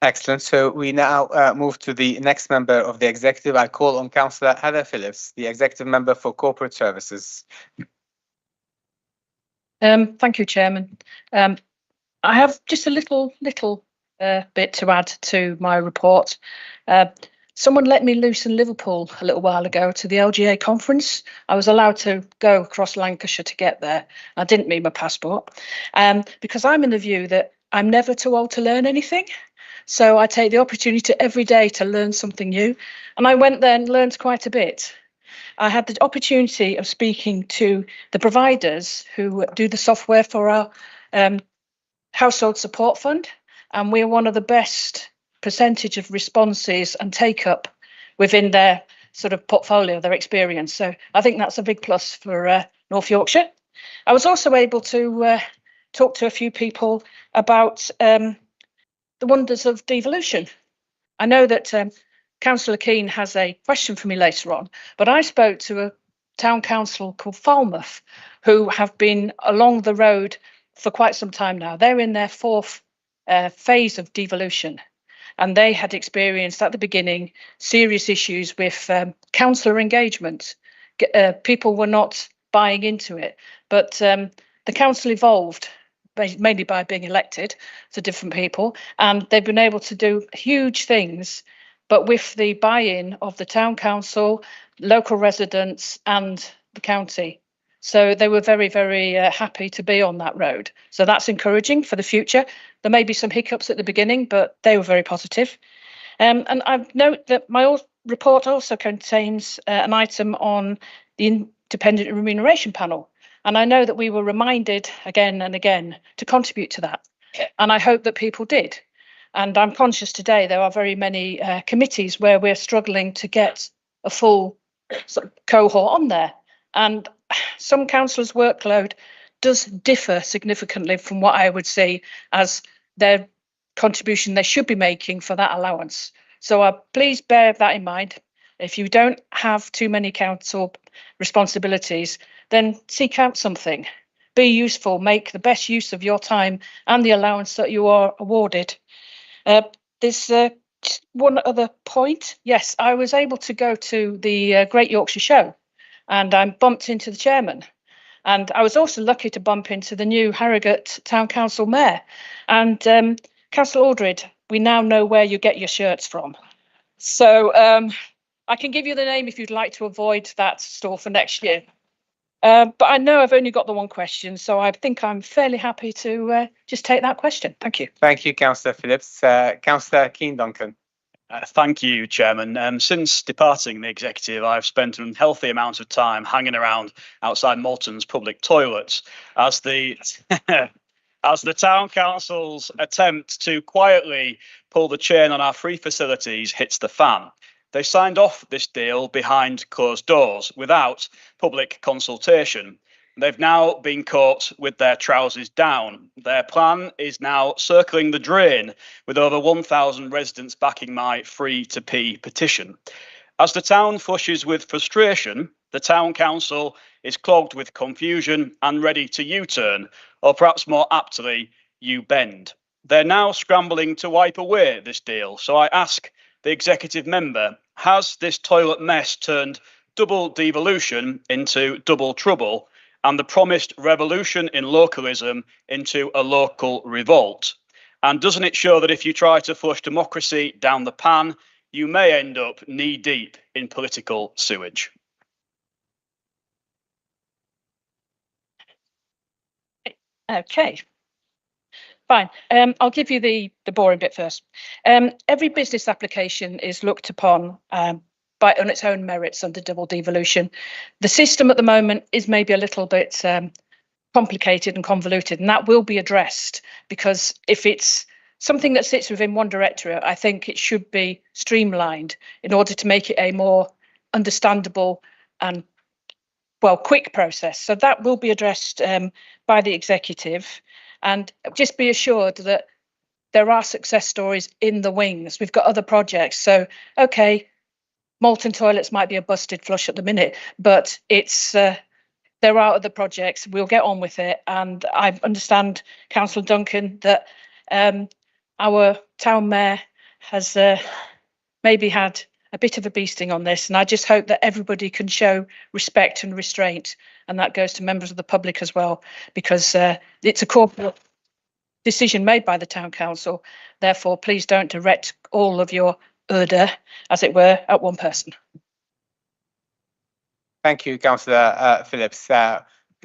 Excellent. So we now move to the next member of the executive. I call on Councillor Heather Phillips, the Executive Member for Corporate Services. Thank you, Chairman. I have just a little bit to add to my report. Someone let me loose in Liverpool a little while ago to the LGA conference. I was allowed to go across Lancashire to get there. I didn't need my passport because I'm in the view that I'm never too old to learn anything. So I take the opportunity every day to learn something new. And I went there and learned quite a bit. I had the opportunity of speaking to the providers who do the software for our household support fund. And we're one of the best percentage of responses and take up within their sort of portfolio, their experience. So I think that's a big plus for North Yorkshire. I was also able to talk to a few people about the wonders of devolution. I know that Councillor Keane has a question for me later on, but I spoke to a town council called Falmouth, who have been along the road for quite some time now. They're in their fourth phase of devolution, and they had experienced at the beginning serious issues with councillor engagement. People were not buying into it, but the council evolved mainly by being elected to different people, and they've been able to do huge things, but with the buy-in of the town council, local residents and the county. So they were very, very happy to be on that road. So that's encouraging for the future. There may be some hiccups at the beginning, but they were very positive. And I note that my report also contains an item on the Independent Remuneration Panel. And I know that we were reminded again and again to contribute to that. And I hope that people did. And I'm conscious today there are very many committees where we're struggling to get a full sort of cohort on there. And some councillors' workload does differ significantly from what I would see as their contribution they should be making for that allowance. So please bear that in mind. If you don't have too many council responsibilities, then seek out something. Be useful, make the best use of your time and the allowance that you are awarded. There's just one other point. Yes, I was able to go to the Great Yorkshire Show, and I bumped into the chairman. And I was also lucky to bump into the new Harrogate Town Council Mayor. And Councillor Aldred, we now know where you get your shirts from. So I can give you the name if you'd like to avoid that store for next year. But I know I've only got the one question, so I think I'm fairly happy to just take that question. Thank you. Thank you, Councillor Phillips. Councillor Keane Duncan. Thank you, Chairman. Since departing the executive, I've spent an unhealthy amount of time hanging around outside Malton's public toilets as the as the town council's attempt to quietly pull the chain on our free facilities hits the fan. They signed off this deal behind closed doors without public consultation. They've now been caught with their trousers down. Their plan is now circling the drain with over 1,000 residents backing my free to pee petition. As the town flushes with frustration, the town council is clogged with confusion and ready to U-turn, or perhaps more aptly, U-bend. They're now scrambling to wipe away this deal. So I ask the executive member, has this toilet mess turned double devolution into double trouble and the promised revolution in localism into a local revolt? And doesn't it show that if you try to flush democracy down the pan, you may end up knee deep in political sewage? Okay. Fine. I'll give you the boring bit first. Every business application is looked upon on its own merits under double devolution. The system at the moment is maybe a little bit complicated and convoluted, and that will be addressed, because if it's something that sits within one directorate, I think it should be streamlined in order to make it a more understandable and, well, quick process. So that will be addressed by the executive. And just be assured that there are success stories in the wings. We've got other projects. So, OK, Malton toilets might be a busted flush at the minute, but it's there are other projects. We'll get on with it. And I understand, Councillor Duncan, that our town mayor has maybe had a bit of a beasting on this. And I just hope that everybody can show respect and restraint. And that goes to members of the public as well, because it's a corporate decision made by the town council. Therefore, please don't direct all of your order, as it were, at one person. Thank you, Councillor Phillips.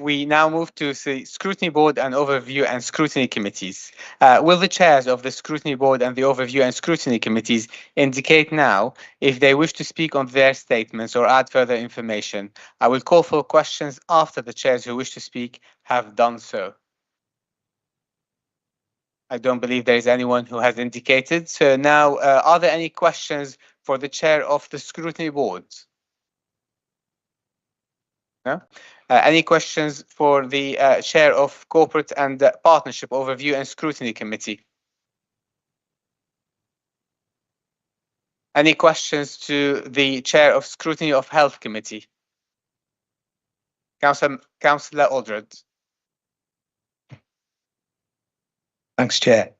We now move to the Scrutiny Board and Overview and Scrutiny Committees. Will the chairs of the Scrutiny Board and the Overview and Scrutiny Committees indicate now if they wish to speak on their statements or add further information? I will call for questions after the chairs who wish to speak have done so. I don't believe there is anyone who has indicated. So now, are there any questions for the chair of the Scrutiny Board? No? Any questions for the Chair of Corporate and Partnership Overview and Scrutiny Committee? Any questions to the Chair of Scrutiny of Health Committee? Councillor Aldred. Thanks, Chair.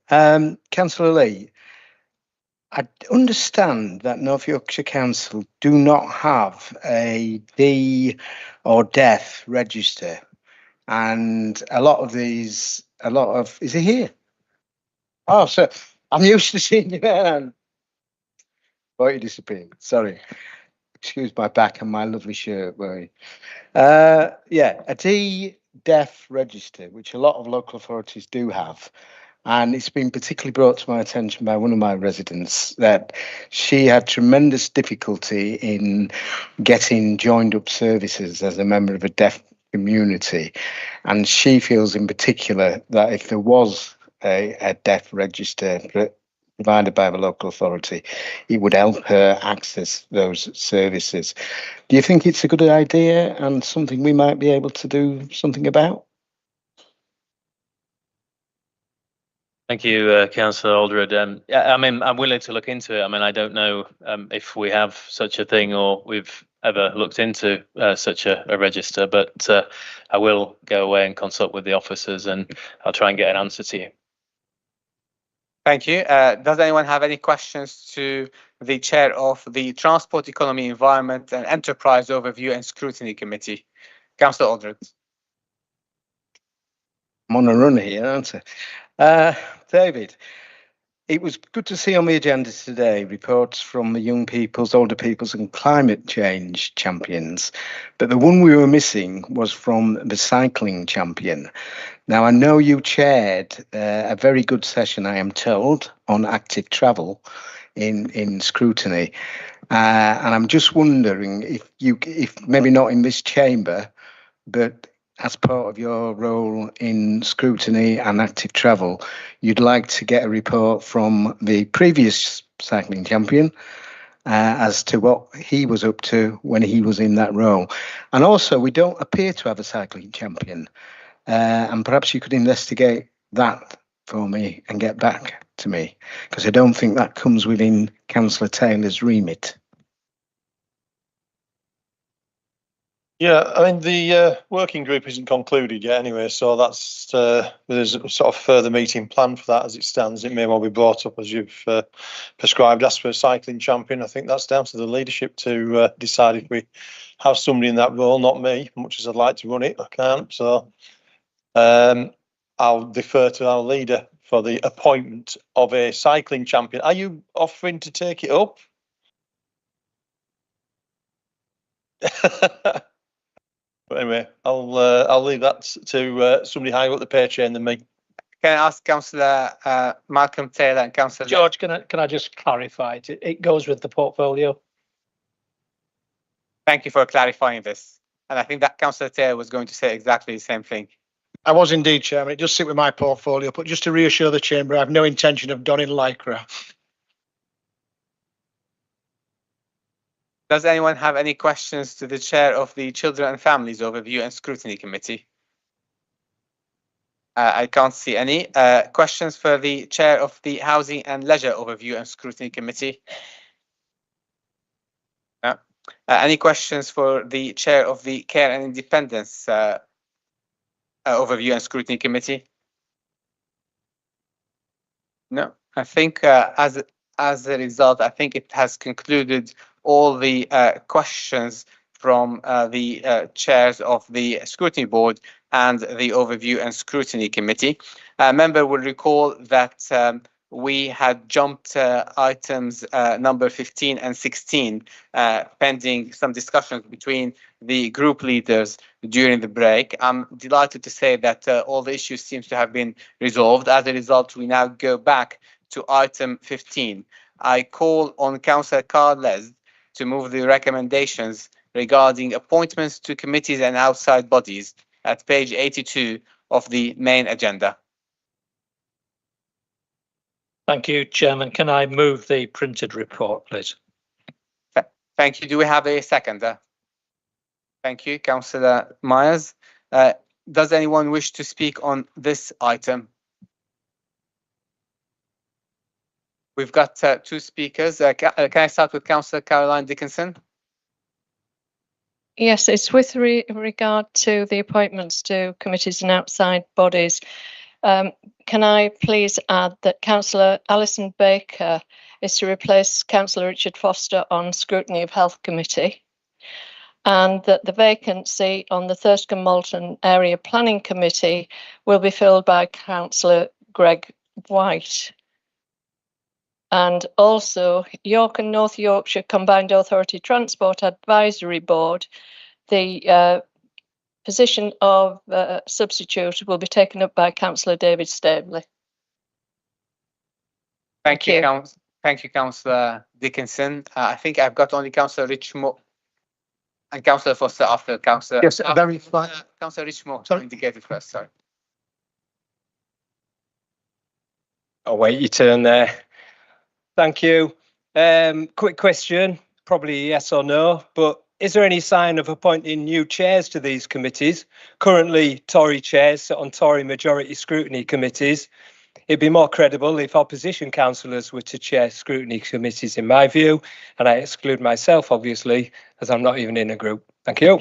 Councillor Lee, I understand that North Yorkshire Council do not have a D or death register, and is he here? Oh, so I'm used to seeing you there. Oh, you disappeared. Sorry. Excuse my back and my lovely shirt, Roy. Yeah, a D-Deaf register, which a lot of local authorities do have. And it's been particularly brought to my attention by one of my residents that she had tremendous difficulty in getting joined up services as a member of a deaf community. And she feels in particular that if there was a deaf register provided by the local authority, it would help her access those services. Do you think it's a good idea and something we might be able to do something about? Thank you, Councillor Aldred. Yeah, I mean, I'm willing to look into it. I mean, I don't know if we have such a thing or we've ever looked into such a register, but I will go away and consult with the officers and I'll try and get an answer to you. Thank you. Does anyone have any questions to the Chair of the Transport, Economy, Environment and Enterprise Overview and Scrutiny Committee? Councillor Aldred. I'm on a run here, aren't I? David, it was good to see on the agenda today reports from the young people's, older people's and climate change champions, but the one we were missing was from the cycling champion. Now, I know you chaired a very good session, I am told, on active travel in scrutiny. And I'm just wondering if maybe not in this chamber, but as part of your role in scrutiny and active travel, you'd like to get a report from the previous cycling champion as to what he was up to when he was in that role. And also, we don't appear to have a cycling champion. And perhaps you could investigate that for me and get back to me, because I don't think that comes within Councillor Taylor's remit. Yeah, I mean, the working group isn't concluded yet anyway, so that's there's a sort of further meeting planned for that as it stands. It may well be brought up as you've prescribed. As for a cycling champion, I think that's down to the leadership to decide if we have somebody in that role, not me. Much as I'd like to run it, I can't. So I'll defer to our leader for the appointment of a cycling champion. Are you offering to take it up? But anyway, I'll leave that to somebody higher up the pay chain than me. Can I ask Councillor Malcolm Taylor and Councillor George, can I just clarify it? It goes with the portfolio. Thank you for clarifying this. And I think that Councillor Taylor was going to say exactly the same thing. I was indeed, Chairman. It does sit with my portfolio, but just to reassure the Chamber, I have no intention of donning lycra. Does anyone have any questions to the Chair of the Children and Families Overview and Scrutiny Committee? I can't see any. Questions for the Chair of the Housing and Leisure Overview and Scrutiny Committee? No. Any questions for the Chair of the Care and Independence Overview and Scrutiny Committee? No. I think as a result, I think it has concluded all the questions from the chairs of the Scrutiny Board and the Overview and Scrutiny Committee. A member will recall that we had jumped items number 15 and 16 pending some discussions between the group leaders during the break. I'm delighted to say that all the issues seems to have been resolved. As a result, we now go back to item 15. I call on Councillor Carl Les to move the recommendations regarding appointments to committees and outside bodies at page 82 of the main agenda. Thank you, Chairman. Can I move the printed report, please? Thank you. Do we have a seconder? Thank you, Councillor Myers. Does anyone wish to speak on this item? We've got two speakers. Can I start with Councillor Caroline Dickinson? Yes, it's with regard to the appointments to committees and outside bodies. Can I please add that Councillor Alison Baker is to replace Councillor Richard Foster on Scrutiny of Health Committee, and that the vacancy on the Thurston Malton Area Planning Committee will be filled by Councillor Greg White. And also York and North Yorkshire Combined Authority Transport Advisory Board, the position of substitute will be taken up by Councillor David Staveley. Thank you. Thank you, Councillor Dickinson. I think I've got only Councillor Richmond and Councillor Foster after Councillor. Yes, very fine. Councillor Richmond Sorry. indicated first. Sorry. I'll wait your turn there. Thank you. Quick question, probably yes or no, but is there any sign of appointing new chairs to these committees? Currently, Tory chairs sit on Tory majority scrutiny committees. It'd be more credible if opposition councillors were to chair scrutiny committees, in my view, and I exclude myself, obviously, as I'm not even in a group. Thank you.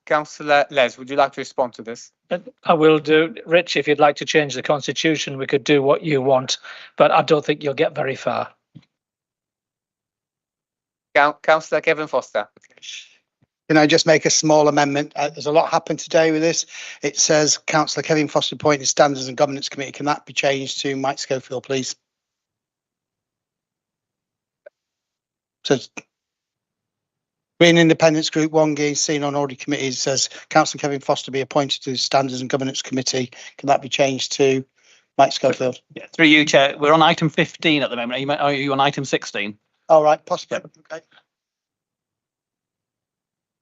Councillor Les, would you like to respond to this? I will do. Rich, if you'd like to change the constitution, we could do what you want, but I don't think you'll get very far. Councillor Kevin Foster. Can I just make a small amendment? There's a lot happened today with this. It says Councillor Kevin Foster appointed Standards and Governance Committee. Can that be changed to Mike Schofield, please? So Green Independence Group 1 getting seen on audit committees says Councillor Kevin Foster be appointed to the Standards and Governance Committee. Can that be changed to Mike Schofield? Yeah, through you, Chair. We're on item 15 at the moment. Are you on item 16? All right, possibly. Okay.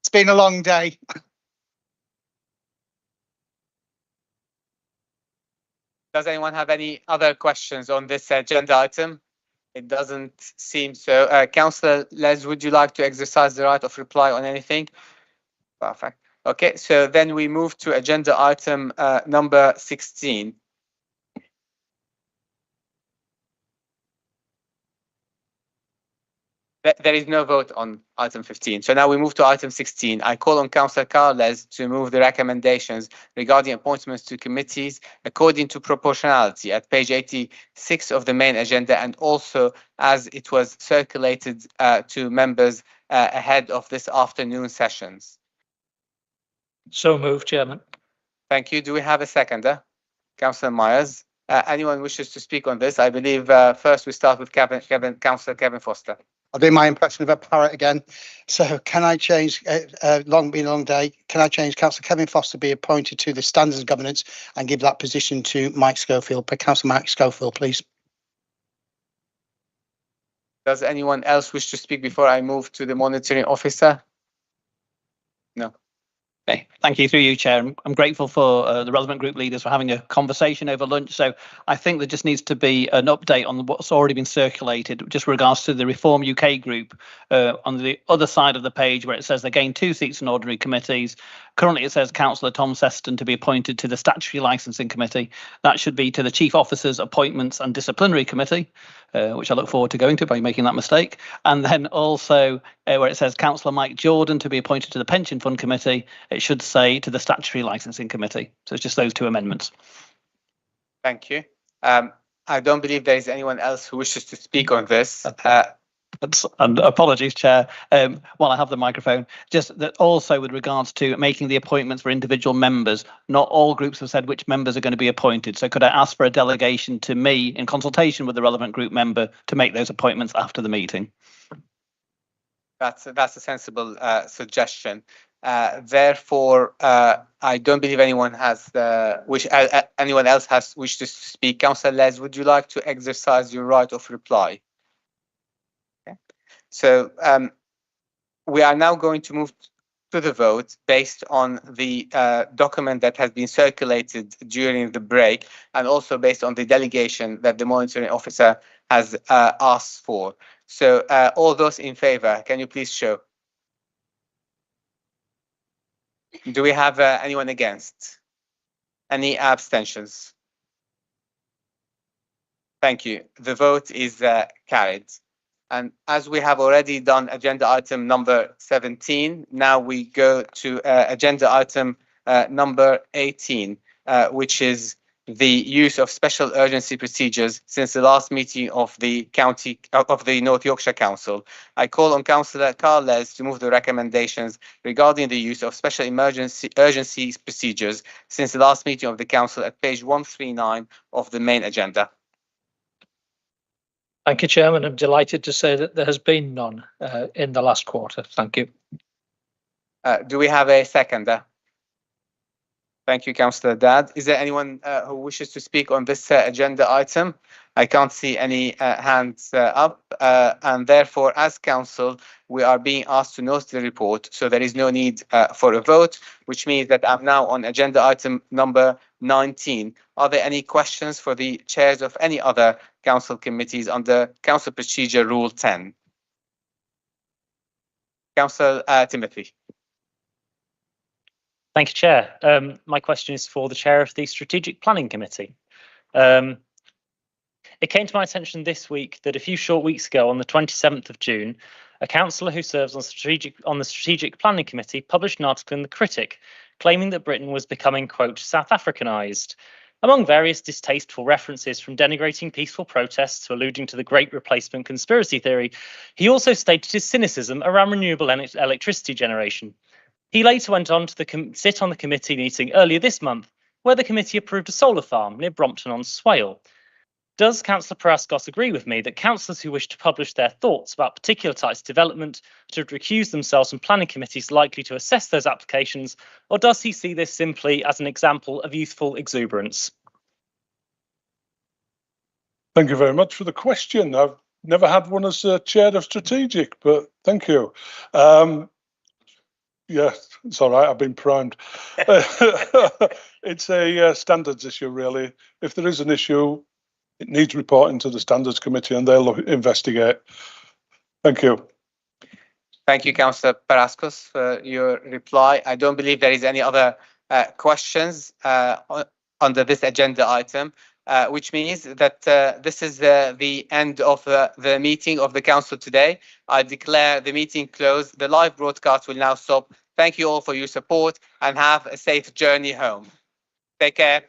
It's been a long day. Does anyone have any other questions on this agenda item? It doesn't seem so. Councillor Les, would you like to exercise the right of reply on anything? Perfect. Okay, so then we move to agenda item number 16. There is no vote on item 15. So now we move to item 16. I call on Councillor Carl Les to move the recommendations regarding appointments to committees according to proportionality at page 86 of the main agenda, and also as it was circulated to members ahead of this afternoon sessions. So moved, Chairman. Thank you. Do we have a seconder? Councillor Myers. Anyone wishes to speak on this? I believe first we start with Councillor Kevin Foster. I'll do my impression of a parrot again. So can I change, been a long day, can I change Councillor Kevin Foster be appointed to the Standards and Governance and give that position to Mike Schofield? Councillor Mike Schofield, please. Does anyone else wish to speak before I move to the monitoring officer? No. Okay, thank you. Through you, Chair. I'm grateful for the relevant group leaders for having a conversation over lunch. So I think there just needs to be an update on what's already been circulated, just with regards to the Reform UK group on the other side of the page where it says they gained 2 seats in ordinary committees. Currently, it says Councillor Tom Seston to be appointed to the Statutory Licensing Committee. That should be to the Chief Officer's Appointments and Disciplinary Committee, which I look forward to going to by making that mistake. And then also where it says Councillor Mike Jordan to be appointed to the Pension Fund Committee, it should say to the Statutory Licensing Committee. So it's just those 2 amendments. Thank you. I don't believe there is anyone else who wishes to speak on this. And apologies, Chair, while I have the microphone, just that also with regards to making the appointments for individual members, not all groups have said which members are going to be appointed. So could I ask for a delegation to me in consultation with the relevant group member to make those appointments after the meeting? That's a sensible suggestion. Therefore, I don't believe anyone has anyone else has wished to speak. Councillor Les, would you like to exercise your right of reply? So we are now going to move to the vote based on the document that has been circulated during the break, and also based on the delegation that the monitoring officer has asked for. So all those in favour, can you please show? Do we have anyone against? Any abstentions? Thank you. The vote is carried. And as we have already done agenda item number 17, now we go to agenda item number 18, which is the use of special urgency procedures since the last meeting of the North Yorkshire Council. I call on Councillor Carl Les to move the recommendations regarding the use of special urgency procedures since the last meeting of the Council at page 139 of the main agenda. Thank you, Chairman. I'm delighted to say that there has been none in the last quarter. Thank you. Do we have a seconder? Thank you, Councillor Dadd. Is there anyone who wishes to speak on this agenda item? I can't see any hands up, and therefore, as Council, we are being asked to note the report, so there is no need for a vote, which means that I'm now on agenda item number 19. Are there any questions for the chairs of any other Council committees under Council Procedure Rule 10? Councillor Timothy. Thank you, Chair. My question is for the Chair of the Strategic Planning Committee. It came to my attention this week that a few short weeks ago, on the 27th of June, a councillor who serves on the Strategic Planning Committee published an article in The Critic claiming that Britain was becoming, quote, South Africanised. Among various distasteful references from denigrating peaceful protests to alluding to the Great Replacement conspiracy theory, he also stated his cynicism around renewable electricity generation. He later went on to sit on the committee meeting earlier this month, where the committee approved a solar farm near Brompton on Swale. Does Councillor Paraskos agree with me that councillors who wish to publish their thoughts about particular types of development should recuse themselves from planning committees likely to assess those applications, or does he see this simply as an example of youthful exuberance? Thank you very much for the question. I've never had one as chair of strategic, but thank you. Yeah, it's all right. I've been primed. It's a standards issue, really. If there is an issue, it needs reporting to the Standards Committee and they'll investigate. Thank you. Thank you, Councillor Paraskos, for your reply. I don't believe there is any other questions under this agenda item, which means that this is the end of the meeting of the Council today. I declare the meeting closed. The live broadcast will now stop. Thank you all for your support and have a safe journey home. Take care.